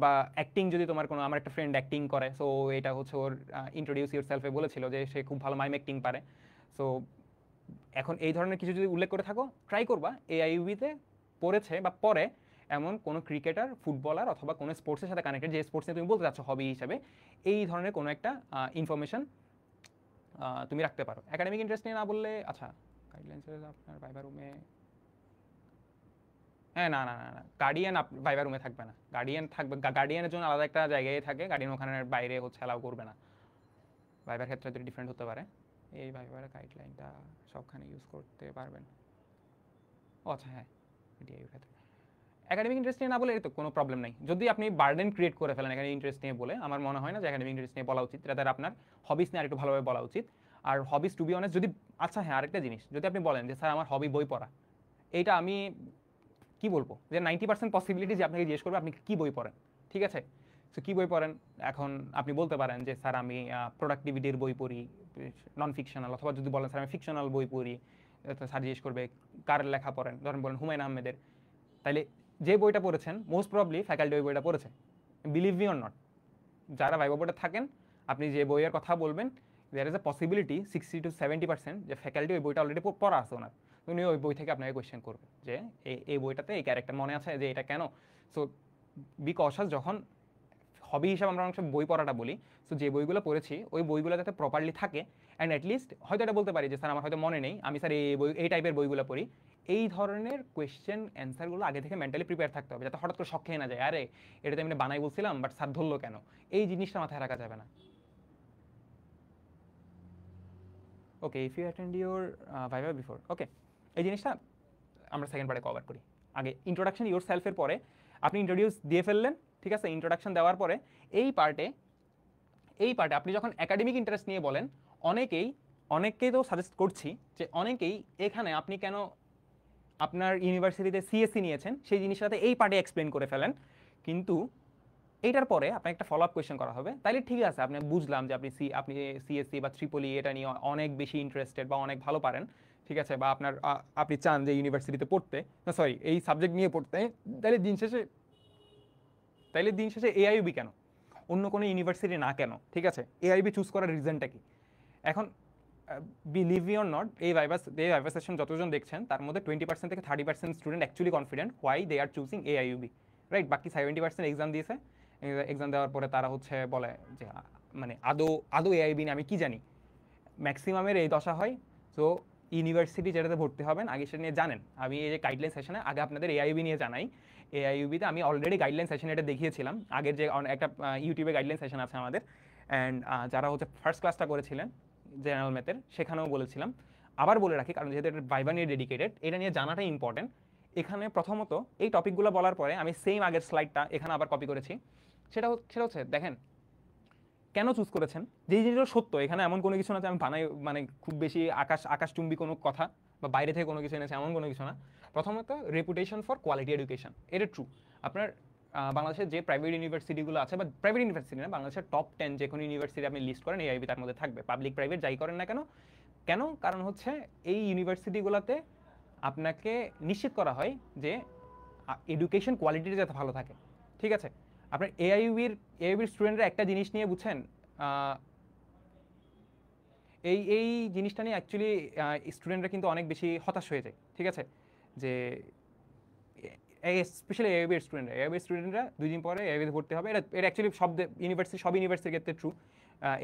বা অ্যাক্টিং যদি তোমার কোনো, আমার একটা ফ্রেন্ড অ্যাক্টিং করে, সো এটা হচ্ছে ওর ইন্ট্রোডিউস ইউর সেলফে বলেছিল যে সে খুব ভালো মাইম অ্যাক্টিং পারে। সো এখন এই ধরনের কিছু যদি উল্লেখ করে থাকো, ট্রাই করবা এআইবিতে পড়েছে বা পরে এমন কোনো ক্রিকেটার, ফুটবলার অথবা কোনো স্পোর্টসের সাথে কানেক্টেড, যে স্পোর্টস নিয়ে তুমি বলতে চাচ্ছ হবি হিসাবে, এই ধরনের কোনো একটা ইনফরমেশন তুমি রাখতে পারো। একাডেমিক ইন্টারেস্ট নিয়ে না বললে, আচ্ছা গাইডলাইন্সের আপনার ভাইবার রুমে, হ্যাঁ না না না না, গার্ডিয়ান ভাইবার রুমে থাকবে না, গার্ডিয়ান থাকবে, গার্ডিয়ানের জন্য আলাদা একটা জায়গায় থাকে, গার্ডিয়ান ওখানে বাইরে হচ্ছে অ্যালাউ করবে না। ভাইবার ক্ষেত্রে যদি ডিফারেন্ট হতে পারে। এই ভাইবারের গাইডলাইনটা সবখানে ইউজ করতে পারবেন। ও আচ্ছা হ্যাঁ, ডিআইইউর ক্ষেত্রে একাডেমিক ইন্টারেস্ট নিয়ে না বলে এর তো কোনো প্রবলেম নাই। যদি আপনি বার্ডেন ক্রিয়েট করে ফেলেন এখানে ইন্টারেস্ট নিয়ে বলে, আমার মনে হয় না যে একাডেমিক ইন্টারেস্ট নিয়ে বলা উচিত, রাদার আপনার হবিস নিয়ে আরেকটু ভালোভাবে বলা উচিত। আর হবিস টু বি অনেস্ট যদি, আচ্ছা হ্যাঁ আরেকটা জিনিস, যদি আপনি বলেন যে স্যার আমার হবি বই পড়া, এইটা আমি কি বলবো যে 90% পসিবিলিটি যে আপনাকে জিজ্ঞেস করবে আপনি কি বই পড়েন, ঠিক আছে? সো কী বই পড়েন, এখন আপনি বলতে পারেন যে স্যার আমি প্রোডাক্টিভিটির বই পড়ি, নন ফিকশনাল, অথবা যদি বলেন স্যার আমি ফিকশনাল বই পড়ি, তো স্যার জিজ্ঞেস করবে কার লেখা পড়েন, ধরেন বলেন হুমায়ুন আহমেদের, তাইলে যে বইটা পড়েছেন মোস্ট প্রবলি ফ্যাকাল্টি ওই বইটা পড়েছে। বিলিভ মি অর নট, যারা ভাইবা বোর্ডে থাকেন, আপনি যে বইয়ের কথা বলবেন, দেয়ার ইজ এ পসিবিলিটি 60-70% যে ফ্যাকাল্টি ওই বইটা অলরেডি পড়া আছে ওনার, উনি ওই বই থেকে আপনাকে কোয়েশ্চেন করবে যে এই বইটাতে এই ক্যারেক্টার মনে আছে যে এটা কেন। সো বি কশাস যখন হবি হিসাবে আমরা অনেক বই পড়াটা বলি, সো যে বইগুলো পড়েছি ওই বইগুলো যাতে প্রপারলি থাকে, অ্যান্ড অ্যাটলিস্ট হয়তো এটা বলতে পারি যে স্যার আমার হয়তো মনে নেই, আমি স্যার এই বই এই টাইপের বইগুলো পড়ি, এই ধরনের কোয়েশ্চেন অ্যান্সারগুলো আগে থেকে মেন্টালি প্রিপেয়ার থাকতে হবে, যাতে হঠাৎ করে শখ খেয়ে না যায়, আরে এটা তো আমি বানাই বলছিলাম বাট স্যার ধরলো কেন, এই জিনিসটা মাথায় রাখা যাবে না। Okay, if you attend your viva before, okay এই জিনিসটা আমরা সেকেন্ড পার্টে কভার করি। আগে ইন্ট্রোডাকশন ইউর সেলফের পরে আপনি ইন্ট্রোডিউস দিয়ে ফেললেন, ঠিক আছে? ইন্ট্রোডাকশন দেওয়ার পরে এই পার্টে আপনি যখন একাডেমিক ইন্টারেস্ট নিয়ে বলেন, অনেককেই তো সাজেস্ট করছি যে অনেকেই এখানে আপনি কেন আপনার ইউনিভার্সিটিতে সিএসসি নিয়েছেন সেই জিনিসটাতে এই পার্টে এক্সপ্লেন করে ফেলেন, কিন্তু এইটার পরে আপনাকে একটা ফলো আপ কোয়েশ্চেন করা হবে, তাইলে ঠিক আছে আপনি বুঝলাম যে আপনি সিএসসি বা ট্রিপলি এটা নিয়ে অনেক বেশি ইন্টারেস্টেড বা অনেক ভালো পারেন, ঠিক আছে, বা আপনি চান যে ইউনিভার্সিটিতে পড়তে, না সরি এই সাবজেক্ট নিয়ে পড়তে, তাইলে দিন শেষে এআইইউবি কেন, অন্য কোনো ইউনিভার্সিটি না কেন, ঠিক আছে? এআইবি চুজ করার রিজনটা কি? এখন বিলিভ মি অর নট, এই ভাইভা সেশন যতজন দেখছেন তার মধ্যে 20% থেকে 30% student actually confident why they are choosing AIUB, right? বাকি 70% এক্সাম দিয়েছে, এক্সাম দেওয়ার পরে তারা হচ্ছে বলে যে মানে আদৌ এআইবি নিয়ে আমি কি জানি, ম্যাক্সিমামের এই দশা হয়। সো ইউনিভার্সিটি যেটাতে ভর্তি হবেন আগে সেটা নিয়ে জানেন। আমি এই যে গাইডলাইন সেশনে আগে আপনাদের এআইবি নিয়ে জানাই, এআইইউবিতে আমি অলরেডি গাইডলাইন সেশনে এটা দেখিয়েছিলাম, আগের যে একটা ইউটিউবে গাইডলাইন সেশন আছে আমাদের, অ্যান্ড যারা হচ্ছে ফার্স্ট ক্লাসটা করেছিলেন জেনারেল ম্যাথের সেখানেও বলেছিলাম। আবার বলে রাখি কারণ যেহেতু এটা ভাইবা নিয়ে ডেডিকেটেড, এটা নিয়ে জানাটাই ইম্পর্টেন্ট। এখানে প্রথমত এই টপিকগুলো বলার পরে আমি সেম আগের স্লাইডটা এখানে আবার কপি করেছি, সেটা হচ্ছে দেখেন কেন চুজ করেছেন, যেই জিনিসটা সত্য, এখানে এমন কোনো কিছু না যে আমি বানাই, মানে খুব বেশি আকাশচুম্বী কোনো কথা বা বাইরে থেকে কোনো কিছু এনেছে এমন কোনো কিছু না। প্রথমত রেপুটেশন ফর কোয়ালিটি এডুকেশন, এটা ট্রু। আপনার বাংলাদেশের যে প্রাইভেট ইউনিভার্সিটিগুলো আছে, বা প্রাইভেট ইউনিভার্সিটি না, বাংলাদেশের টপ 10 যে কোনো ইউনিভার্সিটি আপনি লিস্ট করেন এআইবি তার মধ্যে থাকবে, পাবলিক প্রাইভেট যাই করেন না কেন কারণ হচ্ছে এই ইউনিভার্সিটিগুলোতে আপনাকে নিশ্চিত করা হয় যে এডুকেশন কোয়ালিটিটা যাতে ভালো থাকে, ঠিক আছে? আপনার এআইইউবির স্টুডেন্টরা একটা জিনিস নিয়ে বুঝছেন, এই জিনিসটা নিয়ে অ্যাকচুয়ালি স্টুডেন্টরা কিন্তু অনেক বেশি হতাশ হয়ে যায়, ঠিক আছে? যে স্পেশালি এআইবির স্টুডেন্টরা 2 দিন পরে এআইবিতে ভর্তি হবে, এটা অ্যাকচুয়ালি সব ইউনিভার্সিটির ক্ষেত্রে ট্রু,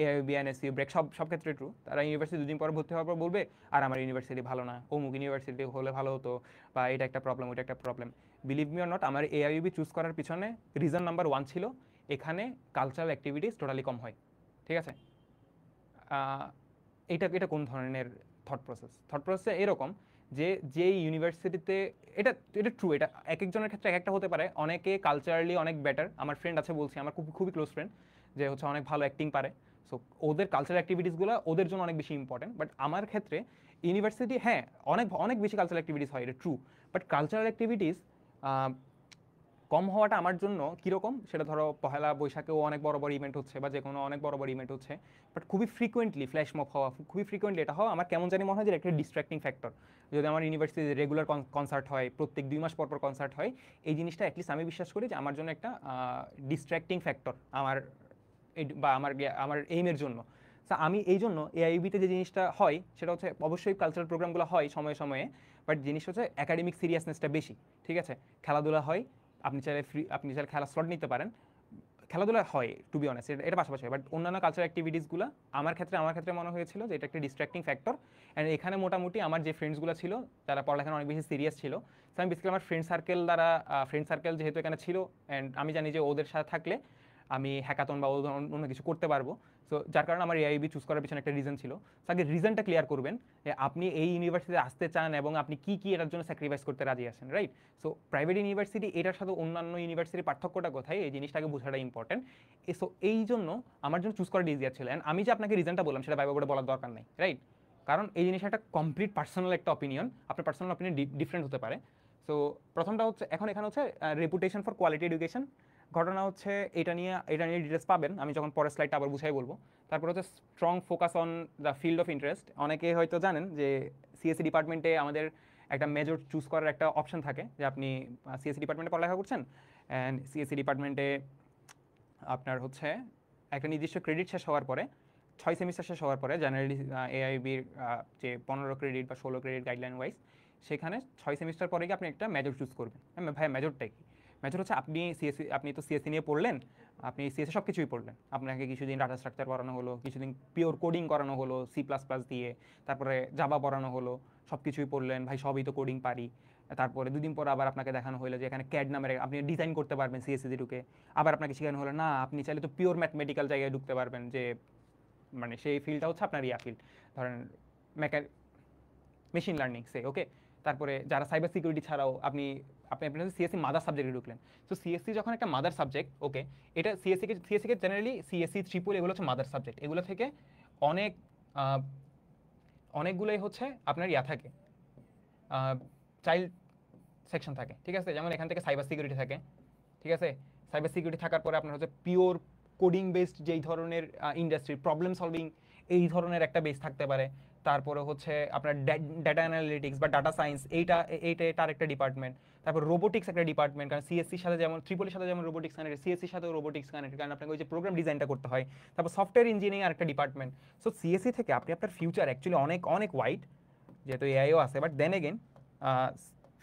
এআইবি এনএসইউ ব্রেক সব ক্ষেত্রে ট্রু। তারা ইউনিভার্সিটি 2 দিন পরে ভর্তি হওয়ার পর বলবে আর আমার ইউনিভার্সিটি ভালো না, অমুক ইউনিভার্সিটি হলে ভালো হতো, বা এটা একটা প্রবলেম ওইটা একটা problem. Believe me or not, আমার এআইবি চুজ করার পিছনে রিজন নাম্বার 1 ছিল এখানে কালচারাল অ্যাক্টিভিটিস টোটালি কম হয়, ঠিক আছে? এটা কোন ধরনের থট প্রসেস এরকম যে যে ইউনিভার্সিটিতে, এটা এটা ট্রু, এটা এক একজনের ক্ষেত্রে এক একটা হতে পারে। অনেকে কালচারালি অনেক বেটার, আমার ফ্রেন্ড আছে বলছি, আমার খুবই ক্লোজ ফ্রেন্ড, যে হচ্ছে অনেক ভালো অ্যাক্টিং পারে। সো ওদের কালচারাল অ্যাক্টিভিটিসগুলো ওদের জন্য অনেক বেশি ইম্পর্টেন্ট। বাট আমার ক্ষেত্রে ইউনিভার্সিটি, হ্যাঁ অনেক অনেক বেশি কালচারাল অ্যাক্টিভিটিস হয়, এটা ট্রু, বাট কালচারাল অ্যাক্টিভিটিস কম হওয়াটা আমার জন্য কীরকম, সেটা ধরো পহেলা বৈশাখেও অনেক বড় বড় ইভেন্ট হচ্ছে বা যে কোনো অনেক বড় বড় ইভেন্ট হচ্ছে, বাট খুবই ফ্রিকোয়েন্টলি ফ্ল্যাশ মব হওয়া, খুবই ফ্রিকোয়েন্টলি এটা হওয়া আমার কেমন জানি মনে হয় যে একটা ডিস্ট্র্যাক্টিং ফ্যাক্টর। যদি আমার ইউনিভার্সিটিতে রেগুলার কনসার্ট হয়, প্রত্যেক 2 মাস পর পর কনসার্ট হয়, এই জিনিসটা অ্যাটলিস্ট আমি বিশ্বাস করি যে আমার জন্য একটা ডিস্ট্র্যাক্টিং ফ্যাক্টর আমার বা আমার এইমের জন্য। সো আমি এই জন্য এআইবিতে যে জিনিসটা হয় সেটা হচ্ছে অবশ্যই কালচারাল প্রোগ্রামগুলো হয় সময়ে সময়ে, বাট জিনিস হচ্ছে একাডেমিক সিরিয়াসনেসটা বেশি। ঠিক আছে, খেলাধুলা হয়, আপনি চাইলে খেলা স্লট নিতে পারেন, খেলাধুলা হয় টু বি অনেস্ট, এটা পাশাপাশি হয়, বাট অন্যান্য কালচারাল অ্যাক্টিভিটিসগুলো আমার ক্ষেত্রে মনে হয়েছিল যে এটা একটা ডিস্ট্র্যাক্টিং ফ্যাক্টর। অ্যান্ড এখানে মোটামুটি আমার যে ফ্রেন্ডসগুলো ছিল তারা পড়ালেখায় অনেক বেশি সিরিয়াস ছিল। সো আমি বেসিক্যালি আমার ফ্রেন্ড সার্কেল যেহেতু এখানে ছিল, অ্যান্ড আমি জানি যে ওদের সাথে থাকলে আমি হ্যাকাথন বা অন্য কিছু করতে পারবো। সো যার কারণে আমার এআইবি চুজ করার পিছনে একটা রিজন ছিল। সো আগে রিজনটা ক্লিয়ার করবেন যে আপনি এই ইউনিভার্সিটিতে আসতে চান এবং আপনি কি কি এটার জন্য স্যাক্রিফাইস করতে রাজি আছেন, রাইট? সো প্রাইভেট ইউনিভার্সিটি এটার সাথে অন্যান্য ইউনিভার্সিটির পার্থক্যটা কোথায়, এই জিনিসটাকে বোঝাটা ইম্পর্টেন্ট। সো এই জন্য আমার জন্য চুজ করাটা ইজিয়ার ছিল। অ্যান্ড আমি যে আপনাকে রিজনটা বললাম সেটা ভাইবা বলে বলার দরকার নেই, রাইট? কারণ এই জিনিসটা একটা কমপ্লিট পার্সোনাল একটা অপিনিয়ন, আপনার পার্সোনাল অপিনিয়ন ডিফারেন্ট হতে পারে। সো প্রথমটা হচ্ছে এখানে হচ্ছে রেপুটেশন ফর কোয়ালিটি এডুকেশন। ঘটনা হচ্ছে এটা নিয়ে ডিটেলস পাবেন, আমি যখন পরের স্লাইডটা আবার বুঝাই বলবো। তারপর হচ্ছে strong focus on the field of interest. অনেকে হয়তো জানেন যে সিএসসি ডিপার্টমেন্টে আমাদের একটা মেজর চুজ করার একটা অপশন থাকে, যে আপনি সিএসসি ডিপার্টমেন্টে পড়ালেখা করছেন, অ্যান্ড সিএসসি ডিপার্টমেন্টে আপনার হচ্ছে একটা নির্দিষ্ট ক্রেডিট শেষ হওয়ার পরে, 6 সেমিস্টার শেষ হওয়ার পরে, জেনারেলি এআইবির যে 15 ক্রেডিট বা 16 ক্রেডিট গাইডলাইন ওয়াইজ, সেখানে 6 সেমিস্টার পরে গিয়ে আপনি একটা মেজর চুজ করবেন। ভাই মেজরটাই কি? মেজর হচ্ছে আপনি তো সিএসসি নিয়ে পড়লেন, আপনি সিএসসি সব কিছুই পড়লেন, আপনাকে কিছুদিন ডাটা স্ট্রাকচার পড়ানো হলো, কিছুদিন পিওর কোডিং করানো হলো C++ দিয়ে, তারপরে জাভা পড়ানো হলো, সব কিছুই পড়লেন, ভাই সবই তো কোডিং পারি। তারপরে 2 দিন পর আবার আপনাকে দেখানো হলো যে এখানে ক্যাড নামের আপনি ডিজাইন করতে পারবেন সিএসসি ঢুকে। আবার আপনাকে শেখানো হলো না, আপনি চাইলে তো পিওর ম্যাথমেটিক্যাল জায়গায় ঢুকতে পারবেন, যে মানে সেই ফিল্ডটা হচ্ছে আপনার ফিল্ড, ধরেন মেশিন লার্নিং সে, ওকে। তারপরে যারা সাইবার সিকিউরিটি ছাড়াও আপনি আপনি আপনার সিএসসি মাদার সাবজেক্টে ঢুকলেন। তো সিএসসি যখন একটা মাদার সাবজেক্ট, ওকে, এটা সিএসসিকে জেনারেলি সিএসসি ট্রিপল এগুলো হচ্ছে মাদার সাবজেক্ট। এগুলো থেকে অনেক অনেকগুলোই হচ্ছে আপনার থাকে, চাইল্ড সেকশন থাকে, ঠিক আছে? যেমন এখান থেকে সাইবার সিকিউরিটি থাকে, ঠিক আছে? সাইবার সিকিউরিটি থাকার পরে আপনার হচ্ছে পিওর কোডিং বেসড যেই ধরনের ইন্ডাস্ট্রি প্রবলেম সলভিং, এই ধরনের একটা বেস থাকতে পারে। তারপরে হচ্ছে আপনার ডেটা অ্যানালিটিক্স বা ডাটা সায়েন্স, এটার একটা ডিপার্টমেন্ট। তারপর রোবোটিক্স একটা ডিপার্টমেন্ট, কারণ সিএসসির সাথে যেমন ট্রিপলের সাথে যেমন রোবোটিক্স কানেক্টেড, সিএসসির সাথেও রোবোটিক্স কানেক্টেড, কারণ আপনাকে ওই যে প্রোগ্রাম ডিজাইনটা করতে হয়। তারপর সফটওয়্যার ইঞ্জিনিয়ারিং আর একটা ডিপার্টমেন্ট। সো সিএসসি থেকে আপনি আপনার ফিউচার অ্যাকচুয়ালি অনেক অনেক ওয়াইড, যেহেতু এআইও আছে, বাট দেন এগেন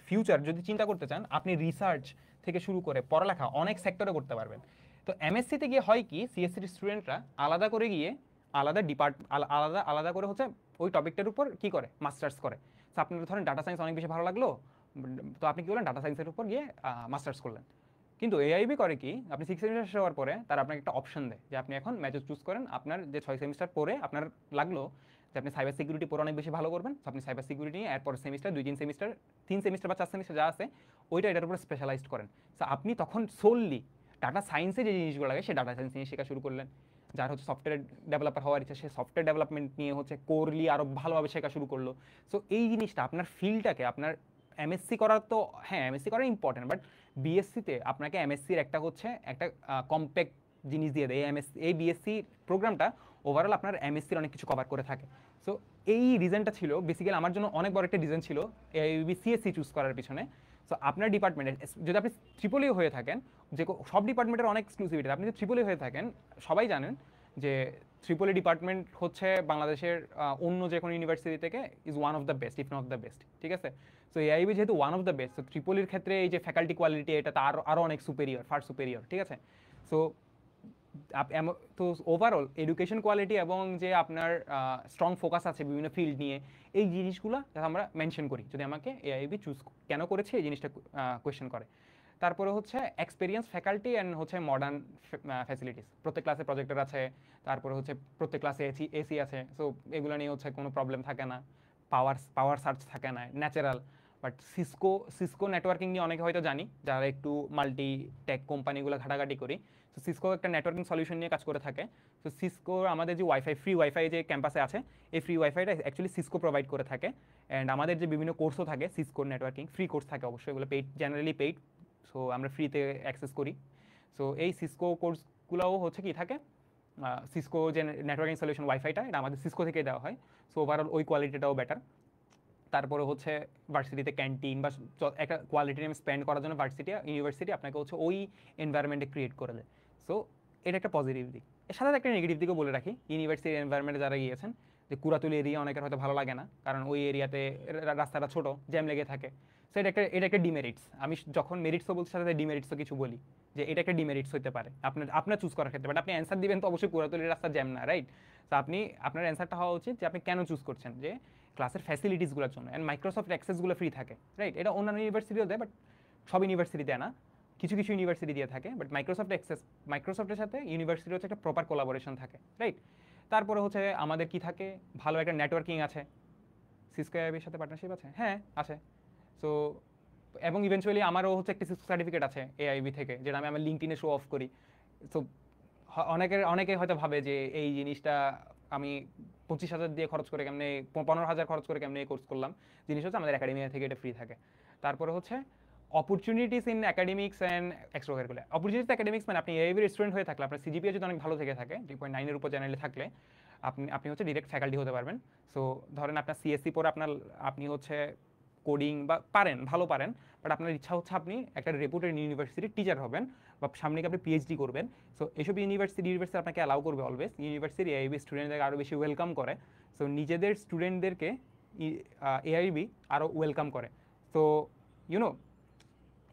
ফিউচার যদি চিন্তা করতে চান, আপনি রিসার্চ থেকে শুরু করে পড়ালেখা অনেক সেক্টরে করতে পারবেন। তো এমএসসিতে গিয়ে হয় কি, সিএসসির স্টুডেন্টরা আলাদা করে গিয়ে আলাদা করে হচ্ছে ওই টপিকটার উপর কি করে মাস্টার্স করে। তো আপনার ধরেন ডাটা সায়েন্স অনেক বেশি ভালো লাগলো, তো আপনি কি করলেন, ডাটা সায়েন্সের উপর গিয়ে মাস্টার্স করলেন। কিন্তু এআইবি করে কি, আপনি 6 সেমিস্টার শেষ হওয়ার পরে তারা আপনাকে একটা অপশন দেয় যে আপনি এখন মেজর চুজ করেন। আপনার যে 6 সেমিস্টার পরে আপনার লাগলো যে আপনি সাইবার সিকিউরিটি পরে অনেক বেশি ভালো করবেন, তো আপনি সাইবার সিকিউরিটি নিয়ে এরপর সেমিস্টার 2-3 সেমিস্টার 3 সেমিস্টার বা 4 সেমিস্টার যা আছে ওইটা এটার উপর স্পেশালাইজড করেন। তো আপনি তখন সোললি ডাটা সায়েন্সে যে জিনিসগুলো লাগে সেই ডাটা সায়েন্স নিয়ে শেখা শুরু করলেন। যার হচ্ছে সফটওয়্যার ডেভেলপার হওয়ার ইচ্ছা, সে সফটওয়্যার ডেভেলপমেন্ট নিয়ে হচ্ছে কোরলি আরও ভালোভাবে শেখা শুরু করলো। সো এই জিনিসটা আপনার ফিল্ডটাকে আপনার এমএসসি করার তো, হ্যাঁ এমএসসি করা ইম্পর্টেন্ট, বাট বিএসসিতে আপনাকে এমএসসির একটা হচ্ছে একটা কম্প্যাক্ট জিনিস দিয়ে দেয়। এই বিএসসি প্রোগ্রামটা ওভারঅল আপনার এমএসসির অনেক কিছু কভার করে থাকে। সো এই রিজনটা ছিল বেসিক্যালি আমার জন্য অনেক বড় একটা রিজন ছিল এআইবি সিএসসি চুজ করার পিছনে। সো আপনার ডিপার্টমেন্টে যদি আপনি ট্রিপলই হয়ে থাকেন, যে সব ডিপার্টমেন্টের অনেক এক্সক্লুসিভিটি, আপনি যদি ট্রিপলই হয়ে থাকেন, সবাই জানেন যে ট্রিপলি ডিপার্টমেন্ট হচ্ছে বাংলাদেশের অন্য যে কোনো ইউনিভার্সিটি থেকে is one of the best, if not the best, ঠিক আছে? সো এআইবি যেহেতু ওয়ান অফ দ্য বেস্ট, তো ট্রিপলির ক্ষেত্রে এই যে ফ্যাকাল্টি কোয়ালিটি, এটা তো আরও অনেক সুপেরিয়র, ফার সুপেরিয়র, ঠিক আছে? সো তো ওভারঅল এডুকেশন কোয়ালিটি এবং যে আপনার স্ট্রং ফোকাস আছে বিভিন্ন ফিল্ড নিয়ে, এই জিনিসগুলো আমরা মেনশন করি যদি আমাকে এআইবি চুজ কেন করেছে এই জিনিসটা কোয়েশ্চেন করে। তারপরে হচ্ছে এক্সপিরিয়েন্স ফ্যাকাল্টি অ্যান্ড হচ্ছে মডার্ন ফ্যাসিলিটিস, প্রত্যেক ক্লাসে প্রজেক্টর আছে, তারপরে হচ্ছে প্রত্যেক ক্লাসে এসি আছে, সো এগুলো নিয়ে হচ্ছে কোনো প্রবলেম থাকে না। পাওয়ার সার্চ থাকে না, ন্যাচারাল। বাট সিসকো নেটওয়ার্কিং নিয়ে অনেকে হয়তো জানি, যারা একটু মাল্টি টেক কোম্পানিগুলো ঘাটাঘাটি করি। তো সিসকো একটা নেটওয়ার্কিং সলিউশন নিয়ে কাজ করে থাকে। তো সিসকো আমাদের যে ফ্রি ওয়াইফাই যে ক্যাম্পাসে আছে, এই ফ্রি ওয়াইফাইটা অ্যাকচুয়ালি সিসকো প্রোভাইড করে থাকে। অ্যান্ড আমাদের যে বিভিন্ন কোর্সও থাকে সিসকোর নেটওয়ার্কিং, ফ্রি কোর্স থাকে অবশ্যই, এগুলো পেইড, জেনারেলি পেইড। সো আমরা ফ্রিতে অ্যাক্সেস করি। সো এই সিসকো কোর্সগুলোও হচ্ছে কি থাকে, সিসকো যে নেটওয়ার্কিং সলিউশন ওয়াইফাইটা, এটা আমাদের সিসকো থেকে দেওয়া হয়। সো ওভারঅল ওই কোয়ালিটিটাও বেটার। তারপরে হচ্ছে ভার্সিটিতে ক্যান্টিন বা একটা কোয়ালিটি টাইম স্পেন্ড করার জন্য ইউনিভার্সিটি আপনাকে হচ্ছে ওই এনভায়রনমেন্টে ক্রিয়েট করে দেয়। সো এটা একটা পজিটিভ দিক। এর সাথে একটা নেগেটিভ দিকও বলে রাখি, ইউনিভার্সিটির এনভায়রনমেন্টে যারা গিয়েছেন, যে কুড়াতুলি এরিয়া অনেকের হয়তো ভালো লাগে না, কারণ ওই এরিয়াতে রাস্তাটা ছোট, জ্যাম লেগে থাকে। সো এটা একটা ডিমেরিটস। আমি যখন মেরিটসও বলছি সাথে ডিমেরিটসও কিছু বলি, যে এটা একটা ডিমেরিটস হতে পারে আপনার চুজ করার ক্ষেত্রে। বাট আপনি অ্যান্সার দিবেন তো অবশ্যই কুড়াতুলির রাস্তা জ্যাম না, রাইট? তো আপনার অ্যান্সারটা হওয়া উচিত যে আপনি কেন চুজ করছেন, যে ক্লাসের ফ্যাসিলিটিসগুলোর জন্য। অ্যান্ড মাইক্রোসফট অ্যাক্সেসগুলো ফ্রি থাকে, রাইট? এটা অন্যান্য ইউনিভার্সিটিও দেয়, বাট সব ইউনিভার্সিটি দেয় না, কিছু কিছু ইউনিভার্সিটি দিয়ে থাকে। বাট মাইক্রোসফটের সাথে ইউনিভার্সিটির হচ্ছে একটা প্রপার কোলাবোরেশন থাকে, রাইট? তারপরে হচ্ছে আমাদের কি থাকে, ভালো একটা নেটওয়ার্কিং আছে। সিসকো এর সাথে পার্টনারশিপ আছে, হ্যাঁ আছে। সো এবং ইভেনচুয়ালি আমারও হচ্ছে একটা সিসকো সার্টিফিকেট আছে এআইবি থেকে, যেটা আমি আমার লিঙ্কডইনে শো অফ করি। সো অনেকে হয়তো ভাবে যে এই জিনিসটা আমি 25,000 দিয়ে খরচ করে কেমনে, 15,000 খরচ করে কেমনে কোর্স করলাম। জিনিস হচ্ছে আমাদের একাডেমিয়া থেকে এটা ফ্রি থাকে। তারপরে হচ্ছে opportunities in academics and extra curricular. Opportunities academics মানে আপনি এআইবির স্টুডেন্ট হয়ে থাকলে, আপনার সিজিপিএ যদি অনেক ভালো থেকে থাকে, 3.9 উপর জেনারেলি থাকলে, আপনি হচ্ছে ডিরেক্ট ফ্যাকাল্টি হতে পারবেন। সো ধরেন আপনার সিএসসি পরে আপনি হচ্ছে কোডিং বা ভালো পারেন, বাট আপনার ইচ্ছা হচ্ছে আপনি একটা রেপুটেড ইউনিভার্সিটির টিচার হবেন, বা সামনে গিয়ে আপনি পিএইচডি করবেন। সো এসব ইউনিভার্সিটি আপনাকে অ্যালাউ করবে অলওয়েজ। ইউনিভার্সিটি এআইবি স্টুডেন্টদেরকে আরও বেশি ওয়েলকাম করে। সো নিজেদের স্টুডেন্টদেরকে এআইবি আরও ওয়েলকাম করে। সো ইউনো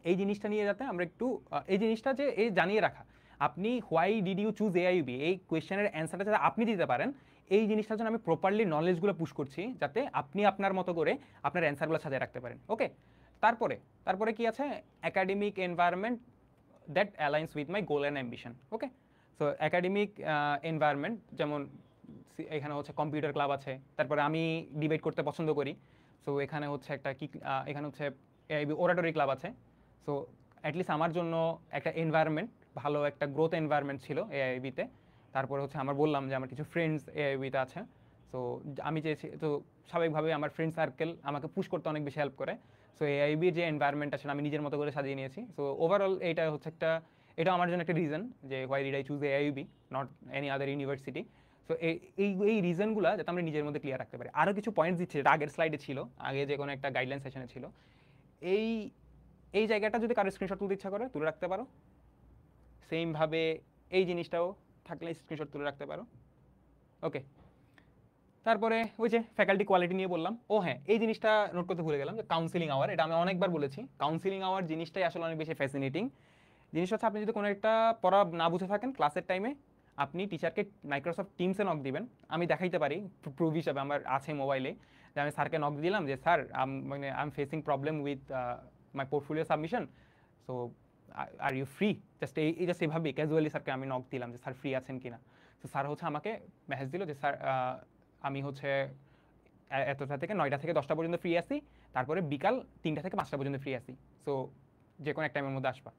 এই জিনিসটা নিয়ে যাতে আমরা একটু এই জিনিসটা যে এই জানিয়ে রাখা, আপনি why did you choose AIB, এই কোয়েশ্চেনের অ্যান্সারটা যাতে আপনি দিতে পারেন, এই জিনিসটার জন্য আমি প্রপারলি নলেজগুলো পুশ করছি, যাতে আপনি আপনার মতো করে আপনার অ্যান্সারগুলো সাজিয়ে রাখতে পারেন। ওকে, তারপরে কি আছে, academic environment that aligns with my goal and ambition. Okay, so academic environment যেমন এখানে হচ্ছে কম্পিউটার ক্লাব আছে, তারপরে আমি ডিবেট করতে পছন্দ করি। সো এখানে হচ্ছে এখানে হচ্ছে এআইবি ওরাটরি ক্লাব আছে। সো অ্যাটলিস্ট আমার জন্য একটা এনভায়রনমেন্ট, ভালো একটা গ্রোথ এনভায়রনমেন্ট ছিল এআইবিতে। তারপরে হচ্ছে বললাম যে আমার কিছু ফ্রেন্ডস এআইবিতে আছে। সো আমি চেয়েছি, তো স্বাভাবিকভাবে আমার ফ্রেন্ড সার্কেল আমাকে পুশ করতে অনেক বেশি হেল্প করে। সো এআইবির যে এনভায়রনমেন্ট আছে আমি নিজের মতো করে সাজিয়ে নিয়েছি। সো ওভারঅল এটা আমার জন্য একটা রিজন যে why did I choose AIB, not any other university. So এই রিজনগুলো যাতে আমরা নিজের মধ্যে ক্লিয়ার রাখতে পারি। আরও কিছু পয়েন্টস দিচ্ছে, যেটা আগের স্লাইডে ছিল, আগে যে কোনো একটা গাইডলাইন সেশনে ছিল। এই এই জায়গাটা যদি কারো স্ক্রিনশট তুলতে ইচ্ছা করে তুলে রাখতে পারো। সেমভাবে এই জিনিসটাও থাকলে স্ক্রিনশট তুলে রাখতে পারো। ওকে, তারপরে ওই যে ফ্যাকাল্টি কোয়ালিটি নিয়ে বললাম। ও হ্যাঁ, এই জিনিসটা নোট করতে ভুলে গেলাম, যে কাউন্সিলিং আওয়ার, এটা আমি অনেকবার বলেছি। কাউন্সিলিং আওয়ার জিনিসটাই আসলে অনেক বেশি ফ্যাসিনেটিং জিনিস। হচ্ছে আপনি যদি কোনো একটা পড়া না বুঝে থাকেন ক্লাসের টাইমে, আপনি টিচারকে মাইক্রোসফট টিমসে নক দিবেন। আমি দেখাইতে পারি প্রুফ হিসাবে, আমার আছে মোবাইলে, যে আমি স্যারকে নক দিলাম যে স্যার মানে I am facing problem with my portfolio submission, so are you free, just এইভাবে ক্যাজুয়ালি স্যারকে আমি নক দিলাম যে স্যার ফ্রি আছেন কিনা। তো স্যার হচ্ছে আমাকে মেসেজ দিল যে স্যার আমি হচ্ছে এতটা থেকে 9টা থেকে 10টা পর্যন্ত ফ্রি আছি, তারপরে বিকাল 3টা থেকে 5টা পর্যন্ত ফ্রি আছি, সো যে কোনো এক টাইমের মধ্যে আসবা।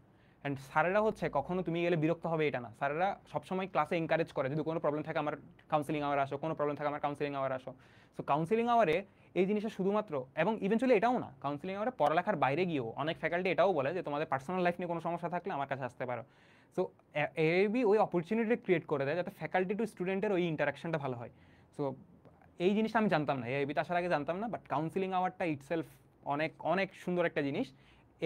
অ্যান্ড স্যারেরা হচ্ছে কখনো তুমি গেলে বিরক্ত হবে এটা না, স্যারেরা সবসময় ক্লাসে এনকারেজ করে, যদি কোনো প্রবলেম থাকে আমার কাউন্সিলিং আওয়ার আসো, কোনো প্রবলেম থাকে আমার কাউন্সিলিং আওয়ার আসো। সো কাউন্সিলিং আওয়ারে এই জিনিসটা শুধুমাত্র, এবং ইভেনচুয়ালি এটাও না, কাউন্সিলিং আওয়ারে পড়ালেখার বাইরে গিয়েও অনেক ফ্যাকাল্টি এটাও বলে যে তোমাদের পার্সোনাল লাইফ নিয়ে কোনো সমস্যা থাকলে আমার কাছে আসতে পারো। সো এআইবি ওই অপরচুনিটি ক্রিয়েট করে দেয় যাতে ফ্যাকাল্টি টু স্টুডেন্টের ওই ইন্টারাকশনটা ভালো হয়। সো এই জিনিসটা আমি জানতাম না, এআইবিতে আসার আগে জানতাম না, বাট কাউন্সিলিং আওয়ারটা ইটসেলফ অনেক অনেক সুন্দর একটা জিনিস,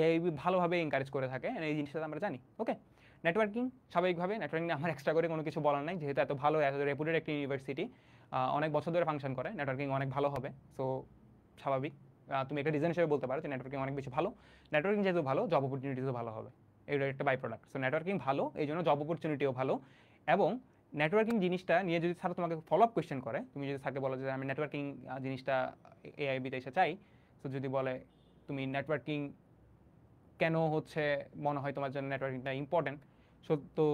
এআইবি ভালোভাবে এনকারেজ করে থাকে, এই জিনিসটা আমরা জানি। ওকে, নেটওয়ার্কিং, স্বাভাবিকভাবে নেটওয়ার্কিং আমার এক্সট্রা করে কোনো কিছু বলার নাই, যেহেতু এত ভালো, এত রেপুটেড একটা ইউনিভার্সিটি, অনেক বছর ধরে ফাংশন করে, নেটওয়ার্কিং অনেক ভালো হবে। সো স্বাভাবিক তুমি একটা রিজন হিসেবে বলতে পারো যে নেটওয়ার্কিং অনেক বেশি ভালো। নেটওয়ার্কিং যেহেতু ভালো, জব অপরচুনিটিসও ভালো হবে, এটা একটা বাই প্রোডাক্ট। সো নেটওয়ার্কিং ভালো, এই জন্য জব অপরচুনিটিও ভালো। এবং নেটওয়ার্কিং জিনিসটা নিয়ে যদি স্যার তোমাকে ফলো আপ কোয়েশ্চেন করে, তুমি যদি স্যারকে বলো যে আমি নেটওয়ার্কিং জিনিসটা এআইবিতে এসে চাই, তো যদি বলে তুমি নেটওয়ার্কিং কেন হচ্ছে মনে হয় তোমার জন্য নেটওয়ার্কিংটা ইম্পর্টেন্ট, সো তো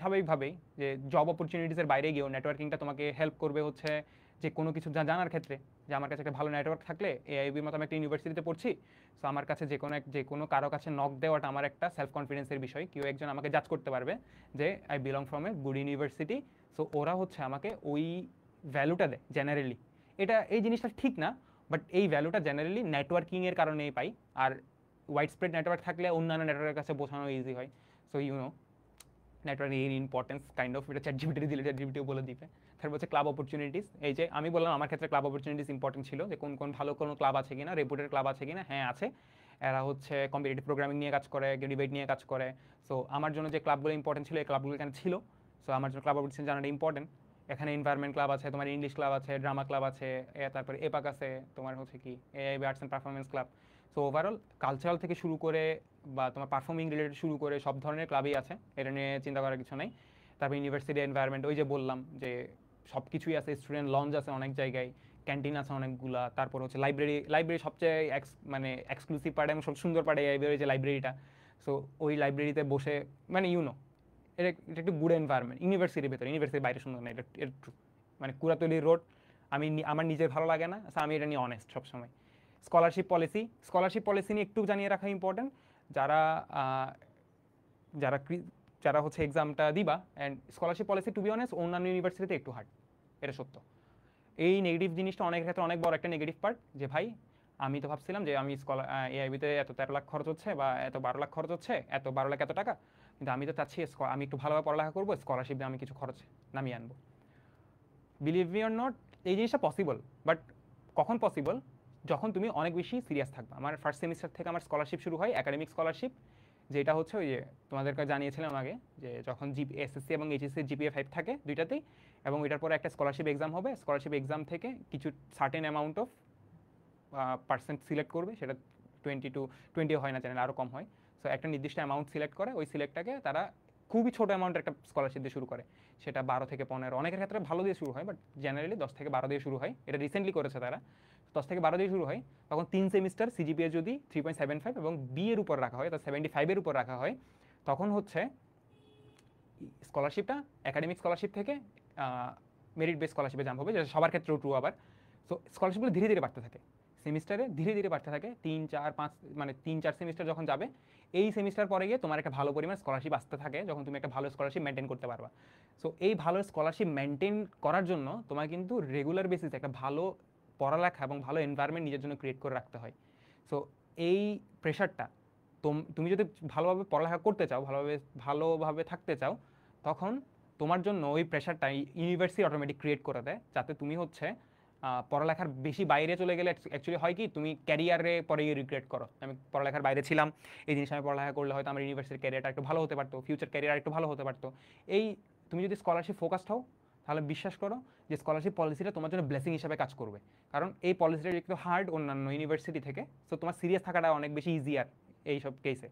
স্বাভাবিকভাবেই যে জব অপরচুনিটিসের বাইরে গিয়েও নেটওয়ার্কিংটা তোমাকে হেল্প করবে হচ্ছে যে কোনো কিছু জানার ক্ষেত্রে। যে আমার কাছে একটা ভালো নেটওয়ার্ক থাকলে এআইবির মতো আমি একটা ইউনিভার্সিটিতে পড়ছি, সো আমার কাছে যে কোনো কারো কাছে নক দেওয়াটা আমার একটা সেলফ কনফিডেন্সের বিষয়। কেউ একজন আমাকে জাজ করতে পারবে যে I belong from a good university, so ওরা হচ্ছে আমাকে ওই ভ্যালুটা দেয় জেনারেলি। এই জিনিসটা ঠিক না, বাট এই ভ্যালুটা জেনারেলি নেটওয়ার্কিংয়ের কারণেই পাই। আর ওয়াইড স্প্রেড নেটওয়ার্ক থাকলে অন্যান্য নেটওয়ার্কের কাছে বোঝানো ইজি হয়। সো নেটওয়ার্ক এর ইম্পর্টেন্স কাইন্ড অফ এটা চ্যাটজিপিটি দিলে চ্যাটজিপিটিও বলে দিবে। তারপর হচ্ছে ক্লাব অপরচুনিটিস। এই যে আমি বললাম আমার ক্ষেত্রে ক্লাব অপরচুনিটিস ইম্পর্টেন্ট ছিল, যে কোন কোন ভালো কোনো ক্লাব আছে কিনা, রেপুটেড ক্লাব আছে কিনা। হ্যাঁ আছে, এরা হচ্ছে কম্পিটিটিভ প্রোগ্রামিং নিয়ে কাজ করে, ডিবেট নিয়ে কাজ করে। সো আমার জন্য যে ক্লাবগুলো ইম্পর্টেন্ট ছিল এই ক্লাবগুলো এখানে ছিল। সো আমার জন্য ক্লাব অপরচুনিটি জানাটা ইম্পর্টেন্ট। এখানে এনভায়রনমেন্ট ক্লাব আছে, তোমার ইংলিশ ক্লাব আছে, ড্রামা ক্লাব আছে, তারপরে এপাক আছে, তোমার হচ্ছে কি AIB arts and performance club. So overall cultural থেকে শুরু করে বা তোমার পারফর্মিং রিলেটেড শুরু করে সব ধরনের ক্লাবই আছে, এটা নিয়ে চিন্তা করার কিছু নাই। তারপর ইউনিভার্সিটি এনভায়রনমেন্ট, ওই যে বললাম যে সব কিছুই আছে, স্টুডেন্ট লঞ্চ আছে অনেক জায়গায়, ক্যান্টিন আছে অনেকগুলা। তারপর হচ্ছে লাইব্রেরি সবচেয়ে মানে এক্সক্লুসিভ পার্ট এবং সব সুন্দর পার্ট এই যে লাইব্রেরিটা। সো ওই লাইব্রেরিতে বসে মানে এটা এটা একটু গুড এনভায়রনমেন্ট ইউনিভার্সিটির ভেতরে, ইউনিভার্সিটির বাইরে সুন্দর না, এটা ট্রু। মানে কুড়াতলি রোড আমার নিজের ভালো লাগে না, আমি এটা নিয়ে অনেস্ট সবসময়। স্কলারশিপ পলিসি নিয়ে একটু জানিয়ে রাখা ইম্পর্টেন্ট। যারা যারা যারা হচ্ছে এক্সামটা দিবা, and scholarship policy to be honest অন্যান্য ইউনিভার্সিটিতে একটু হার্ড, এটা সত্য। এই নেগেটিভ জিনিসটা অনেক ক্ষেত্রে অনেক বড় একটা নেগেটিভ পার্ট, যে ভাই আমি তো ভাবছিলাম যে আমি এআইবিতে এত 13 লাখ খরচ হচ্ছে বা এত 12 লাখ খরচ হচ্ছে, এত 12 লাখ এত টাকা, কিন্তু আমি তো চাচ্ছি আমি একটু ভালোভাবে পড়ালেখা করবো, স্কলারশিপ দিয়ে আমি কিছু খরচ নামিয়ে আনবো। বিলিভ মি অর নট, এই জিনিসটা পসিবল, বাট কখন পসিবল? যখন তুমি অনেক বেশি সিরিয়াস থাকবে। আমার ফার্স্ট সেমিস্টার থেকে আমার স্কলারশিপ শুরু হয়, একাডেমিক স্কলারশিপ, যেটা হচ্ছে ওই যে তোমাদেরকে জানিয়েছিলাম আগে, যে যখন এসএসসি এবং এইচএসসি জিপিএ 5 থাকে দুইটাতেই, এবং এটার পরে একটা স্কলারশিপ এক্সাম হবে, স্কলারশিপ এক্সাম থেকে কিছু certain amount of percent select করবে, সেটা 20 হয় না, চ্যানেল আরও কম হয়। সো একটা নির্দিষ্ট অ্যামাউন্ট সিলেক্ট করে, ওই সিলেক্টটাকে তারা খুবই ছোটো অ্যামাউন্টের একটা স্কলারশিপ দিয়ে শুরু করে, সেটা 12 থেকে 15, অনেকের ক্ষেত্রে ভালো দিয়ে শুরু হয়, বাট জেনারেলি 10 থেকে 12 দিয়ে শুরু হয়। এটা রিসেন্টলি করেছে তারা, 10 থেকে 12 দিয়ে শুরু হয়। তখন 3 সেমিস্টার সিজিপিএ যদি 3.75 এবং বি এর উপর রাখা হয়, তো 75 এর উপর রাখা হয়, তখন হচ্ছে স্কলারশিপটা একাডেমিক স্কলারশিপ থেকে মেরিট বেস স্কলারশিপে জাম্প হবে, যেটা সবার ক্ষেত্রেও ট্রু আবার। সো স্কলারশিপগুলো ধীরে ধীরে বাড়তে থাকে, সেমিস্টারে ধীরে ধীরে বাড়তে থাকে, 3-4-5 মানে 3-4 সেমিস্টার যখন যাবে, এই সেমিস্টার পরে গিয়ে তোমার একটা ভালো পরিমাণ স্কলারশিপ আসতে থাকে, যখন তুমি একটা ভালো স্কলারশিপ মেনটেন করতে পারবা। সো এই ভালো স্কলারশিপ মেনটেন করার জন্য তোমার কিন্তু রেগুলার বেসিসে একটা ভালো পড়ালেখা এবং ভালো এনভায়রনমেন্ট নিজের জন্য ক্রিয়েট করে রাখতে হয়। সো এই প্রেশারটা তুমি যদি ভালোভাবে পড়ালেখা করতে চাও, ভালোভাবে থাকতে চাও, তখন তোমার জন্য ওই প্রেশারটা ইউনিভার্সিটি অটোমেটিক ক্রিয়েট করে দেয়, যাতে তুমি হচ্ছে পড়ালেখার বেশি বাইরে চলে গেলে অ্যাকচুয়ালি হয় কি, তুমি ক্যারিয়ারে পরে রিগ্রেট করো, আমি পড়ালেখার বাইরে ছিলাম, এই জিনিস আমি পড়ালেখা করলে হয়তো আমার ইউনিভার্সিটির ক্যারিয়ারটা একটু ভালো হতে পারতো, ফিউচার ক্যারিয়ার একটু ভালো হতে পারতো। এই তুমি যদি স্কলারশিপ ফোকাসড হও, তাহলে বিশ্বাস করো যে স্কলারশিপ পলিসিটা তোমার জন্য ব্লেসিং হিসাবে কাজ করবে। কারণ এই পলিসিটা একটু হার্ড অন্যান্য ইউনিভার্সিটি থেকে, সো তোমার সিরিয়াস থাকাটা অনেক বেশি ইজিয়ার এইসব কেসে।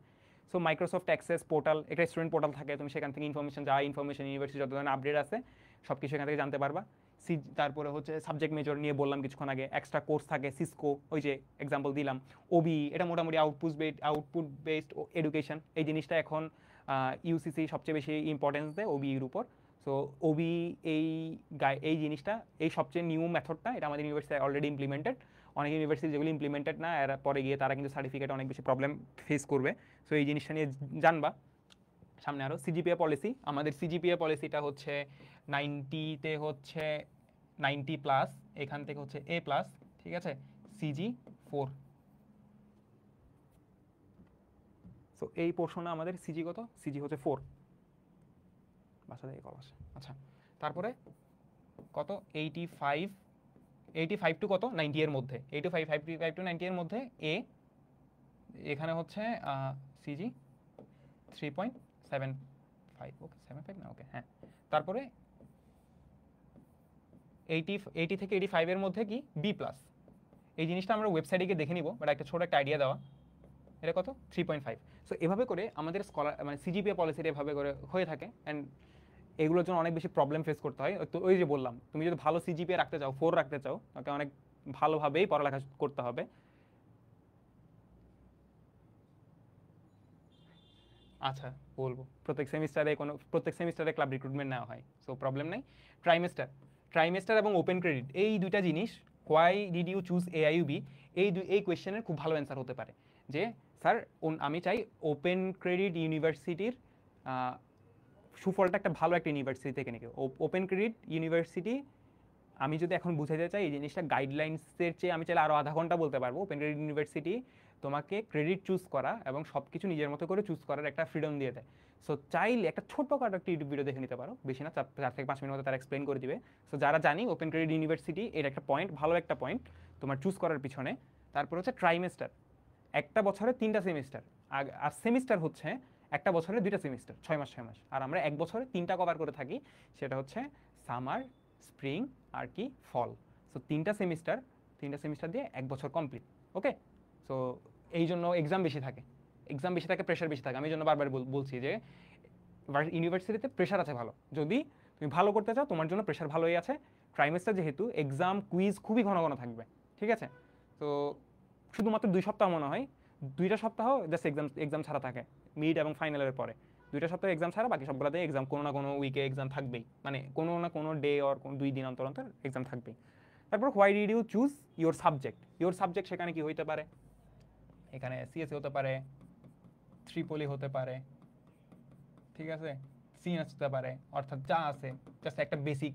সো মাইক্রোসফট অ্যাক্সেস পোর্টাল, একটা স্টুডেন্ট পোর্টাল থাকে, তুমি সেখান থেকে ইনফরমেশন ইউনিভার্সিটি যত ধরনের আপডেট আছে সব কিছু এখান থেকে জানতে পারবা। তারপরে হচ্ছে সাবজেক্ট মেজর নিয়ে বললাম কিছুক্ষণ আগে, এক্সট্রা কোর্স থাকে, সিসকো, ওই যে এক্সাম্পল দিলাম, ওবি, এটা মোটামুটি আউটপুট বেসড এডুকেশন। এই জিনিসটা এখন ইউসিসি সবচেয়ে বেশি ইম্পর্টেন্স দেয় ওবির উপর। সো ওবি এই জিনিসটা, এই সবচেয়ে নিউ মেথডটা, এটা আমাদের ইউনিভার্সিটি অলরেডি ইমপ্লিমেন্টেড। অনেক ইউনিভার্সিটি যেগুলো ইমপ্লিমেন্টেড না, এর পরে গিয়ে তারা কিন্তু সার্টিফিকেটে অনেক বেশি প্রবলেম ফেস করবে। সো এই জিনিসটা নিয়ে জানবা সামনে আরও। সিজিপিএ পলিসি, আমাদের সিজিপিএ পলিসিটা হচ্ছে 90-তে হচ্ছে 90+, এখান থেকে হচ্ছে A+, ঠিক আছে, সিজি 4। সো এই পোর্শনে আমাদের সিজি কত, সিজি হচ্ছে 4, বাসা থেকে কল আসে। আচ্ছা, তারপরে কত 85 টু কত 90 এর মধ্যে, 85 টু 90 এর মধ্যে এ, এখানে হচ্ছে সিজি 3.75, ওকে 75 না, ওকে হ্যাঁ। তারপরে 80 থেকে 85 এর মধ্যে কি B+, এই জিনিসটা আমরা ওয়েবসাইটে গিয়ে দেখে নিব, বাট একটা ছোট একটা আইডিয়া দেওয়া, এটা কত 3.5। সো এভাবে করে আমাদের মানে সিজিপিএ পলিসিটা এভাবে করে হয়ে থাকে, অ্যান্ড এগুলোর জন্য অনেক বেশি প্রবলেম ফেস করতে হয়। তো ওই যে বললাম, তুমি যদি ভালো সিজিপিএ রাখতে চাও, 4 রাখতে চাও, তাকে অনেক ভালোভাবেই পড়ালেখা করতে হবে। আচ্ছা বলবো, প্রত্যেক সেমিস্টারে ক্লাব রিক্রুটমেন্ট নেওয়া হয়, সো প্রবলেম নেই। ট্রাইমেস্টার এবং ওপেন ক্রেডিট, এই দুইটা জিনিস why did you choose AIUB, এই কোয়েশ্চেনের খুব ভালো অ্যান্সার হতে পারে যে স্যার আমি চাই ওপেন ক্রেডিট ইউনিভার্সিটির সুফলটা একটা ভালো একটা ইউনিভার্সিটি থেকে নিকে। ওপেন ক্রেডিট ইউনিভার্সিটি আমি যদি এখন বুঝাতে চাই এই জিনিসটা গাইডলাইন্সের চেয়ে আমি চাইলে আরও আধা ঘন্টা বলতে পারবো। ওপেন ক্রেডিট ইউনিভার্সিটি তোমাকে ক্রেডিট চুজ করা এবং সব কিছু নিজের মতো করে চুজ করার একটা ফ্রিডম দিয়ে দেয়। সো চাইলে একটা ছোট্টখাটো একটা ইউটিউব ভিডিও দেখে নিতে পারো, বেশি না, 4 থেকে 5 মিনিট মতো তারা এক্সপ্লেন করে দিবে। সো যারা জানি ওপেন ক্রেডিট ইউনিভার্সিটি এর একটা পয়েন্ট, ভালো একটা পয়েন্ট তোমার চুজ করার পিছনে। তারপর হচ্ছে ট্রাইমেস্টার, একটা বছরে 3টা সেমিস্টার, আর সেমিস্টার হচ্ছে একটা বছরে 2টা সেমিস্টার, 6 মাস 6 মাস। আর আমরা এক বছরে 3টা কভার করে থাকি, সেটা হচ্ছে সামার, স্প্রিং আর কি ফল। সো 3টা সেমিস্টার দিয়ে এক বছর কমপ্লিট। ওকে, সো এই জন্য এক্সাম বেশি থাকে, প্রেশার বেশি থাকে। আমি এই জন্য বারবার বলছি যে ইউনিভার্সিটিতে প্রেশার আছে ভালো, যদি তুমি ভালো করতে চাও তোমার জন্য প্রেশার ভালোই আছে। ট্রাইমেস্টার যেহেতু এক্সাম কুইজ খুবই ঘন ঘন থাকবে, ঠিক আছে। তো শুধুমাত্র 2 সপ্তাহ মনে হয়, 2টা সপ্তাহ জাস্ট এক্সাম ছাড়া থাকে, মিড এবং ফাইনালের পরে 2টা সপ্তাহ এক্সাম ছাড়া, বাকি সবগুলোতে এক্সাম কোনো না কোনো উইকে এক্সাম থাকবেই, মানে কোনো না কোনো ডে অর 2 দিন অন্তর অন্তর এক্সাম থাকবেই। তারপর why did you choose your subject, সেখানে কি হইতে পারে, এখানে সিএসসি হতে পারে, ট্রিপলি হতে পারে, ঠিক আছে, সিন আসতে পারে, অর্থাৎ যা আছে জাস্ট একটা বেসিক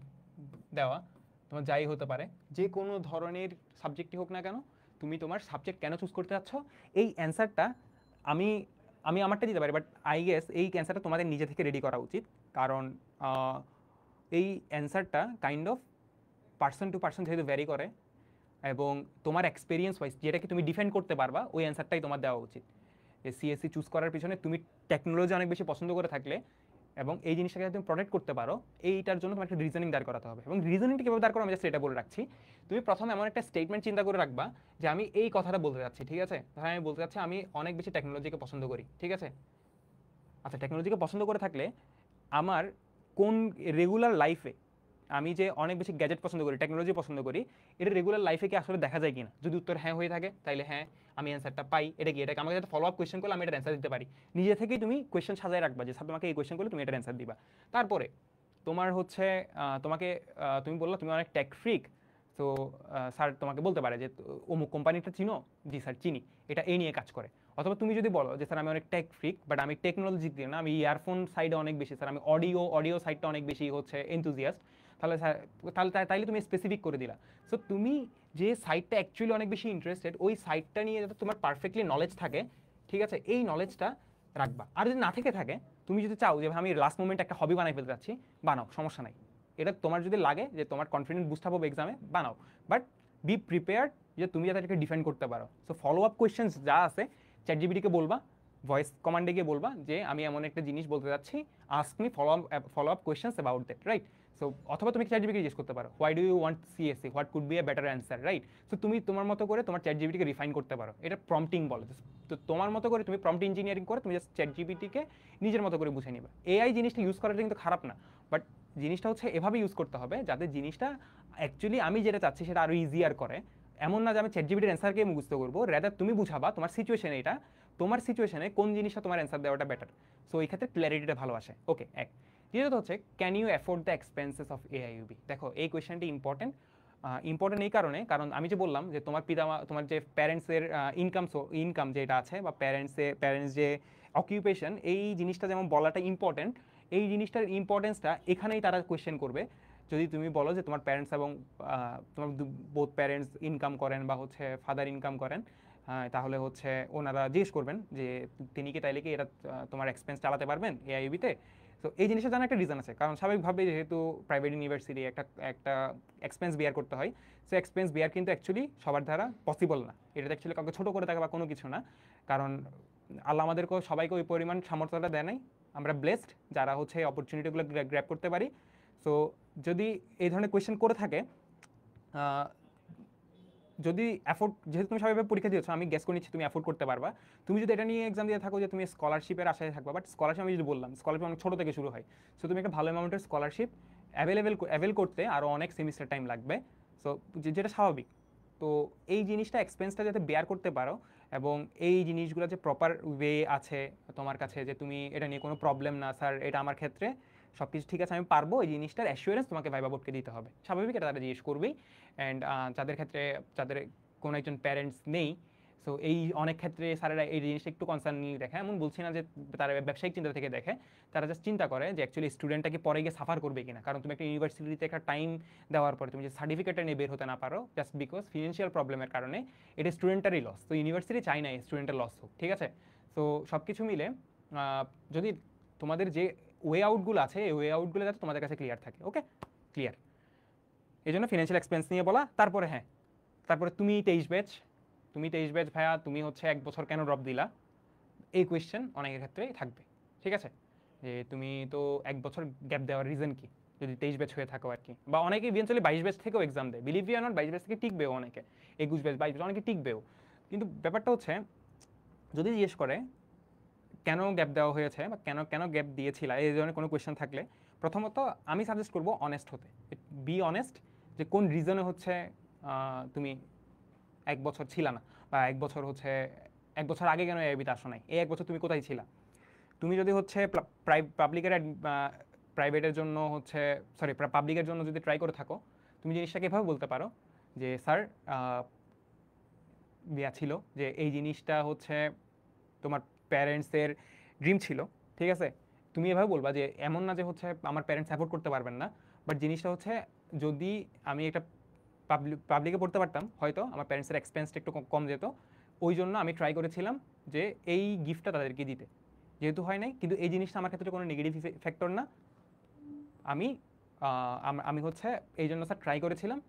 দেওয়া, তোমার যাই হতে পারে, যে কোনো ধরনের সাবজেক্টই হোক না কেন, তুমি তোমার সাবজেক্ট কেন চুজ করতে চাচ্ছ এই অ্যান্সারটা আমি আমি আমারটা দিতে পারি, বাট আই গেস এই অ্যান্সারটা তোমাদের নিজে থেকে রেডি করা উচিত। কারণ এই অ্যান্সারটা kind of person to person যেহেতু ভ্যারি করে, এবং তোমার এক্সপিরিয়েন্স ওয়াইজ যেটাকে তুমি ডিফেন্ড করতে পারবা ওই অ্যান্সারটাই তোমার দেওয়া উচিত। সিএসসি চুজ করার পিছনে তুমি টেকনোলজি অনেক বেশি পছন্দ করে থাকলে এবং এই জিনিসটাকে তুমি প্রোটেক্ট করতে পারো, এইটার জন্য তোমার একটা রিজনিং দাঁড় করাতে হবে। এবং রিজনিংটা কীভাবে দাঁড় করো আমি জাস্ট এটা বলে রাখছি। তুমি প্রথমে এমন একটা স্টেটমেন্ট চিন্তা করে রাখবা যে আমি এই কথাটা বলতে যাচ্ছি, ঠিক আছে। তাহলে আমি বলতে চাচ্ছি আমি অনেক বেশি টেকনোলজিকে পছন্দ করি, ঠিক আছে। আচ্ছা, টেকনোলজিকে পছন্দ করে থাকলে আমার কোন রেগুলার লাইফে আমি যে অনেক বেশি গ্যাজেট পছন্দ করি, টেকনোলজি পছন্দ করি, এটা রেগুলার লাইফে কি আসলে দেখা যায় কিনা। যদি উত্তর হ্যাঁ হয়ে থাকে তাহলে হ্যাঁ আমি অ্যান্সারটা পাই। এটাকে আমাকে যাতে ফলো আপ কোয়েশ্চেন করলে আমি এটা অ্যান্সার দিতে পারি। নিজে থেকেই তুমি কোয়েশ্চেন সাজায় রাখবা যে স্যার তোমাকে এই কোয়েশ্চেন করলে তুমি এটা অ্যান্সার দিবা। তারপরে তোমার হচ্ছে তুমি বললো তুমি অনেক টেক ফ্রিক, তো স্যার তোমাকে বলতে পারে যে অমুক কোম্পানিটা চিনো, জি স্যার চিনি, এটা এই নিয়ে কাজ করে। অথবা তুমি যদি বলো যে স্যার আমি অনেক টেক ফ্রিক বাট আমি টেকনোলজি দিয়ে না, আমি ইয়ারফোন সাইডে অনেক বেশি, স্যার আমি অডিও সাইডটা অনেক বেশি হচ্ছে এনথুজিয়াস্ট, তাহলে তুমি স্পেসিফিক করে দিলা। সো তুমি যে সাইটটা অ্যাকচুয়ালি অনেক বেশি ইন্টারেস্টেড ওই সাইটটা নিয়ে যাতে তোমার পারফেক্টলি নলেজ থাকে, ঠিক আছে, এই নলেজটা রাখবা। আর যদি না থেকে থাকে, তুমি যদি চাও যে আমি লাস্ট মোমেন্ট একটা হবি বানাই ফেলতে চাচ্ছি, বানাও, সমস্যা নাই। এটা তোমার যদি লাগে যে তোমার কনফিডেন্স বুস্ট হবে এক্সামে, বানাও, বাট বি প্রিপেয়ার্ড যে তুমি যাতে এটাকে ডিফেন্ড করতে পারো। সো ফলো আপ কোয়েশ্চেন্স যা আছে চ্যাটজিপিটিকে বলবা, ভয়েস কমান্ডে গিয়ে বলবা যে আমি এমন একটা জিনিস বলতে যাচ্ছি, ask me follow up questions about that, right. So অথবা তুমি চ্যাটজিপিটিকে জিজ্ঞেস করতে পারো why do you want CSC, what could be a better answer, right. So তুমি তোমার মতো করে তোমার চ্যাটজিপিটিকে রিফাইন করতে পারো, এটা প্রম্পটিং বলে। তো তোমার মতো করে তুমি প্রম্পট ইঞ্জিনিয়ারিং করে তুমি জাস্ট চ্যাটজিপিটিকে নিজের মতো করে বুঝে নিবা। এআই জিনিসটা ইউজ করাটা কিন্তু খারাপ না, বাট জিনিসটা হচ্ছে এভাবে ইউজ করতে হবে যাতে জিনিসটা অ্যাকচুয়ালি আমি যেটা চাচ্ছি সেটা আরও ইজিয়ার করে। এমন না যে আমি চ্যাটজিপিটির অ্যান্সারকে মুখস্থ করবো, রেদার তুমি বুঝাবা তোমার সিচুয়েশন, এটা তোমার সিচুয়েশনে কোন জিনিসটা তোমার অ্যান্সার দেওয়াটা বেটার। সো এই ক্ষেত্রে ক্ল্যারিটিটা ভালো আসে। ওকে, এক। দ্বিতীয়ত হচ্ছে can you afford the expenses of AIUB। দেখো এই কোয়েশ্চেনটি ইম্পর্টেন্ট এই কারণ আমি যে বললাম যে তোমার যে প্যারেন্টসের ইনকাম যেটা আছে বা প্যারেন্টস যে অকিউপেশন, এই জিনিসটা যেমন বলাটা ইম্পর্টেন্ট, এই জিনিসটার ইম্পর্টেন্সটা এখানেই তারা কোয়েশ্চেন করবে। যদি তুমি বলো যে তোমার প্যারেন্টস এবং তোমার বোথ প্যারেন্টস ইনকাম করেন বা হচ্ছে ফাদার ইনকাম করেন, তাহলে হচ্ছে ওনারা জিজ্ঞেস করবেন যে তিনি কি তাইলে কি এটা তোমার এক্সপেন্স চালাতে পারবেন AIUB-তে। তো এই জিনিসটা জানা একটা রিজন আছে, কারণ স্বাভাবিকভাবে যেহেতু প্রাইভেট ইউনিভার্সিটি একটা এক্সপেন্স বিয়ার করতে হয়। সো এক্সপেন্স বিয়ার কিন্তু অ্যাকচুয়ালি সবার দ্বারা পসিবল না, এটা অ্যাকচুয়ালি কাউকে ছোটো করে থাকা বা কোনো কিছু না। কারণ আল্লাহ আমাদেরকে সবাইকে ওই পরিমাণ সামর্থ্যটা দেয় নাই, আমরা ব্লেসড যারা হচ্ছে অপরচুনিটিগুলো গ্র্যাব করতে পারি। সো যদি এই ধরনের কোয়েশ্চেন করে থাকে, যদি অ্যাফোর্ড, যেহেতু তুমি সবাইভাবে পরীক্ষা দিয়েছো আমি গেস করে নিচ্ছি তুমি অ্যাফোর্ড করতে পারবা। তুমি যদি এটা নিয়ে এক্সাম দিয়ে থাকো যে তুমি স্কলারশিপের আশায় থাকবা, বাট স্কলারশিপ আমি যদি বললাম স্কলারশিপ অনেক ছোটো থেকে শুরু হয়। সো তুমি একটা ভালো অ্যামাউন্টের স্কলারশিপ অ্যাভেল করতে আরও অনেক সেমিস্টার টাইম লাগবে। সো যেটা স্বাভাবিক। তো এই জিনিসটা এক্সপেন্সটা যাতে বেয়ার করতে পারো এবং এই জিনিসগুলো যে প্রপার ওয়ে আছে তোমার কাছে, যে তুমি এটা নিয়ে কোনো প্রবলেম না, স্যার এটা আমার ক্ষেত্রে সব কিছু ঠিক আছে, আমি পারবো, এই জিনিসটার অ্যাসিওরেন্স তোমাকে ভাইবা বোর্ডকে দিতে হবে। স্বাভাবিক, এটা তারা জিজ্ঞেস করবেই। অ্যান্ড যাদের ক্ষেত্রে যাদের কোনো একজন প্যারেন্টস নেই, সো এই অনেক ক্ষেত্রে স্যারেরা এই জিনিসটা একটু কনসার্নলি দেখে। এমন বলছি না যে তারা ব্যবসায়িক চিন্তা থেকে দেখে, তারা জাস্ট চিন্তা করে যে অ্যাকচুয়ালি স্টুডেন্টটা কি পরে গিয়ে সাফার করবে কিনা। কারণ তুমি একটা ইউনিভার্সিটিতে একটা টাইম দেওয়ার পরে তুমি যে সার্টিফিকেটটা নিয়ে বের হতে না পারো জাস্ট বিকজ ফিনান্সিয়াল প্রবলেমের কারণে, এটা স্টুডেন্টারই লস। তো ইউনিভার্সিটি চাই না স্টুডেন্টের লস হোক, ঠিক আছে? তো সব কিছু মিলে যদি তোমাদের যে ওয়ে আউটগুলো আছে, এই ওয়ে আউটগুলো যাতে তোমাদের কাছে ক্লিয়ার থাকে। ওকে, ক্লিয়ার? এই জন্য ফিনান্সিয়াল এক্সপেন্স নিয়ে বলা। তারপরে হ্যাঁ, তারপরে তুমি 23 ব্যাচ ভাইয়া, তুমি হচ্ছে 1 বছর কেন ড্রপ দিলা, এই কোয়েশ্চেন অনেকের ক্ষেত্রেই থাকবে, ঠিক আছে? যে তুমি তো 1 বছর গ্যাপ দেওয়ার রিজন কি, যদি 23 ব্যাচ হয়ে থাকো আর কি। বা অনেকে ইভেন্চুয়ালি 22 ব্যাচ থেকেও এক্সাম দেয়, বিলিভ ইউ নট, 22 ব্যাচ থেকে টিকবেও অনেকে, 21 ব্যাচ 22 ব্যাচ অনেকে টিকবেও। কিন্তু ব্যাপারটা হচ্ছে, যদি জিজ্ঞেস করে কেন গ্যাপ দেওয়া হয়েছে বা কেন কেন গ্যাপ দিয়েছিল, এই ধরনের কোনো কোয়েশ্চেন থাকলে প্রথমত আমি সাজেস্ট করবো অনেস্ট হতে। বি অনেস্ট, যে কোন রিজনে হচ্ছে তুমি 1 বছর ছিলা না, বা 1 বছর হচ্ছে 1 বছর আগে কেন এআইবিতে আসো নাই, এই 1 বছর তুমি কোথায় ছিলা। তুমি যদি হচ্ছে পাবলিকের প্রাইভেটের জন্য হচ্ছে, সরি পাবলিকের জন্য যদি ট্রাই করে থাকো, তুমি জিনিসটাকে এভাবে বলতে পারো যে স্যার বিয়া ছিল যে এই জিনিসটা হচ্ছে তোমার প্যারেন্টসের ড্রিম ছিল, ঠিক আছে? তুমি এভাবে বলবা যে এমন না যে হচ্ছে আমার প্যারেন্টস সাপোর্ট করতে পারবেন না, বাট জিনিসটা হচ্ছে যদি আমি একটা পাবলিকে পড়তে পারতাম, হয়তো আমার প্যারেন্টসের এক্সপেন্সটা একটু কম যেত, ওই জন্য আমি ট্রাই করেছিলাম যে এই গিফটটা তাদেরকে দিতে, যেহেতু হয় নাই। কিন্তু এই জিনিসটা আমার ক্ষেত্রে কোনো নেগেটিভ ফ্যাক্টর না। আমি আমি হচ্ছে এই জন্য স্যার ট্রাই করেছিলাম,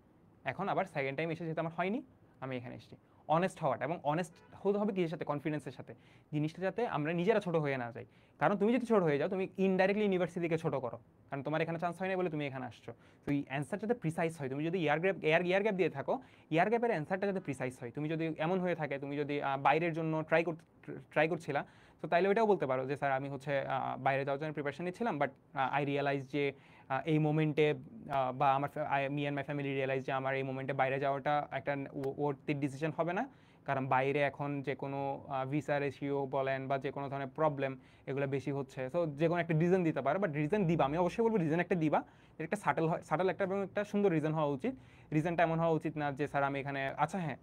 এখন আবার সেকেন্ড টাইম এসে যেহেতু আমার হয়নি, আমি এখানে এসেছি। অনেস্ট হওয়াটা, এবং অনেস্ট হতে হবে কিসের সাথে, কনফিডেন্সের সাথে, জিনিসটা যাতে আমরা নিজেরা ছোট হয়ে না যাই। কারণ তুমি যদি ছোট হয়ে যাও, তুমি ইনডাইরেক্টলি ইউনিভার্সিটিকে ছোট করো, কারণ তোমার এখানে চান্স হয় না বলে তুমি এখানে আসছো। তো এই অ্যান্সার যাতে প্রিসাইজ হয়, তুমি যদি ইয়ার গ্যাপ দিয়ে থাকো, ইয়ার গ্যাপের অ্যান্সারটা যাতে প্রিসাইজ হয়। তুমি যদি এমন হয়ে থাকে, তুমি যদি বাইরের জন্য ট্রাই করছিলা, তো তাইলে ওইটাও বলতে পারো যে স্যার আমি হচ্ছে বাইরে যাওয়ার জন্য প্রিপারেশন নিচ্ছিলাম, বাট আই রিয়েলাইজ যে এই মোমেন্টে, বা আমার me and my family realise যে আমার এই মোমেন্টে বাইরে যাওয়াটা একটা ওর্থের ডিসিশন হবে না। কারণ বাইরে এখন যে কোনো ভিসার রেশিও বলেন বা যে কোনো ধরনের প্রবলেম, এগুলো বেশি হচ্ছে। সো যে কোনো একটা রিজন দিতে পারো, বাট রিজন দিবা, আমি অবশ্যই বলবো রিজন একটা দিবা, এটা একটা সাটল একটা, এবং একটা সুন্দর রিজন হওয়া উচিত। রিজনটা এমন হওয়া উচিত না যে স্যার আমি এখানে, আচ্ছা হ্যাঁ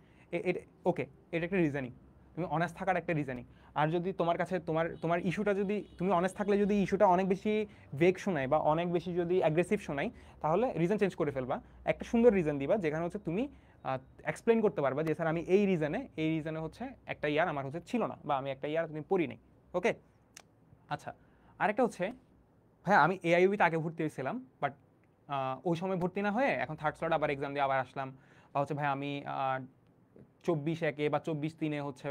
ওকে, এটা একটা রিজনিং, তুমি অনেস্ট থাকার একটা রিজনিং। আর যদি তোমার কাছে তোমার ইস্যুটা, যদি তুমি অনেস্ট থাকলে যদি ইস্যুটা অনেক বেশি ভেগ শোনায় বা অনেক বেশি যদি অ্যাগ্রেসিভ শোনায়, তাহলে রিজন চেঞ্জ করে ফেলবা। একটা সুন্দর রিজন দিবা যেখানে হচ্ছে তুমি এক্সপ্লেন করতে পারবা যে স্যার আমি এই রিজনে হচ্ছে একটা ইয়ার আমার হচ্ছে ছিল না, বা আমি একটা ইয়ার তুমি পড়ি নাই। ওকে, আচ্ছা। আরেকটা হচ্ছে, হ্যাঁ আমি এআইইউবিতে আগে ভর্তি হয়েছিলাম, বাট ওই সময় ভর্তি না হয়ে এখন থার্ড স্লট আবার এক্সাম দিয়ে আবার আসলাম। বা হচ্ছে ভাই আমি 24/1 বা 24/3 হচ্ছে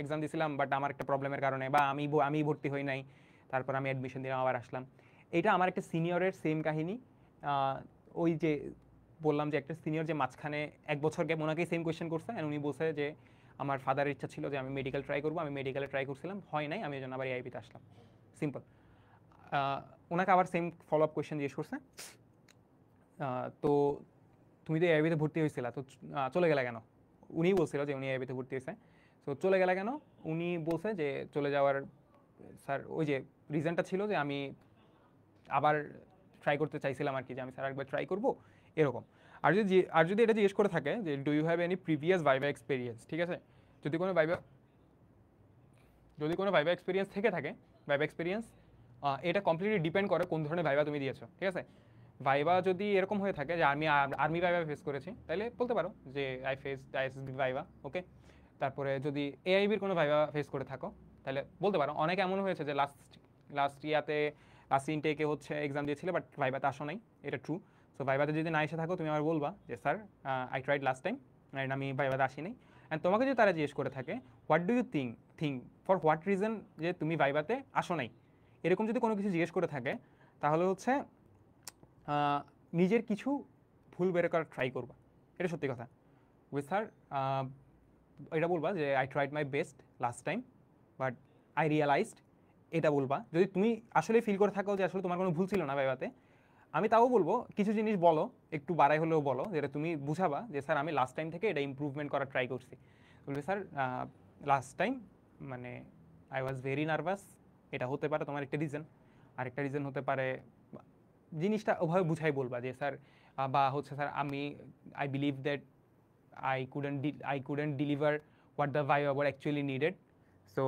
এক্সাম দিয়েছিলাম, বাট আমার একটা প্রবলেমের কারণে, বা আমি ভর্তি হই নাই, তারপর আমি অ্যাডমিশন দিলাম, আবার আসলাম। এটা আমার একটা সিনিয়রের সেম কাহিনী। ওই যে বললাম যে একটা সিনিয়র যে মাঝখানে 1 বছর গ্যাপ, ওনাকেই সেম কোয়েশ্চেন করছে, অ্যান্ড উনি বলছে যে আমার ফাদারের ইচ্ছা ছিল যে আমি মেডিকেল ট্রাই করবো, আমি মেডিকেলে ট্রাই করছিলাম, হয় নাই, আমি এই জন্য আবার এআইবিতে আসলাম। সিম্পল। ওনাকে আবার সেম ফলো আপ কোয়েশ্চেন জিজ্ঞেস করছে, তো তুমি তো এআইবিতে ভর্তি হয়েছিলা, তো চলে গেলে কেন? উনি বলছিল যে উনি এআইবিতে ভর্তি হয়েছে, তো চলে গেলে কেন? উনি বলছে যে চলে যাওয়ার, স্যার ওই যে রিজনটা ছিল যে আমি আবার ট্রাই করতে চাইছিলাম আর কি, যে আমি স্যার একবার ট্রাই করবো, এরকম। আর যদি এটা জিজ্ঞেস করে থাকে যে do you have any previous viva experience, ঠিক আছে? যদি কোনো ভাইভা এক্সপিরিয়েন্স থেকে থাকে, ভাইভা এক্সপিরিয়েন্স এটা কমপ্লিটলি ডিপেন্ড করে কোন ধরনের ভাইভা তুমি দিয়েছো, ঠিক আছে? ভাইভা যদি এরকম হয়ে থাকে যে আমি আর্মি ভাইভা ফেস করেছি, তাহলে বলতে পারো যে আই ফেস আইএসএসবি ভাইভা। ওকে, তারপরে যদি এআইবির কোনো ভাইভা ফেস করে থাকো, তাহলে বলতে পারো। অনেক এমন হয়েছে যে লাস্ট ইনটেকে হচ্ছে এক্সাম দিয়েছিলে, বাট ভাইভাতে আসো নাই, এটা ট্রু। সো ভাইভাতে যদি না এসে থাকো, তুমি আবার বলবা যে sir I tried last time and আমি ভাইভাতে আসি নাই। অ্যান্ড তোমাকে যদি তারা জিজ্ঞেস করে থাকে what do you think for what reason যে তুমি ভাইভাতে আসো নাই, এরকম যদি কোনো কিছু জিজ্ঞেস করে থাকে, তাহলে হচ্ছে নিজের কিছু ভুল বের করার ট্রাই করবা, এটা সত্যি কথা। উইথ স্যার এটা বলবা যে I tried my best last time, but I realised, এটা বলবা। যদি তুমি আসলে ফিল করে থাকো যে আসলে তোমার কোনো ভুল ছিল না ভাইভাতে, আমি তাও বলবো কিছু জিনিস বলো, একটু বাড়াই হলেও বলো, যেটা তুমি বুঝাবা যে স্যার আমি লাস্ট টাইম থেকে এটা ইম্প্রুভমেন্ট করার ট্রাই করছি। বলবে স্যার লাস্ট টাইম মানে আই ওয়াজ ভেরি নার্ভাস, এটা হতে পারে তোমার একটা রিজন, আরেকটা রিজন হতে পারে জিনিসটা ওভাবে বুঝাই বলবা যে স্যার বা হচ্ছে স্যার আমি I believe that I couldn't deliver what the viva board actually needed. So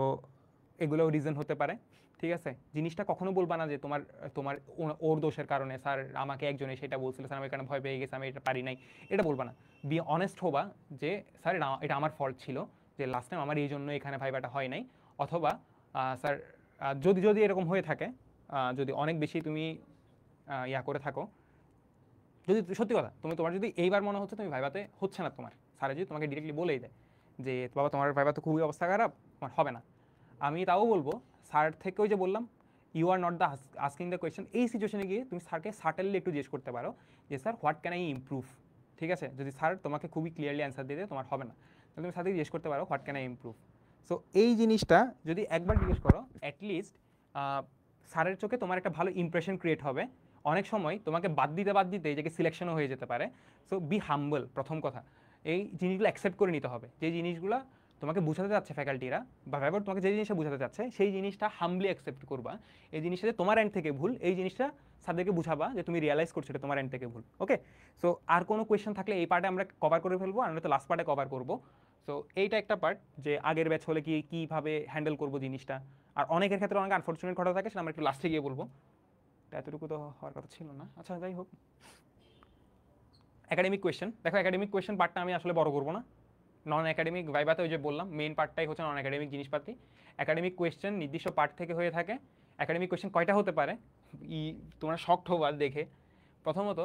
এগুলোও রিজন হতে পারে, ঠিক আছে। জিনিসটা কখনো বলবা না যে তোমার তোমার ওর দোষের কারণে স্যার আমাকে একজনে সেটা বলছিল, স্যার আমি এখানে ভয় পেয়ে গেছি, আমি এটা পারি নাই, এটা বলবা না। বি অনেস্ট হবা যে স্যার এটা আমার ফল্ট ছিল, যে লাস্ট টাইম আমার এই জন্য এখানে ভাইবাটা হয় নাই। অথবা স্যার যদি যদি এরকম হয়ে থাকে, যদি অনেক বেশি তুমি ইয়া করে থাকো, যদি সত্যি কথা তোমার যদি এইবার মনে হচ্ছে তুমি ভাইবাতে হচ্ছে না তোমার, স্যার যদি তোমাকে ডিরেক্টলি বলেই দেয় যে বাবা তোমার ভাইবাতে খুবই অবস্থা খারাপ, তোমার হবে না, আমি তাও বলবো স্যার থেকে ওই যে বললাম you are not the asking the question, এই সিচুয়েশনে গিয়ে তুমি স্যারকে সার্টেনলি একটু জিজ্ঞেস করতে পারো যে sir what can I improve. ঠিক আছে, যদি স্যার তোমাকে খুবই ক্লিয়ারলি অ্যান্সার দিয়ে দেয় তোমার হবে না, তাহলে তুমি স্যারকে জিজ্ঞেস করতে পারো what can I improve. So এই জিনিসটা যদি একবার জিজ্ঞেস করো, অ্যাটলিস্ট স্যারের চোখে তোমার একটা ভালো ইমপ্রেশন ক্রিয়েট হবে। অনেক সময় তোমাকে বাদ দিতে এই যে সিলেকশনও হয়ে যেতে পারে। সো বি হাম্বল, প্রথম কথা এই জিনিসগুলো অ্যাকসেপ্ট করে নিতে হবে, যে জিনিসগুলো তোমাকে বোঝাতে যাচ্ছে ফ্যাকাল্টিরা বা ব্যাপার তোমাকে যে জিনিসটা বোঝাতে যাচ্ছে সেই জিনিসটা হাম্বলি অ্যাকসেপ্ট করবা। এই জিনিসটা যে তোমার এন্ড থেকে ভুল, এই জিনিসটা স্যারদেরকে বুঝাবা যে তুমি রিয়ালাইজ করছো এটা তোমার এন্ড থেকে ভুল। ওকে, সো আর কোনো কোয়েশ্চেন থাকলে এই পার্টে আমরা কভার করে ফেলবো, আমরা তো লাস্ট পার্টে কভার করবো। সো এইটা একটা পার্ট যে আগের ব্যাচ হলে কীভাবে হ্যান্ডেল করবো জিনিসটা। আর অনেকের ক্ষেত্রে অনেক আনফর্চুনেট ঘটনা থাকে, সেটা আমরা একটু লাস্টে গিয়ে বলবো, এতটুকু তো হওয়ার কথা ছিল না। আচ্ছা যাই হোক, একাডেমিক কোয়েশ্চেন দেখো, একাডেমিক কোয়েশ্চেন পার্টটা আমি আসলে বড় করবো না। নন একাডেমিক ভাইবাতে ওই যে বললাম মেইন পার্টটাই হচ্ছে নন একাডেমিক জিনিসপাতি। একাডেমিক কোয়েশ্চেন নির্দিষ্ট পার্ট থেকে হয়ে থাকে। একাডেমিক কোয়েশ্চেন কয়টা হতে পারে তোমরা শকড হবার দেখে। প্রথমত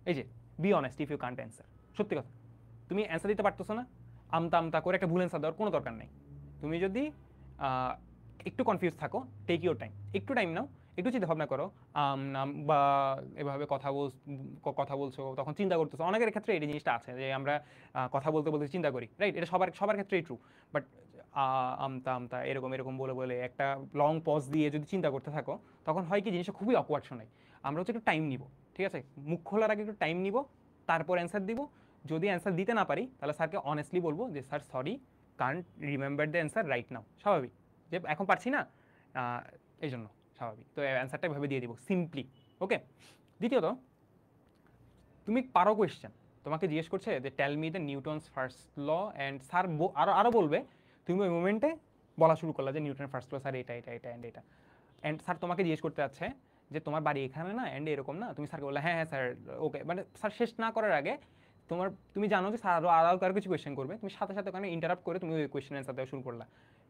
এই যে be honest if you can't answer, সত্যি কথা তুমি অ্যান্সার দিতে পারতেছো না, আমতা আমতা করে একটা ভুল অ্যান্সার দেওয়ার কোনো দরকার নেই। তুমি যদি একটু কনফিউজ থাকো, টেক ইউর টাইম, একটু টাইম নাও, একটু চিন্তা ভাবনা করো, নাম বা এভাবে কথা বলছো তখন চিন্তা করতেছো। অনেকের ক্ষেত্রে এই জিনিসটা আছে যে আমরা কথা বলতে বলতে চিন্তা করি, রাইট? এটা সবার ক্ষেত্রেই ট্রু। বাট আমতা আমতা এরকম এরকম বলে বলে একটা লং পজ দিয়ে যদি চিন্তা করতে থাকো, তখন হয় কি জিনিসটা খুবই অকওয়ার্ড শোনায়। আমরা হচ্ছে একটু টাইম নিব, ঠিক আছে, মুখ খোলার আগে একটু টাইম নিব, তারপর অ্যান্সার দিব। যদি অ্যান্সার দিতে না পারি তাহলে স্যারকে অনেস্টলি বলবো যে sir sorry, Kant remember the answer right now, স্বাভাবিক যে এখন পারছি না, এই জন্য স্বাভাবিক। তো অ্যান্সারটা ভাবে দিয়ে দিব সিম্পলি। ওকে, দ্বিতীয়ত তুমি পারো কোয়েশ্চেন, তোমাকে জিজ্ঞেস করছে যে tell me the Newton's first law, and sir আরও বলবে, তুমি ওই মোমেন্টে বলা শুরু করলা যে নিউটন ফার্স্ট ল স্যার এটা এটা এটা অ্যান্ড এটা, অ্যান্ড স্যার তোমাকে জিজ্ঞেস করতে যাচ্ছে যে তোমার বাড়ি এখানে না, অ্যান্ড এরকম না, তুমি স্যারকে বললে হ্যাঁ হ্যাঁ স্যার ওকে, মানে স্যার শেষ না করার আগে তুমি জানো যে স্যার আরও কিছু কোয়েশ্চেন করবে, তুমি সাথে সাথে ওখানে ইন্টারাপ্ট করে তুমি ওই কোয়েশ্চেন অ্যান্সার দেওয়া শুরু করলা।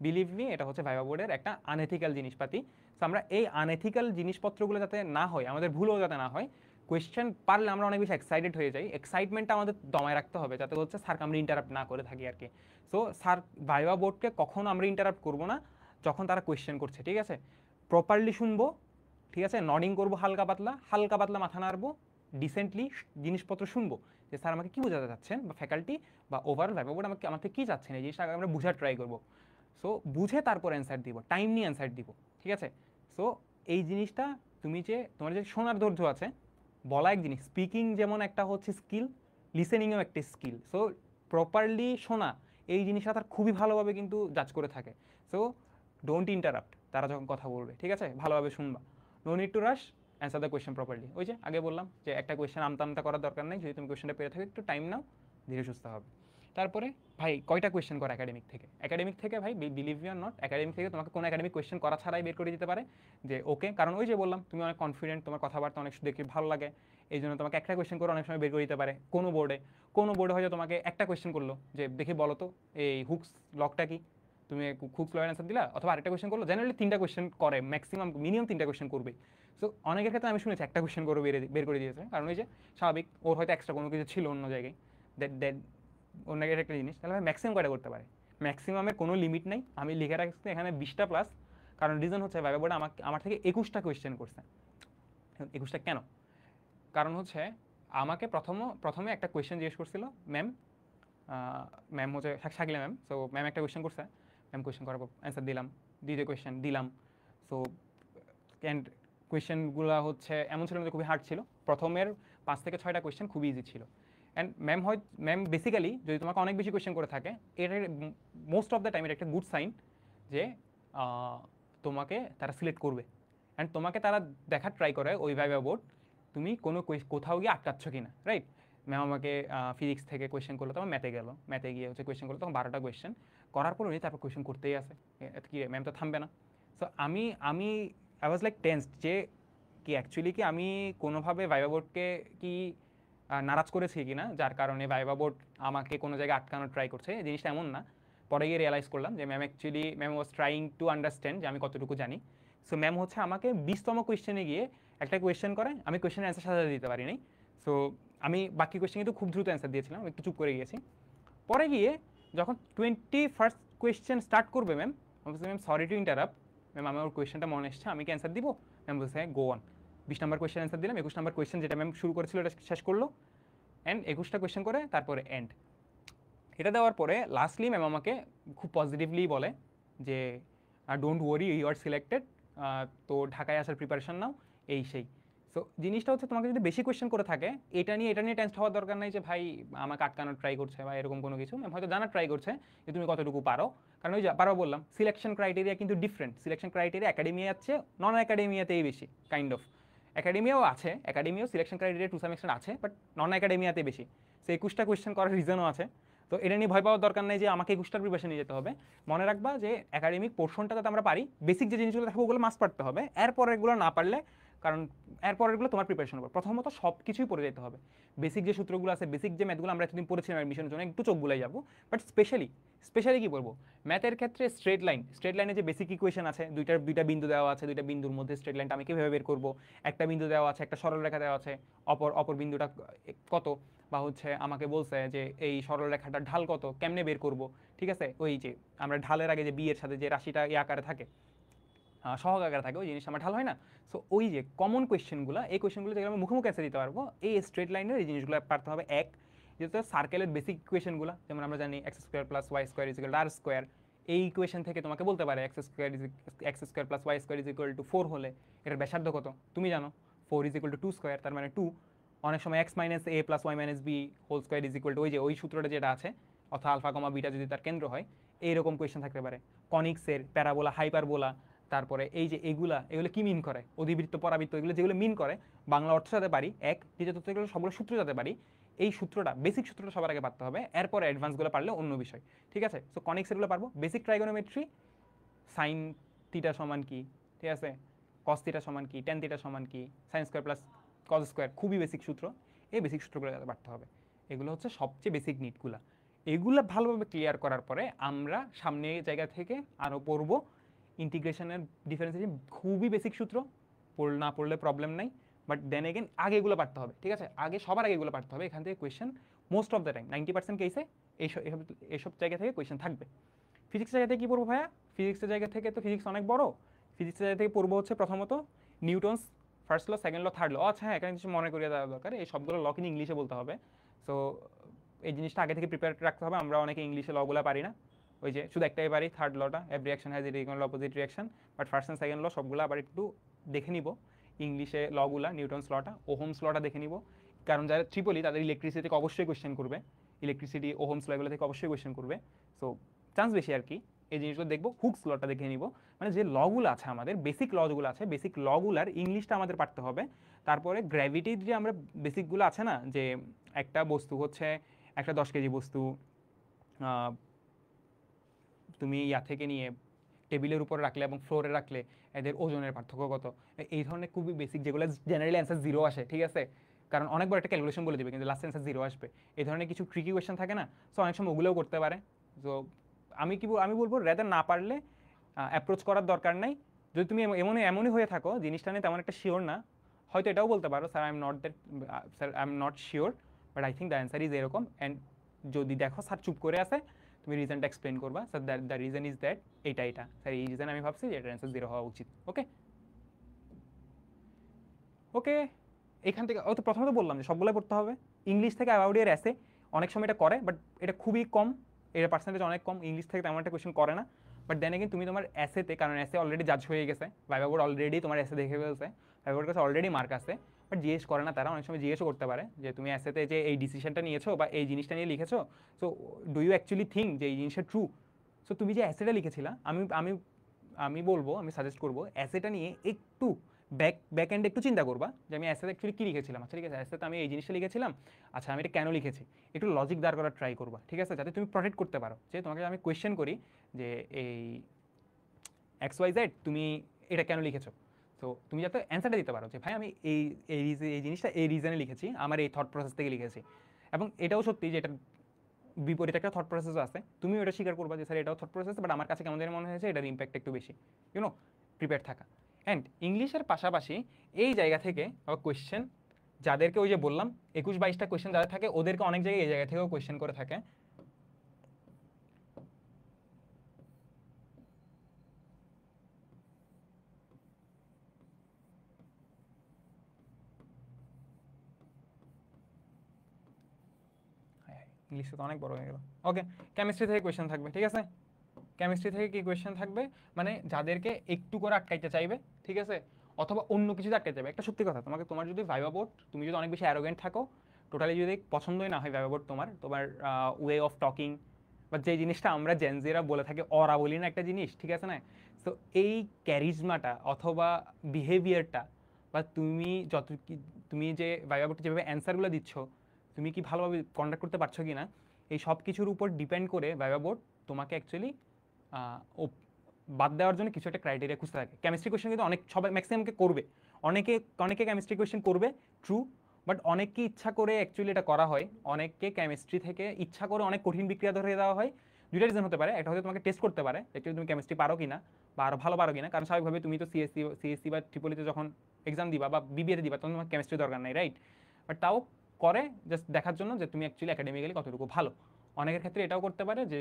বিলিভ মি, এটা হচ্ছে ভাইবা বোর্ডের একটা আনএথিক্যাল জিনিসপাতি। সো আমরা এই আনএথিক্যাল জিনিসপত্রগুলো যাতে না হয়, আমাদের ভুলও যাতে না হয়, কোয়েশ্চেন পারলে আমরা অনেক বেশি এক্সাইটেড হয়ে যাই, এক্সাইটমেন্টটা আমাদের দমায় রাখতে হবে যাতে হচ্ছে স্যারকে আমরা ইন্টারাপ্ট না করে থাকি আর কি। সো স্যার ভাইবা বোর্ডকে কখনো আমরা ইন্টারাপ্ট করবো না যখন তারা কোয়েশ্চেন করছে, ঠিক আছে, প্রপারলি শুনবো, ঠিক আছে, নডিং করবো হালকা পাতলা মাথা নাড়বো, ডিসেন্টলি জিনিসপত্র শুনবো যে স্যার আমাকে কী বোঝাতে চাচ্ছেন, বা ফ্যাকাল্টি বা ওভারঅল ভাইবা বোর্ড আমাকে কী চাচ্ছেন, এই জিনিসটা আমরা বুঝার ট্রাই করবো। সো বুঝে তারপর অ্যান্সার দিব, টাইম নিয়ে অ্যান্সার দিব, ঠিক আছে। সো এই জিনিসটা তোমার যে শোনার ধৈর্য আছে, বলা এক জিনিস, স্পিকিং যেমন একটা হচ্ছে স্কিল, লিসেনিংও একটা স্কিল। সো প্রপারলি শোনা এই জিনিসটা তার খুবই ভালোভাবে কিন্তু জাজ করে থাকে। সো ডোন্ট ইন্টারাপ্ট তারা যখন কথা বলবে, ঠিক আছে, ভালোভাবে শুনবা, no need to rush, answer the question properly. ওই যে আগে বললাম যে একটা কোয়েশ্চেন আমতা করার দরকার নেই, যদি তুমি কোয়েশ্চেনটা পেয়ে থাকো একটু টাইম নাও, ধীরে সুস্থ হবে। তারপরে ভাই কয়টা কোয়েশ্চেন করো একাডেমিক থেকে ভাই believe you are not, academic থেকে তোমাকে কোনো একাডেমিক কোয়েশ্চেন করা ছাড়াই বের করে দিতে পারে যে ওকে, কারণ ওই যে বললাম তুমি অনেক কনফিডেন্ট, তোমার কথাবার্তা অনেক দেখে ভালো লাগে, এই জন্য তোমাকে একটা কোয়েশ্চেন করে অনেক সময় বের করে দিতে পারে। কোনো বোর্ডে হয়তো তোমাকে একটা কোয়েশ্চেন করলো যে দেখি বলো তো এই হুকস লকটা কি, তুমি হুকস লয়ের অ্যান্সার দিলা, অথবা আরেকটা কোয়েশ্চেন করলো, জেনারেলি 3টা কোয়েশ্চেন করে ম্যাক্সিমাম, মিনিমাম 3টা কোয়েশ্চেন করবে। সো অনেকের ক্ষেত্রে আমি শুনেছি একটা কোয়েশ্চেন করে বের করে দিয়েছে, কারণ ওই যে স্বাভাবিক ওর হয়তো এক্সট্রা কোনো কিছু ছিল অন্য জায়গায়, দ্যাট অন্য একটা জিনিস। তাহলে ভাই ম্যাক্সিমাম কয়টা করতে পারে, ম্যাক্সিমামের কোনো লিমিট নেই, আমি লিখে রাখছি এখানে 20টা প্লাস। কারণ রিজন হচ্ছে ভাইবা বোর্ডে আমার থেকে 21টা কোয়েশ্চেন করছে। 21টা কেন? কারণ হচ্ছে আমাকে প্রথমে একটা কোয়েশ্চেন জিজ্ঞেস করছিল ম্যাম হচ্ছে শাকিলা ম্যাম। সো ম্যাম একটা কোয়েশ্চেন করছে, ম্যাম কোয়েশ্চেন করার পর অ্যান্সার দিলাম, দ্বিতীয় কোয়েশ্চেন দিলাম। সো অ্যান্ড কোয়েশ্চেনগুলো হচ্ছে এমন ছিল যে খুবই হার্ড ছিল, প্রথমের 5 থেকে 6টা কোয়েশ্চেন খুবই ইজি ছিল। অ্যান্ড ম্যাম বেসিক্যালি যদি তোমাকে অনেক বেশি কোয়েশ্চেন করে থাকে, এটার মোস্ট অফ দ্য টাইম এটা একটা গুড সাইন যে তোমাকে তারা সিলেক্ট করবে। অ্যান্ড তোমাকে তারা দেখার ট্রাই করে ওই ভাইবা বোর্ড তুমি কোনো কোথাও গিয়ে আটকাচ্ছ কিনা, রাইট? ম্যাম আমাকে ফিজিক্স থেকে কোয়েশ্চেন করলো, তখন ম্যাথে গেলো, ম্যাথে গিয়ে হচ্ছে কোয়েশ্চেন করলো, তখন 12টা কোয়েশ্চেন করার পর উনি তারপর কোয়েশ্চেন করতেই আসে, কি ম্যাম তো থামবে না। সো আমি আমি আই ওয়াজ লাইক টেন্সড যে কি অ্যাকচুয়ালি কি আমি কোনোভাবে ভাইবা বোর্ডকে কি নারাজ করেছি কিনা, যার কারণে ভাইবা বোর্ড আমাকে কোনো জায়গায় আটকানোর ট্রাই করছে। এই জিনিসটা এমন না, পরে গিয়ে রিয়েলাইজ করলাম যে ma'am was trying to understand যে আমি কতটুকু জানি। সো ম্যাম হচ্ছে আমাকে 20তম কোয়েশ্চেনে গিয়ে একটা কোয়েশ্চেন করে, আমি কোয়েশ্চেনের অ্যান্সার সাথে দিতে পারি নাই। সো আমি বাকি কোয়েশ্চেন কিন্তু খুব দ্রুত অ্যান্সার দিয়েছিলাম, একটু চুপ করে গিয়েছি। পরে গিয়ে যখন 21st কোয়েশ্চেন স্টার্ট করবে ম্যাম, আমি বলছি ma'am sorry to interrupt, ma'am আমার কোয়েশ্চেনটা মনে এসছে, আমি কি অ্যান্সার দিব? ম্যাম বলছে হ্যাঁ go on. 20 number question answer দিলাম, 21 নম্বর কোয়েশ্চেন যেটা ম্যাম শুরু করেছিল এটা শেষ করলো, অ্যান্ড 21টা কোয়েশ্চেন করে তারপরে এন্ড। এটা দেওয়ার পরে লাস্টলি ম্যাম আমাকে খুব পজিটিভলি বলে যে don't worry you are selected, তো ঢাকায় আসার প্রিপারেশন নাও, এই সেই। সো জিনিসটা হচ্ছে তোমাকে যদি বেশি কোয়েশ্চেন করে থাকে এটা নিয়ে টেন্সড হওয়ার দরকার নাই যে ভাই আমাকে আটকানোর ট্রাই করছে বা এরকম কোনো কিছু। ম্যাম হয়তো জানার ট্রাই করছে যে তুমি কতটুকু পারো, কারণ ওই বারবার বললাম সিলেকশন ক্রাইটেরিয়া কিন্তু ডিফারেন্ট। সিলেকশন ক্রাইটেরিয়া একাডেমিয়া আছে, নন একাডেমিয়াতেই বেশি কাইন্ড অফ। একাডেমিয়াও আছে, একাডেমিয়াও selection criteria to some extent আছে, বাট নন একাডেমিয়াতে বেশি। সো 21টা কোয়েশ্চেন করার রিজনও আছে। তো এটা নিয়ে ভয় পাওয়ার দরকার নেই যে আমাকে 21টার প্রিপারেশন নিয়ে যেতে হবে। মনে রাখবা যে একাডেমিক পোর্শনটা যাতে আমরা পারি, বেসিক যে জিনিসগুলো থাকবে ওগুলো মাস্ট পারতে হবে, এরপরেরগুলো না পারলে, কারণ এরপরেরগুলো তোমার প্রিপারেশন উপর। প্রথমত সব কিছুই পড়ে যেতে হবে, বেসিক যে সূত্রগুলো আছে, বেসিক যে ম্যাথগুলো আমরা এতদিন পড়েছিলাম অ্যাডমিশনের জন্য একটু চোখ বুলাই যাবো। বাট স্পেশালি কি বলবো, ম্যাথের ক্ষেত্রে স্ট্রেট লাইনে যে বেসিক ইকুয়েশন আছে, দুইটা বিন্দু দেওয়া আছে, দুইটা বিন্দুর মধ্যে স্ট্রেট লাইনটা আমি কীভাবে বের করবো, একটা বিন্দু দেওয়া আছে, একটা সরলরেখা দেওয়া আছে, অপর বিন্দুটা কত, বা হচ্ছে আমাকে বলছে যে এই সরলরেখাটার ঢাল কত, কেমনে বের করব, ঠিক আছে? ওই যে আমরা ঢালের আগে যে বি এর সাথে যে রাশিটা এই আকারে থাকে, সহগ আকারে থাকে, ওই জিনিসটা আমার ঢাল হয় না। সো ওই যে কমন কোয়েশ্চেনগুলো, এই কোয়েশ্চেনগুলো যেগুলো আমি মুখোমুখি অ্যান্সার দিতে পারবো, এই স্ট্রেট লাইনের এই জিনিসগুলো পারতে হবে। এক যেহেতু সার্কেলের বেসিক ইকুয়েশনগুলো, যেমন আমরা জানি x square plus y square is equal to r square, এই ইকুয়েশন থেকে তোমাকে বলতে পারে x square plus y square is equal to 4 হলে এটার ব্যাসার্ধ কত তুমি জানো, 4 ইজ ইকুয়াল টু 2 স্কোয়ার, তার মানে 2। অনেক সময় x minus a plus y minus b whole square is equal to ওই সূত্রটা যেটা আছে, অর্থাৎ আলফা কমা বিটা যদি তার কেন্দ্র হয়, এইরকম কোয়েশ্চেন থাকতে পারে। কনিক্সের, প্যারাবোলা, হাইপারবোলা, তারপরে এই যে এগুলো কি মিন করে, অধিবৃত্ত পরাবৃত্ত, এগুলো যেগুলো মিন করে বাংলা অর্থ যাতে পারি, এক দ্বিতীয়ত এগুলো সবগুলো সূত্র যাতে পারি, এই সূত্রটা বেসিক সূত্রটা সবার আগে পারতে হবে, এরপরে অ্যাডভান্সগুলো পারলে অন্য বিষয়, ঠিক আছে? সো কনিক্সেরগুলো পারবো, বেসিক ট্রাইগোনোমেট্রি, সাইন থিটা সমান কি, ঠিক আছে, কস থিটা সমান কি, টেন থিটা সমান কি, sine square plus cos square, খুবই বেসিক সূত্র, এই বেসিক সূত্রগুলো যাতে পারতে হবে। এগুলো হচ্ছে সবচেয়ে বেসিক নিডগুলো। এগুলো ভালোভাবে ক্লিয়ার করার পরে আমরা সামনে জায়গা থেকে আরও পড়বো ইন্টিগ্রেশনের ডিফারেন্সিয়েশন, খুবই বেসিক সূত্র, না পড়লে প্রবলেম নাই। বাট দেন এগেন আগে এগুলো পারতে হবে, ঠিক আছে? সবার আগে এগুলো পারতে হবে। এখান থেকে question most of the time 90% কেসে এইসব জায়গা থেকে কোয়েশ্চেন থাকবে। ফিজিক্সের জায়গা থেকে কী পড়বো ভাইয়া? ফিজিক্সের জায়গা থেকে তো ফিজিক্স অনেক বড়। ফিজিক্সের জায়গা থেকে পড়বো হচ্ছে প্রথমত Newton's first law, second law, third law. আচ্ছা হ্যাঁ, এখানে কিছু মনে করিয়ে দেওয়া দরকার, এই সবগুলো ল কিন্তু ইংলিশে বলতে হবে। সো এই জিনিসটা আগে থেকে প্রিপেয়ার রাখতে হবে। আমরা অনেকে ইংলিশে লগুলো পারি না, ওই যে শুধু একটাই পারি, থার্ড লটা, every reaction has equal opposite reaction. But first and second law সবগুলো আবার একটু দেখে নিব ইংলিশে, লগুলা, নিউটনস লটা, ওহমস লটা দেখে নিব। কারণ যারা ট্রিপলি তাদের ইলেকট্রিসিটি থেকে অবশ্যই কোয়েশ্চেন করবে, ইলেকট্রিসিটি, ওহমস ল এগুলো থেকে অবশ্যই কোয়েশ্চেন করবে। সো চান্স বেশি আর কি। এই জিনিসগুলো দেখবো, হুকস লটা দেখে নিব। মানে যে লগুলো আছে আমাদের, বেসিক লগুলো আছে, বেসিক লগুলার ইংলিশটা আমাদের পারতে হবে। তারপরে গ্র্যাভিটির যে আমরা বেসিকগুলো আছে না, যে একটা বস্তু হচ্ছে একটা 10 কেজি বস্তু তুমি ইয়া থেকে নিয়ে টেবিলের উপর রাখলে এবং ফ্লোরে রাখলে এদের ওজনের পার্থক্য কত, এই ধরনের খুবই বেসিক, যেগুলো জেনারেলি অ্যান্সার 0 আসে, ঠিক আছে? কারণ অনেকবার একটা ক্যালকুলেশন বলে দেবে কিন্তু লাস্ট অ্যান্সার 0 আসবে, এই ধরনের কিছু ট্রিকি কোয়েশ্চেন থাকে না। সো অনেক সময় ওগুলোও করতে পারে। সো আমি বলবো রেদার না পারলে অ্যাপ্রোচ করার দরকার নাই। যদি তুমি এমনই হয়ে থাকো জিনিসটা নিয়ে তেমন একটা শিওর না, হয়তো এটাও বলতে পারো sir I am not sure, but I think the answer is এরকম। অ্যান্ড যদি দেখো স্যার চুপ করে আছে, তুমি রিজনটা এক্সপ্লেন করবা, sir the reason is that, এটা স্যার এই রিজন আমি ভাবছি যে এটার অ্যান্সার 0 হওয়া উচিত। ওকে ওকে এখান থেকে তো প্রথমত বললাম যে সবগুলো পড়তে হবে। ইংলিশ থেকে অ্যাবাউট ইয়ার অ্যাসে অনেক সময় এটা করে, বাট এটা খুবই কম, এটা পার্সেন্টেজ অনেক কম। ইংলিশ থেকে তেমন একটা কোয়েশ্চেন করে না। বাট দেন এগেন তুমি তোমার অ্যাসেতে, কারণ অ্যাসে অলরেডি জাজ হয়ে গেছে, ভাইভা বোর্ড অলরেডি তোমার অ্যাসে দেখে ফেলছে, ভাইভা বোর্ডের কাছে অলরেডি মার্ক আছে। বাট জিজ্ঞেস করে না তারা, অনেক সময় জিজ্ঞেসও করতে পারে যে তুমি অ্যাসেতে যে এই ডিসিশনটা নিয়েছো বা এই জিনিসটা নিয়ে লিখেছো, so do you actually think যে এই জিনিসটা ট্রু? সো তুমি যে অ্যাসেটা লিখেছিলা, আমি আমি বলবো, আমি সাজেস্ট করবো অ্যাসেটা নিয়ে একটু ব্যাক এন্ডে একটু চিন্তা করবা যে আমি অ্যাসেতে অ্যাকচুয়ালি কী লিখেছিলাম। আচ্ছা ঠিক আছে, অ্যাসেতে আমি এই জিনিসটা লিখেছিলাম, আচ্ছা আমি এটা কেন লিখেছি, একটু লজিক দাঁড় করার ট্রাই করবা, ঠিক আছে, যাতে তুমি প্রটেক্ট করতে পারো। যে তোমাকে আমি কোয়েশ্চেন করি যে এই XYZ তুমি এটা কেন লিখেছো, তো তুমি যাতে অ্যান্সারটা দিতে পারো যে ভাই আমি এই এই জিনিসটা এই রিজনে লিখেছি, আমার এই থট প্রসেস থেকে লিখেছি। এবং এটাও সত্যি যে এটা বিপরীত একটা থট প্রসেসও আছে, তুমিও এটা স্বীকার করবা যে স্যার এটাও থট প্রসেস, বাট আমার কাছে কেমন যেন মনে হয়েছে এটার ইম্প্যাক্ট একটু বেশি, ইউনো, প্রিপেয়ার থাকা। অ্যান্ড ইংলিশের পাশাপাশি এই জায়গা থেকে কোয়েশ্চেন যাদেরকে ওই যে বললাম 21-22টা কোয়েশ্চেন যাদের থাকে, ওদেরকে অনেক জায়গায় এই জায়গা থেকেও কোয়েশ্চেন করে থাকে। ইংলিশে তো অনেক বড় হয়ে গেল। ওকে, কেমিস্ট্রি থেকে কোয়েশ্চেন থাকবে, ঠিক আছে। কেমিস্ট্রি থেকে কি কোয়েশ্চেন থাকবে, মানে যাদেরকে একটু করে আটকাইতে চাইবে, ঠিক আছে, অথবা অন্য কিছুতে আটকাইতে চাইবে। একটা সত্যি কথা, তোমার যদি ভাইবা বোর্ড, তুমি যদি অনেক বেশি অ্যারোগেন্ট থাকো, টোটালি যদি পছন্দই না হয় ভাইবা বোর্ড তোমার ওয়ে অফ টকিং, বা যে জিনিসটা আমরা জেনজিরা বলে থাকি অরা বলি না একটা জিনিস, ঠিক আছে না, তো এই ক্যারিজমাটা অথবা বিহেভিয়ারটা, বা তুমি যে ভাইবা বোর্ডে যেভাবে অ্যান্সারগুলো দিচ্ছ, তুমি কি ভালোভাবে কন্ডাক্ট করতে পারছো কি না, এই সব কিছুর উপর ডিপেন্ড করে ভাইবা বোর্ড তোমাকে অ্যাকচুয়ালি বাদ দেওয়ার জন্য কিছু একটা ক্রাইটেরিয়া খুঁজতে থাকে। কেমিস্ট্রি কোয়েশ্চেন কিন্তু অনেক সবাই ম্যাক্সিমামকে করবে, অনেকে অনেকে কেমিস্ট্রি কোয়েশ্চেন করবে, ট্রু, বাট অনেককে ইচ্ছা করে অ্যাকচুয়ালি এটা করা হয়। অনেককে কেমিস্ট্রি থেকে ইচ্ছা করে অনেক কঠিন বিক্রিয়া ধরে দেওয়া হয়। দুইটা রিজন হতে পারে, একটা হয়তো তোমাকে টেস্ট করতে পারে অ্যাকচুয়ালি তুমি কেমিস্ট্রি পারো কিনা, বা আরও ভালো পারো কিনা, কারণ স্বাভাবিকভাবে তুমি তো সিএসসি বা ট্রিপলিতে যখন এক্সাম দিবা বা বিবিএতে দিবা তখন তোমার কেমিস্ট্রি দরকার নেই, রাইট, বাট তাও করে জাস্ট দেখার জন্য যে তুমি অ্যাকচুয়ালি একাডেমিক্যালি কতটুকু ভালো। অনেকের ক্ষেত্রে এটাও করতে পারে যে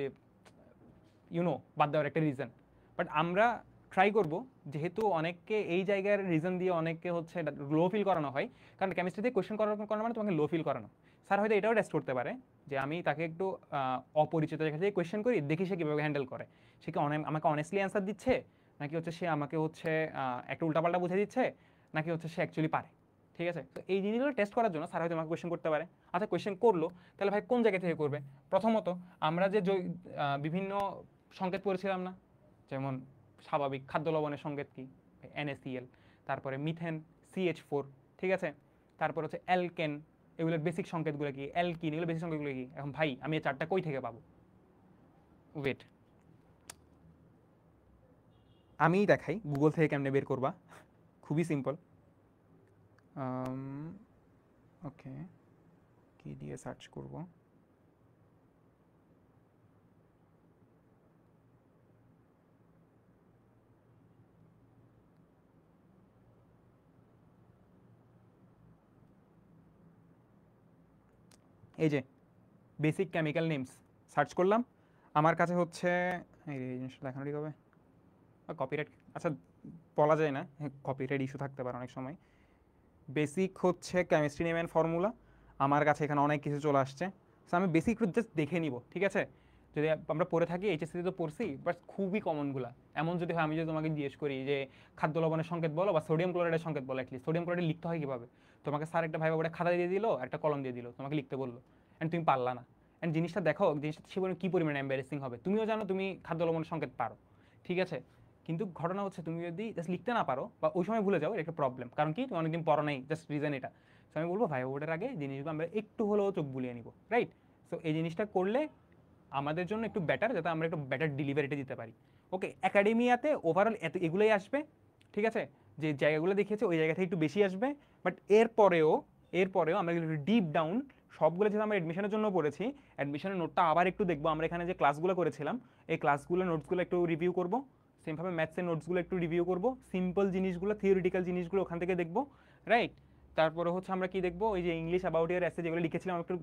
বাদ দেওয়ার একটা রিজন। বাট আমরা ট্রাই করব, যেহেতু অনেককে এই জায়গার রিজন দিয়ে অনেককে হচ্ছে লো ফিল করানো হয়, কারণ কেমিস্ট্রিতে কোয়েশ্চেন করানো মানে তোমাকে লো ফিল করানো। স্যার হয়তো এটাও টেস্ট করতে পারে যে আমি তাকে একটু অপরিচিত জায়গা থেকে কোয়েশ্চেন করি, দেখি সে কীভাবে হ্যান্ডেল করে, সে কি আমাকে অনেস্টলি অ্যান্সার দিচ্ছে, নাকি হচ্ছে সে আমাকে হচ্ছে একটা উল্টাপাল্টা বুঝে দিচ্ছে, নাকি হচ্ছে সে অ্যাকচুয়ালি পারে, ঠিক আছে। তো এই জিনিসগুলো টেস্ট করার জন্য স্যার হয়তো আমাকে কোয়েশ্চেন করতে পারে। আচ্ছা কোয়েশ্চেন করলো, তাহলে ভাই কোন জায়গা থেকে করবে? প্রথমত আমরা যে বিভিন্ন সংকেত পড়েছিলাম না, যেমন স্বাভাবিক খাদ্য লবণের সংকেত কি, NaCl, তারপরে মিথেন CH4, ঠিক আছে, তারপর হচ্ছে অ্যালকেন, এগুলোর বেসিক সংকেতগুলো কি, অ্যালকিন, এগুলো বেসিক সংকেতগুলো কি। এখন ভাই আমি এই চারটা কই থেকে পাবো? ওয়েট, আমি দেখাই গুগল থেকে কেমনে বের করবা, খুবই সিম্পল। ওকে, কি দিয়ে সার্চ করব? এই যে বেসিক কেমিক্যাল নেমস সার্চ করলাম, আমার কাছে হচ্ছে এই জিনিসটা দেখানো ঠিক হবে, কপিরাইট, আচ্ছা বলা যায় না, কপিরাইট ইস্যু থাকতে পারে অনেক সময়। বেসিক হচ্ছে কেমিস্ট্রি নেম অ্যান্ড ফর্মুলা, আমার কাছে এখানে অনেক কিছু চলে আসছে। সো আমি বেসিক জাস্ট দেখে নিব, ঠিক আছে। যদি আমরা পড়ে থাকি এইচএসসিতে তো পড়ছি, বাট খুবই কমনগুলা। এমন যদি হয় আমি যদি তোমাকে জিজ্ঞেস করি যে খাদ্য লবণের সংকেত বলো বা সোডিয়াম ক্লোরাইডের সংকেত বলো, অ্যাটলিস্ট সোডিয়াম ক্লোরাইড লিখতে হয় কীভাবে, তোমাকে স্যার একটা ভাইবা বোর্ডে খাতা দিয়ে দিল, একটা কলম দিয়ে দিল, তোমাকে লিখতে বললো, অ্যান্ড তুমি পারলা না। অ্যান্ড জিনিসটা দেখো, জিনিসটা সে কী পরিমাণে এম্বারেসিং হবে। তুমিও জানো তুমি খাদ্য লবণের সংকেত পারো, ঠিক আছে, কিন্তু ঘটনা হচ্ছে তুমি যদি জাস্ট লিখতে না পারো বা ওই সময় ভুলে যাও, এটা একটা প্রবলেম। কারণ কি, তুমি অনেকদিন পড়ো নাই, জাস্ট রিজন এটা। সো আমি বলবো ভাইবা বোর্ডের আগে জিনিসগুলো আমরা একটু হলেও চোখ বুলিয়ে নিব, রাইট। সো এই জিনিসটা করলে আমাদের জন্য একটু বেটার, যাতে আমরা একটু বেটার ডেলিভারিটা দিতে পারি। ওকে, একাডেমিয়াতে ওভারঅল এগুলোই আসবে, ঠিক আছে, যে জায়গাগুলো দেখিয়েছে ওই জায়গা থেকে একটু বেশি আসবে। বাট এরপরেও আমরা একটু ডিপ ডাউন সবগুলো যেহেতু আমরা অ্যাডমিশনের জন্য পড়েছি, অ্যাডমিশনের নোটটা আবার একটু দেখবো। আমরা এখানে যে ক্লাসগুলো করেছিলাম এই ক্লাসগুলো নোটসগুলো একটু রিভিউ করবো, সেমভাবে ম্যাথসের নোটসগুলো একটু রিভিউ করবো, সিম্পল জিনিসগুলো থিওরিটিক্যাল জিনিসগুলো ওখান থেকে দেখবো, রাইট। তারপরে হচ্ছে আমরা কি দেখবো, ওই যে ইংলিশ অ্যাবাউট ইয়ার এসে যেগুলো লিখেছিলাম একটু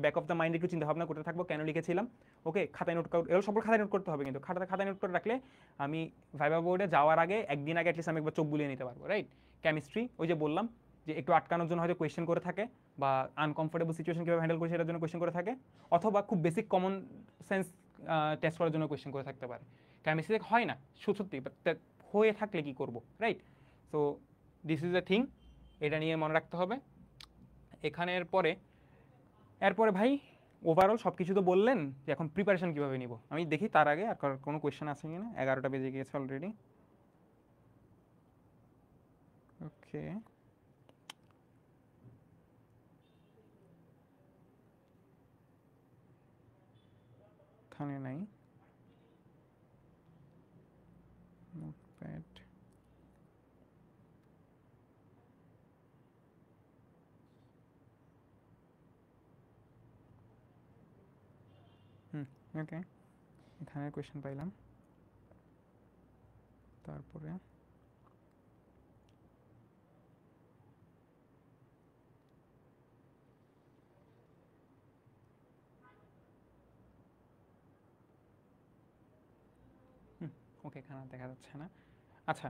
ব্যাক অফ দ্য মাইন্ড একটু চিন্তা ভাবনা করতে থাকবো কেন লিখেছিলাম। ওকে, খাতায় নোট এগুলো সব খাতায় নোট করতে হবে, কিন্তু খাতায় নোট করে রাখলে আমি ভাইবা বোর্ডে যাওয়ার আগে একদিন আগে অ্যাটলিস্ট আমি একবার চোখ বুলিয়ে নিতে পারবো, রাইট। কেমিস্ট্রি ওই যে বললাম যে একটু আটকানোর জন্য হয়তো কোয়েশ্চেন করে থাকে, বা আনকমফোর্টেবল সিচুয়েশন কীভাবে হ্যান্ডেল করে সেটার জন্য কোয়েশ্চেন করে থাকে, অথবা খুব বেসিক কমন সেন্স টেস্ট করার জন্য কোয়েশ্চেন করে থাকতে পারে। কেমিস্ট্রিতে হয় না সত্যি, হয়ে থাকলে কি করবো, right. So this is a thing, এটা নিয়ে মনে রাখতে হবে। এরপরে ভাই ওভারঅল সব কিছু তো বললেন যে এখন প্রিপারেশন কীভাবে নিব, আমি দেখি তার আগে আর কোনো কোয়েশ্চেন আছে কিনা। 11টা বেজে গিয়েছে অলরেডি। ওকে, এখানে নাই নোটপ্যাড। ওকে, এখানে কোয়েশ্চেন পাইলাম। তারপরে ওকে, এখানে দেখা যাচ্ছে না। আচ্ছা,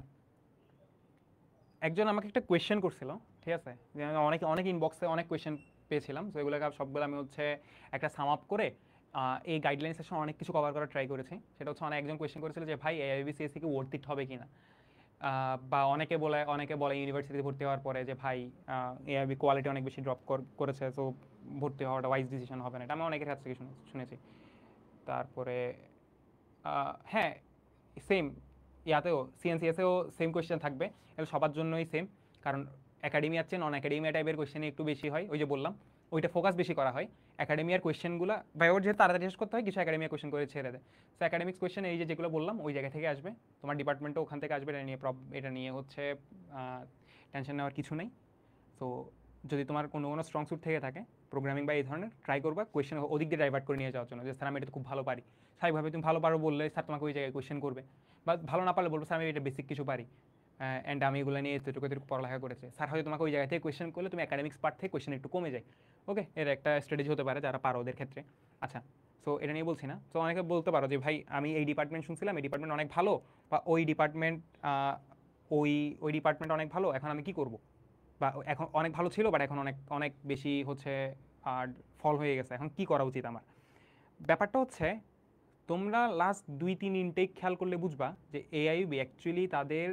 একজন আমাকে একটা কোয়েশ্চেন করছিল, ঠিক আছে, যে আমি অনেক অনেক ইনবক্সে অনেক কোয়েশ্চেন পেয়েছিলাম, তো এগুলোকে সবগুলো আমি হচ্ছে একটা সাম আপ করে এই গাইডলাইন সেশন অনেক কিছু কভার করার ট্রাই করেছি। সেটা হচ্ছে অনেক একজন কোয়েশ্চেন করেছিল যে ভাই এআইবি সিএসসি কি ওয়ার্থ ইট হবে কিনা, বা অনেকে বলে ইউনিভার্সিটিতে ভর্তি হওয়ার পরে যে ভাই এআইবি কোয়ালিটি অনেক বেশি ড্রপ করেছে, তো ভর্তি হওয়াটা ওয়াইজ ডিসিশন হবে না। এটা আমি অনেকের কাছ থেকে শুনেছি। তারপরে হ্যাঁ, সেম ইয়াতেও সিএনসিএসেও সেম কোয়েশ্চেন থাকবে, এটা সবার জন্যই সেম। কারণ একাডেমিয়ার চেয়ে নন একাডেমিয়া টাইপের কোয়েশ্চেন একটু বেশি হয়, ওই যে বললাম ওইটা ফোকাস বেশি করা হয়। একাডেমিয়ার কোয়েশ্চেনগুলো বায়োর যেহেতু তাড়াতাড়ি শেষ করতে হয়, কিছু একাডেমিয়া কোয়েশ্চেন করে ছেড়ে দেয়। সো একাডেমিক্স কোয়েশ্চেন এই যেগুলো বললাম ওই জায়গা থেকে আসবে, তোমার ডিপার্টমেন্টও ওখান থেকে আসবে। এটা নিয়ে হচ্ছে টেনশন নেওয়ার কিছু নেই। সো যদি তোমার কোনো স্ট্রং স্যুট থেকে থাকে প্রোগ্রামিং বা এই ধরনের, ট্রাই করবা কোয়েশ্চেন ওদিক দিয়ে ডাইভার্ট করে নিয়ে যাওয়ার জন্য, যে স্যার আমি এটা খুব ভালো পারি। স্বাভাবিকভাবে তুমি ভালো পারো বললে স্যার তোমাকে ওই জায়গায় কোয়েশ্চেন করবে, বা ভালো না পারলে বলবো স্যার আমি এটা বেসিক কিছু পারি অ্যান্ড আমি এগুলো নিয়ে এতটুকু পড়ালেখা করেছে। স্যার হয়তো তোমাকে ওই জায়গা থেকে কোয়েশ্চেন করলে তুমি একাডেমিক্স পার্ট থেকে কোয়েশ্চেন একটু কমে যায়। ওকে, এর একটা স্ট্র্যাটেজি হতে পারে যারা পারো ওদের ক্ষেত্রে। আচ্ছা, সো এটা নিয়ে বলছি না। সো অনেকে বলতে পারো যে ভাই আমি এই ডিপার্টমেন্ট শুনছিলাম, এই ডিপার্টমেন্ট অনেক ভালো, বা ওই ডিপার্টমেন্ট অনেক ভালো, এখন আমি কি করব, বা এখন অনেক ভালো ছিল বাট এখন অনেক অনেক বেশি হচ্ছে আর ফল হয়ে গেছে, এখন কি করা উচিত আমার। ব্যাপারটা হচ্ছে তোমরা লাস্ট 2-3 ইনটেক খেয়াল করলে বুঝবা যে এআইবি অ্যাকচুয়ালি তাদের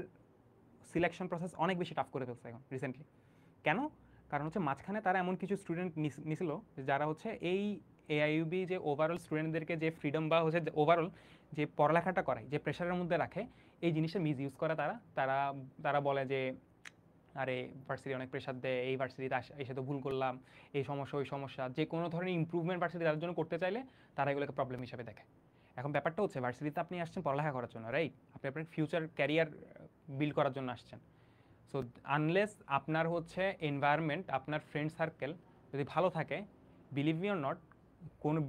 সিলেকশন প্রসেস অনেক বেশি টাফ করে ফেলছে এখন রিসেন্টলি। কেন? কারণ হচ্ছে মাঝখানে তারা এমন কিছু স্টুডেন্ট নিছিল যারা হচ্ছে এই এআইইউবি যে ওভারঅল স্টুডেন্টদেরকে যে ফ্রিডম বা হচ্ছে ওভারঅল যে পড়ালেখাটা করায়, যে প্রেশারের মধ্যে রাখে, এই জিনিসটা মিস ইউজ করে তারা তারা তারা বলে যে আরে ভার্সিটি অনেক প্রেশার দেয়, এই ভার্সিটিতে এসে তো ভুল করলাম, এই সমস্যা ওই সমস্যা, যে কোনো ধরনের ইম্প্রুভমেন্ট ভার্সিটি তার জন্য করতে চাইলে তারা এগুলোকে প্রবলেম হিসাবে দেখে। এখন ব্যাপারটা হচ্ছে ভার্সিটিতে আপনি আসছেন পড়ালেখা করার জন্য, রাইট? আপনি আপনার ফিউচার ক্যারিয়ার বিল্ড করার জন্য আসছেন। সো আনলেস আপনার হচ্ছে এনভায়রনমেন্ট, আপনার ফ্রেন্ড সার্কেল যদি ভালো থাকে, বিলিভ মি অর নট, কোনো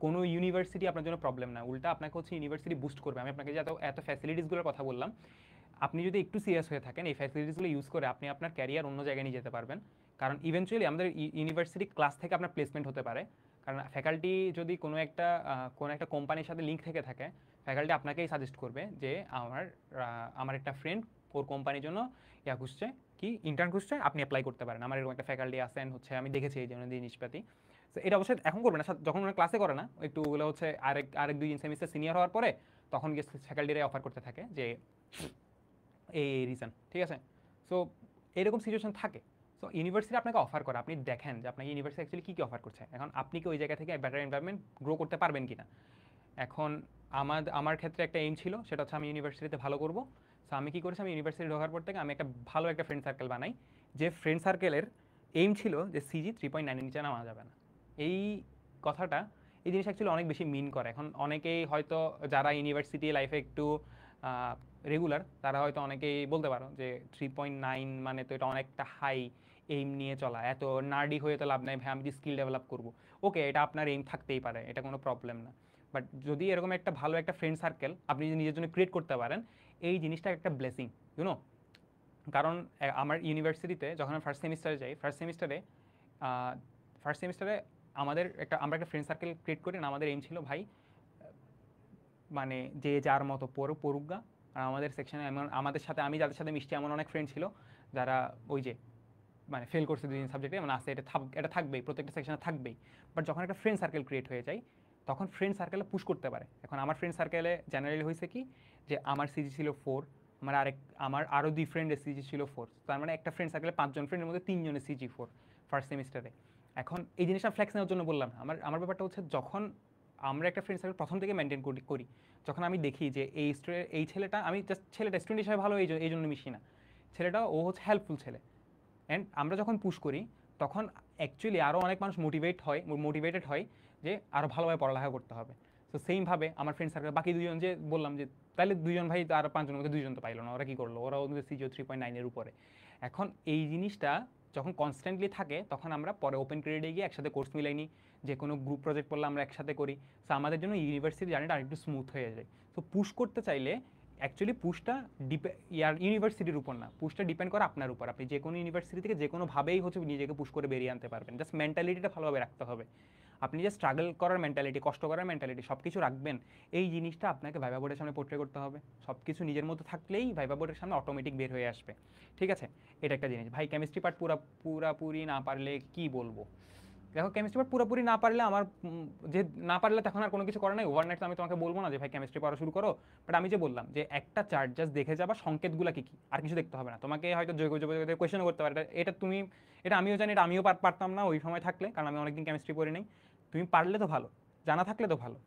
কোনো ইউনিভার্সিটি আপনার জন্য প্রবলেম না, উল্টা আপনাকে হচ্ছে ইউনিভার্সিটি বুস্ট করবে। আমি আপনাকে যে এত ফ্যাসিলিটিসগুলোর কথা বললাম, আপনি যদি একটু সিরিয়াস হয়ে থাকেন এই ফ্যাসিলিটিসগুলো ইউজ করে আপনি আপনার ক্যারিয়ার অন্য জায়গায় নিয়ে যেতে পারবেন। কারণ ইভেনচুয়ালি আমাদের ইউনিভার্সিটি ক্লাস থেকে আপনার প্লেসমেন্ট হতে পারে। কারণ ফ্যাকাল্টি যদি কোনো একটা কোম্পানির সাথে লিঙ্ক থেকে থাকে, ফ্যাকাল্টি আপনাকেই সাজেস্ট করবে যে আমার একটা ফ্রেন্ড ওর কোম্পানির জন্য খুঁজছে, কি ইন্টার্ন খুঁজছে, আপনি অ্যাপ্লাই করতে পারেন, আমার এরকম একটা ফ্যাকাল্টি আসেন হচ্ছে, আমি দেখেছি এই ধরনের জিনিসপাতি। তো এটা অবশ্যই এখন করবে না, যখন ওরা ক্লাসে করে না, একটু ওগুলো হচ্ছে আরেক 2 সেমিস্টার সিনিয়র হওয়ার পরে তখন গিয়ে ফ্যাকাল্টিরাই অফার করতে থাকে যে এই রিজন, ঠিক আছে। সো এরকম সিচুয়েশন থাকে। সো ইউনিভার্সিটি আপনাকে অফার করে, আপনি দেখেন যে আপনাকে ইউনিভার্সিটি অ্যাকচুয়ালি কী কী অফার করছে, এখন আপনি কি ওই জায়গা থেকে বেটার এনভায়রনমেন্ট গ্রো করতে পারবেন কিনা। এখন আমার ক্ষেত্রে একটা এইম ছিল, সেটা হচ্ছে আমি ইউনিভার্সিটিতে ভালো করব। সো আমি কী করেছি, আমি ইউনিভার্সিটি ঢোকার পর থেকে আমি ভালো একটা ফ্রেন্ড সার্কেল বানাই, যে ফ্রেন্ড সার্কেলের এইম ছিল যে সিজি 3.9 নিচে নামা যাবে না। এই কথাটা, এই জিনিস অ্যাকচুয়ালি অনেক বেশি মিন করে। এখন অনেকেই হয়তো যারা ইউনিভার্সিটি লাইফে একটু রেগুলার, তারা হয়তো অনেকেই বলতে পারো যে 3.9 মানে তো এটা অনেকটা হাই, এইম নিয়ে চলা এত নার্ডি হয়ে তো লাভ নাই ভাই, আমি যে স্কিল ডেভেলপ করবো। ওকে, এটা আপনার এইম থাকতেই পারে, এটা কোনো প্রবলেম না। বাট যদি এরকম একটা ভালো একটা ফ্রেন্ড সার্কেল আপনি যদি নিজের জন্য ক্রিয়েট করতে পারেন, এই জিনিসটা একটা ব্লেসিং, ইউনো। কারণ আমার ইউনিভার্সিটিতে যখন আমি ফার্স্ট সেমিস্টারে যাই, ফার্স্ট সেমিস্টারে আমরা একটা ফ্রেন্ড সার্কেল ক্রিয়েট করি না, আমাদের এইম ছিল ভাই মানে যে যার মতো পড়ুক। আর আমাদের সেকশনে এমন আমি যাদের সাথে মিশছি এমন অনেক ফ্রেন্ড ছিল যারা ওই যে মানে ফেল করছে 2 সাবজেক্টে, মানে আসে এটা থাকবেই, প্রত্যেকটা সেকশনে থাকবেই। বাট যখন একটা ফ্রেন্ড সার্কেল ক্রিয়েট হয়ে যায়, তখন ফ্রেন্ড সার্কেলে পুশ করতে পারে। এখন আমার ফ্রেন্ড সার্কেলে জেনারেলি হয়েছে কি, যে আমার সিজি ছিল 4, আমার আরও 2 ফ্রেন্ডের সিজি ছিল 4, তার মানে একটা ফ্রেন্ড সার্কেলে 5 জন ফ্রেন্ডের মধ্যে 3 জনের সিজি 4 ফার্স্ট সেমিস্টারে। এখন এই জিনিসটা ফ্লেক্স নেওয়ার জন্য বললাম না, আমার ব্যাপারটা হচ্ছে যখন আমরা একটা ফ্রেন্ড সার্কেল প্রথম থেকে মেনটেন করি, যখন আমি দেখি যে এই ছেলেটা, আমি জাস্ট ছেলেটা স্টুডেন্ট হিসেবে ভালো এই জন্য মিশি না, ছেলেটা ও হচ্ছে হেল্পফুল ছেলে। অ্যান্ড আমরা যখন পুশ করি তখন অ্যাকচুয়ালি আরও অনেক মানুষ মোটিভেটেড হয় যে আরও ভালোভাবে পড়ালেখা করতে হবে। তো সেইমভাবে আমার ফ্রেন্ড সার্কেল বাকি দুজন যে বললাম যে তাহলে দুজন ভাই আর পাঁচজনের মধ্যে দুজন তো পাইলো না, ওরা কী করলো, ওরা ওদের সিজিও 3.9-এর উপরে। এখন এই জিনিসটা যখন কনস্ট্যান্টলি থাকে তখন আমরা পরে ওপেন ক্রেডিটে গিয়ে একসাথে কোর্স মিলাই নিই, যে কোনো গ্রুপ প্রজেক্ট পড়লে আমরা একসাথে করি। সো আমাদের জন্য ইউনিভার্সিটি জার্নিটা আরেকটু স্মুথ হয়ে যায়। তো পুশ করতে চাইলে অ্যাকচুয়ালি পুশটা ইউনিভার্সিটির উপর না, পুশটা ডিপেন্ড করে আপনার উপর। আপনি যে কোনো ইউনিভার্সিটি থেকে যে কোনোভাবেই হচ্ছে নিজেকে পুশ করে বেরিয়ে আনতে পারবেন, জাস্ট মেন্টালিটিটা ভালোভাবে রাখতে হবে। আপনি যে স্ট্রাগল করার মেন্টালিটি, কষ্ট করার মেন্টালিটি সব কিছু রাখবেন, এই জিনিসটা আপনাকে ভাইবা বোর্ডের সামনে পোর্ট্রে করতে হবে। সব কিছু নিজের মধ্যে থাকলেই ভাইবা বোর্ডের সামনে অটোমেটিক বের হয়ে আসবে। ঠিক আছে, এটা একটা জিনিস। ভাই কেমিস্ট্রি পার্ট পুরাপুরি না পারলে কি বলবো, দেখো কেমিস্ট্রি পার্ট পুরোপুরি না পারলে আমার যে না পারলে তখন আর কোনো কিছু করা নাই, ওভারনাইট আমি তোমাকে বলবো না যে ভাই কেমিস্ট্রি পড়া শুরু করো। বাট আমি যে বললাম যে একটা চার্ট জাস্ট দেখে যাবা সংকেতগুলো কী কী, আর কিছু দেখতে হবে না। তোমাকে হয়তো জৈব কোয়েশনও করতে পারে, এটা আমিও জানি, এটা আমিও পারতাম না ওই সময় থাকলে, কারণ আমি অনেকদিন কেমিস্ট্রি পড়ি নাই। তুমি পারলে তো ভালো, জানা থাকলে তো ভালো,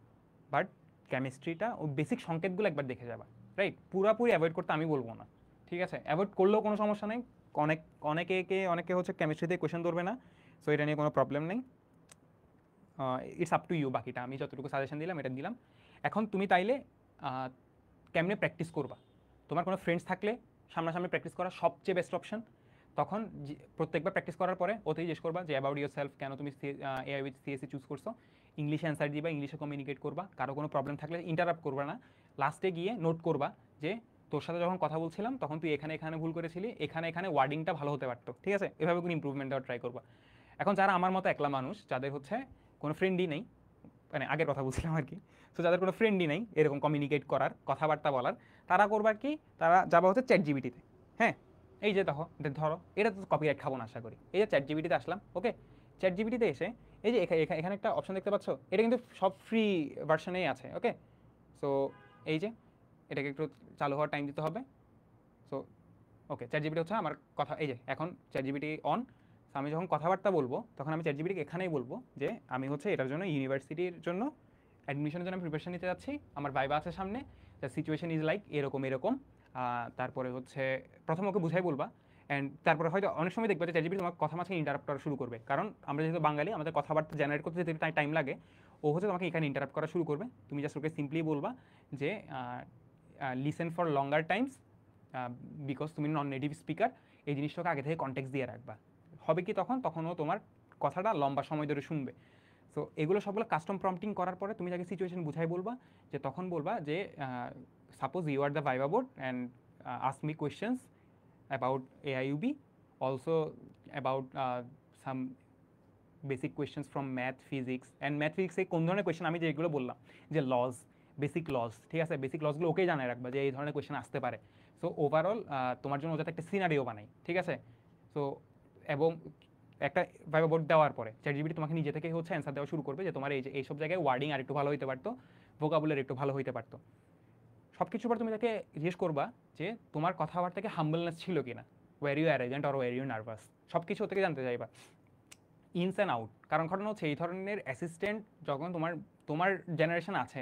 বাট কেমিস্ট্রিটা ওই বেসিক সংকেতগুলো একবার দেখে যাবা, রাইট? পুরোপুরি অ্যাভয়েড করতে আমি বলবো না, ঠিক আছে? অ্যাভয়েড করলেও কোনো সমস্যা নেই। অনেকে হচ্ছে কেমিস্ট্রিতে কোয়েশন ধরবে না, সো এটা নিয়ে কোনো প্রবলেম নেই। ইটস আপ টু ইউ, বাকিটা আমি যতটুকু সাজেশন দিলাম এটা দিলাম। এখন তুমি তাইলে কেমনে প্র্যাকটিস করবা? তোমার কোনো ফ্রেন্ডস থাকলে সামনাসামনি প্র্যাকটিস করা সবচেয়ে বেস্ট অপশন। তখন প্রত্যেকবার প্র্যাকটিস করার পরে ওতেই জিজ্ঞেস করবা যে অ্যাবাউট ইউর সেলফ, কেন তুমি এআই উইথ সিএসসি চুজ করছো। ইংলিশে অ্যান্সার দিবা, ইংলিশে কমিউনিকেট করবা, কারো কোনো প্রবলেম থাকলে ইন্টারাপ্ট করবা না। লাস্টে গিয়ে নোট করবা যে তোর সাথে যখন কথা বলছিলাম তখন তুই এখানে এখানে ভুল করেছিলি, এখানে ওয়ার্ডিংটা ভালো হতে পারতো, ঠিক আছে? এভাবে কোনো ইম্প্রুভমেন্ট দেওয়ার ট্রাই করবা। এখন যারা আমার মতো একলা মানুষ, যাদের হচ্ছে কোনো ফ্রেন্ডই নেই, মানে আগের কথা বলছিলাম আর কি, সো যাদের কোনো ফ্রেন্ডই নেই এরকম কমিউনিকেট করার, কথাবার্তা বলার, তারা করবার কি, তারা যাবা হচ্ছে চ্যাট জিপিটিতে। হ্যাঁ, এই যে ধরো এটা তো কপিরাইট খাবো না আশা করি। এই যে চ্যাট জিপিটিতে আসলাম, ওকে, চ্যাট জিপিটিতে এসে এই যে এখানে একটা অপশন দেখতে পাচ্ছ, এটা কিন্তু সব ফ্রি ভার্সনেই আছে, ওকে? সো এই যে এটাকে একটু চালু হওয়ার টাইম দিতে হবে। সো ওকে, চ্যাট জিপিটি হচ্ছে আমার কথা, এই যে এখন চ্যাট জিপিটি অন। আমি যখন কথাবার্তা বলবো তখন আমি চ্যাট জিপিটিকে এখানেই বলবো যে আমি হচ্ছে এটার জন্য ইউনিভার্সিটির জন্য অ্যাডমিশনের জন্য আমি প্রিপারেশন নিতে যাচ্ছি, আমার ভাইবা আছে সামনে, দ্য সিচুয়েশন ইজ লাইক এরকম এরকম। তারপরে হচ্ছে প্রথম ওকে বুঝাই বলবা, অ্যান্ড তারপরে হয়তো অনেক সময় দেখবে যে চ্যাট জিপিটি তোমার কথা মাঝে ইন্টারাপ্ট করা শুরু করবে, কারণ আমরা যেহেতু বাঙালি আমাদের কথাবার্তা জেনারেট করতে যেতে টাইম লাগে, ও হচ্ছে তোমাকে এখানে ইন্টারাপ্ট করা শুরু করবে। তুমি জাস্ট ওকে সিম্পলি বলবা যে listen for longer Times, because তুমি নন নেটিভ স্পিকার, এই জিনিসটাকে আগে থেকে কনটেক্সট দিয়ে রাখবা। হবে কি তখনও তোমার কথাটা লম্বা সময় ধরে শুনবে। সো এগুলো সবগুলো কাস্টম প্রম্পটিং করার পরে তুমি যাকে সিচুয়েশন বুঝাই বলবা, যে তখন বলবা যে suppose you are the viva board and ask me questions about AIUB, also about some basic questions from math physics. And math ফিজিক্সে কোন ধরনের কোয়েশ্চেন, আমি যেগুলো বললাম যে লজ, বেসিক লজ, ঠিক আছে, বেসিক লজগুলো ওকেই জানাই রাখবা যে এই ধরনের কোয়েশ্চেন আসতে পারে। সো ওভারঅল তোমার জন্য যাতে একটা সিনারিও বানাই, ঠিক আছে? সো এবং একটা ভাইবা বোর্ড দেওয়ার পরে চ্যাট জিপিটি তোমাকে নিজে থেকে হচ্ছে অ্যান্সার দেওয়া শুরু করবে যে তোমার এই যে এইসব জায়গায় ওয়ার্ডিং আর একটু ভালো হইতে পারতো, ভোকাবুলারি একটু ভালো হইতে পারতো। সব কিছুর পর তুমি তাকে জিজ্ঞেস করবা যে তোমার কথাবার্তাকে হাম্বলনেস ছিল কিনা, were you arrogant or were you nervous, সব কিছু থেকে জানতে চাইবা ইনস অ্যান্ড আউট। কারণ ঘটনা হচ্ছে এই ধরনের অ্যাসিস্ট্যান্ট যখন তোমার তোমার জেনারেশন আছে,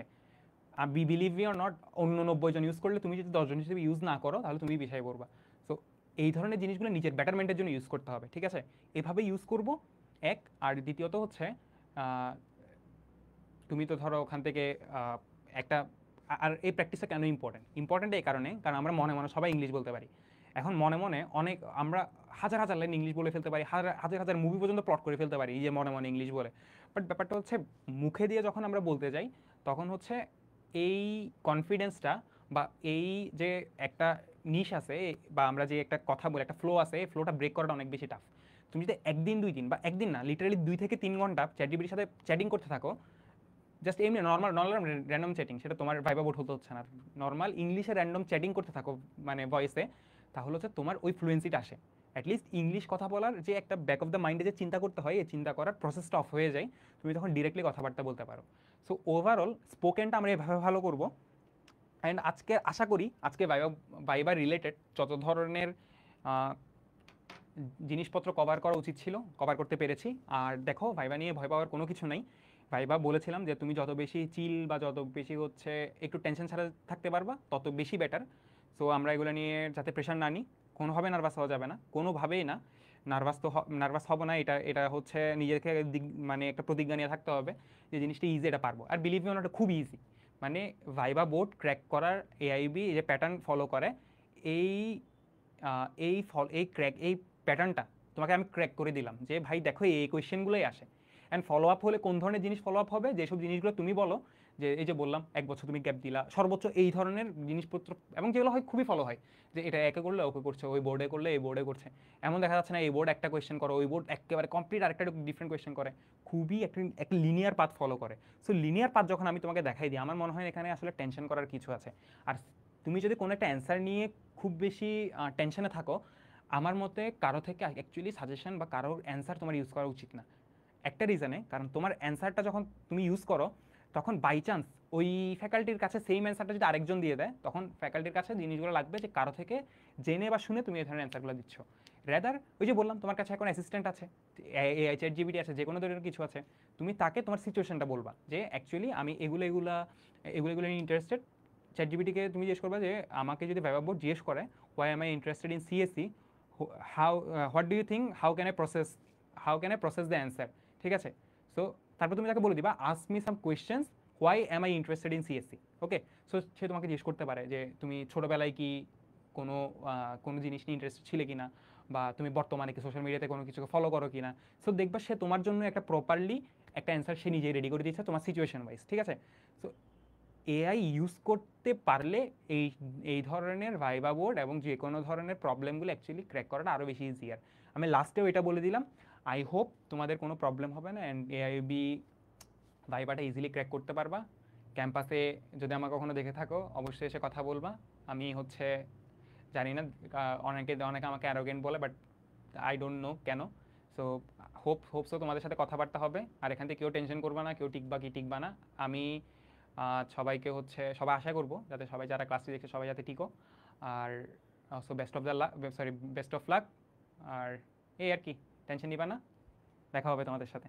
be believe me or not, অন্য 90 জন ইউজ করলে তুমি যদি 10 জন হিসেবে ইউজ না করো তাহলে তুমি পিছিয়ে পড়বা। সো এই ধরনের জিনিসগুলো নিজের বেটারমেন্টের জন্য ইউজ করতে হবে, ঠিক আছে? এভাবে ইউজ করবো এক। আর দ্বিতীয়ত হচ্ছে তুমি তো ধরো ওখান থেকে একটা, আর এই প্র্যাকটিসটা কেন ইম্পর্টেন্ট এই কারণে, কারণ আমরা মনে মনে সবাই ইংলিশ বলতে পারি। এখন মনে মনে অনেক আমরা হাজার হাজার লাইন ইংলিশ বলে ফেলতে পারি, হাজার হাজার মুভি পর্যন্ত প্লট করে ফেলতে পারি এই যে মনে মনে ইংলিশ বলে। বাট ব্যাপারটা হচ্ছে মুখে দিয়ে যখন আমরা বলতে যাই তখন হচ্ছে এই কনফিডেন্সটা বা এই যে একটা নিশ আছে, বা আমরা যে একটা কথা বলে একটা ফ্লো আছে, এই ফ্লোটা ব্রেক করাটা অনেক বেশি টাফ। তুমি যদি একদিন 2 দিন বা একদিন না, লিটারালি 2 থেকে 3 ঘন্টা চ্যাট জিপিটির সাথে চ্যাটিং করতে থাকো, জাস্ট এমনি নর্মাল র্যান্ডম চ্যাটিং, সেটা তোমার ভাইবা বোর্ড হতে হচ্ছে না, নর্মাল ইংলিশে র্যান্ডম চ্যাটিং করতে থাকো মানে ভয়েসে, তাহলে হচ্ছে তোমার ওই ফ্লুয়েন্সিটা আসে। অ্যাটলিস্ট ইংলিশ কথা বলার যে একটা ব্যাক অফ দ্য মাইন্ডে যে চিন্তা করতে হয়, এই চিন্তা করার প্রসেসটা অফ হয়ে যায়, তুমি তখন ডিরেক্টলি কথাবার্তা বলতে পারো। সো ওভারঅল স্পোকেনটা আমরা এভাবে ভালো করবো। অ্যান্ড আজকে আশা করি আজকে ভাইবা রিলেটেড যত ধরনের জিনিসপত্র কভার করা উচিত ছিল কভার করতে পেরেছি। আর দেখো ভাইবা নিয়ে ভয় পাওয়ার কোনো কিছু নেই। ভাইবা বলেছিলাম যে তুমি যত বেশি চিল বা যত বেশি হচ্ছে একটু টেনশন ছাড়া থাকতে পারবা তত বেশি বেটার। সো আমরা এগুলো নিয়ে যাতে প্রেশার না নিই, কোনোভাবে নার্ভাস হওয়া যাবে না, কোনোভাবেই না। নার্ভাস হব না, এটা এটা হচ্ছে নিজেকে মানে একটা প্রতিজ্ঞা নিয়ে থাকতে হবে যে জিনিসটা ইজি, এটা পারবো। আর বিলিভ মি, ওটা খুব ইজি। মানে ভাইবা বোর্ড ক্র্যাক করার এআইবি যে প্যাটার্ন ফলো করে, এই এই প্যাটার্নটা তোমাকে আমি ক্র্যাক করে দিলাম যে ভাই দেখো এই কোয়েশ্চেনগুলোই আসে। অ্যান্ড ফলো আপ হলে কোন ধরনের জিনিস ফলো আপ হবে, যেসব জিনিসগুলো তুমি বলো, যে এই যে বললাম 1 বছর তুমি গ্যাপ দিলা সর্বোচ্চ, এই ধরনের জিনিসপত্র, এবং যেগুলো হয় খুবই ফলো হয়, যে এটা একে করলে ওকে করছে, ওই বোর্ডে করলে এই বোর্ডে করছে। এমন দেখা যাচ্ছে না এই বোর্ড একটা কোয়েশ্চেন করে, ওই বোর্ড একেবারে কমপ্লিট আরেকটা ডিফারেন্ট কোয়েশ্চেন করে, খুবই একটা লিনিয়ার পাথ ফলো করে। সো লিনিয়ার পাথ যখন আমি তোমাকে দেখাই দিই, আমার মনে হয় এখানে আসলে টেনশন করার কিছু আছে। আর তুমি যদি কোনো একটা অ্যান্সার নিয়ে খুব বেশি টেনশনে থাকো, আমার মতে কারো থেকে অ্যাকচুয়ালি সাজেশন বা কারোর অ্যান্সার তোমার ইউজ করা উচিত না। একটা রিজনে, কারণ তোমার অ্যান্সারটা যখন তুমি ইউজ করো, তখন বাই চান্স ওই ফ্যাকাল্টির কাছে সেম অ্যান্সারটা যদি আরেকজন দিয়ে দেয়, তখন ফ্যাকাল্টির কাছে জিনিসগুলো লাগবে যে কারো থেকে জেনে বা শুনে তুমি এই ধরনের অ্যান্সারগুলো দিচ্ছ। রেদার ওই যে বললাম তোমার কাছে এখন অ্যাসিস্ট্যান্ট আছে, এআই চ্যাট জিপিটি আছে, যে কোনো ধরনের কিছু আছে, তুমি তাকে তোমার সিচুয়েশনটা বলবা যে অ্যাকচুয়ালি আমি এগুলো নিয়ে ইন্টারেস্টেড। চ্যাট জিপিটিকে তুমি জিজ্ঞেস করবা যে আমাকে যদি ভাইবা বোর্ড জিজ্ঞেস করে why am I interested in CSC, how what do you think, how can I process the answer, ঠিক আছে? সো তারপর তুমি তাকে বলে দিবা ask me some questions, why am I interested in CSC. Okay, so সে তোমাকে জিজ্ঞেস করতে পারে যে তুমি ছোটোবেলায় কি কোনো কোনো জিনিস নিয়ে ইন্টারেস্টেড ছিলে কিনা, বা তুমি বর্তমানে কি সোশ্যাল মিডিয়াতে কোনো কিছুকে ফলো করো কিনা। সো দেখবা সে তোমার জন্য একটা প্রপারলি একটা অ্যান্সার সে নিজেই রেডি করে দিচ্ছে তোমার সিচুয়েশন ওয়াইজ, ঠিক আছে? সো এআই ইউজ করতে পারলে এই এই ধরনের ভাইবা বোর্ড এবং যে কোনো ধরনের প্রবলেমগুলো অ্যাকচুয়ালি ক্র্যাক করাটা আরও বেশি ইজিয়ার। আমি লাস্টেও এটা বলে দিলাম, আই হোপ তোমাদের কোনো প্রবলেম হবে না, অ্যান্ড এআইবি ভাইবাটা ইজিলি ক্র্যাক করতে পারবা। ক্যাম্পাসে যদি আমার কখনো দেখে থাকো, অবশ্যই এসে কথা বলবা। আমি হচ্ছে জানি না, অনেকে আমাকে অ্যারোগেন্ট বলে, বাট আই ডোন্ট নো কেন। সো হোপসো তোমাদের সাথে কথাবার্তা হবে। আর এখান থেকে কেউ টেনশন করবা না, কেউ টিকবা কি টিকবা না। আমি সবাইকে হচ্ছে সবাই আশা করবো যাতে সবাই যারা ক্লাসটি দেখছে সবাই যাতে টিকো। আর সো বেস্ট অফ লাক। আর এই আর কি, টেনশন নিবা না, দেখা হবে তোমাদের সাথে।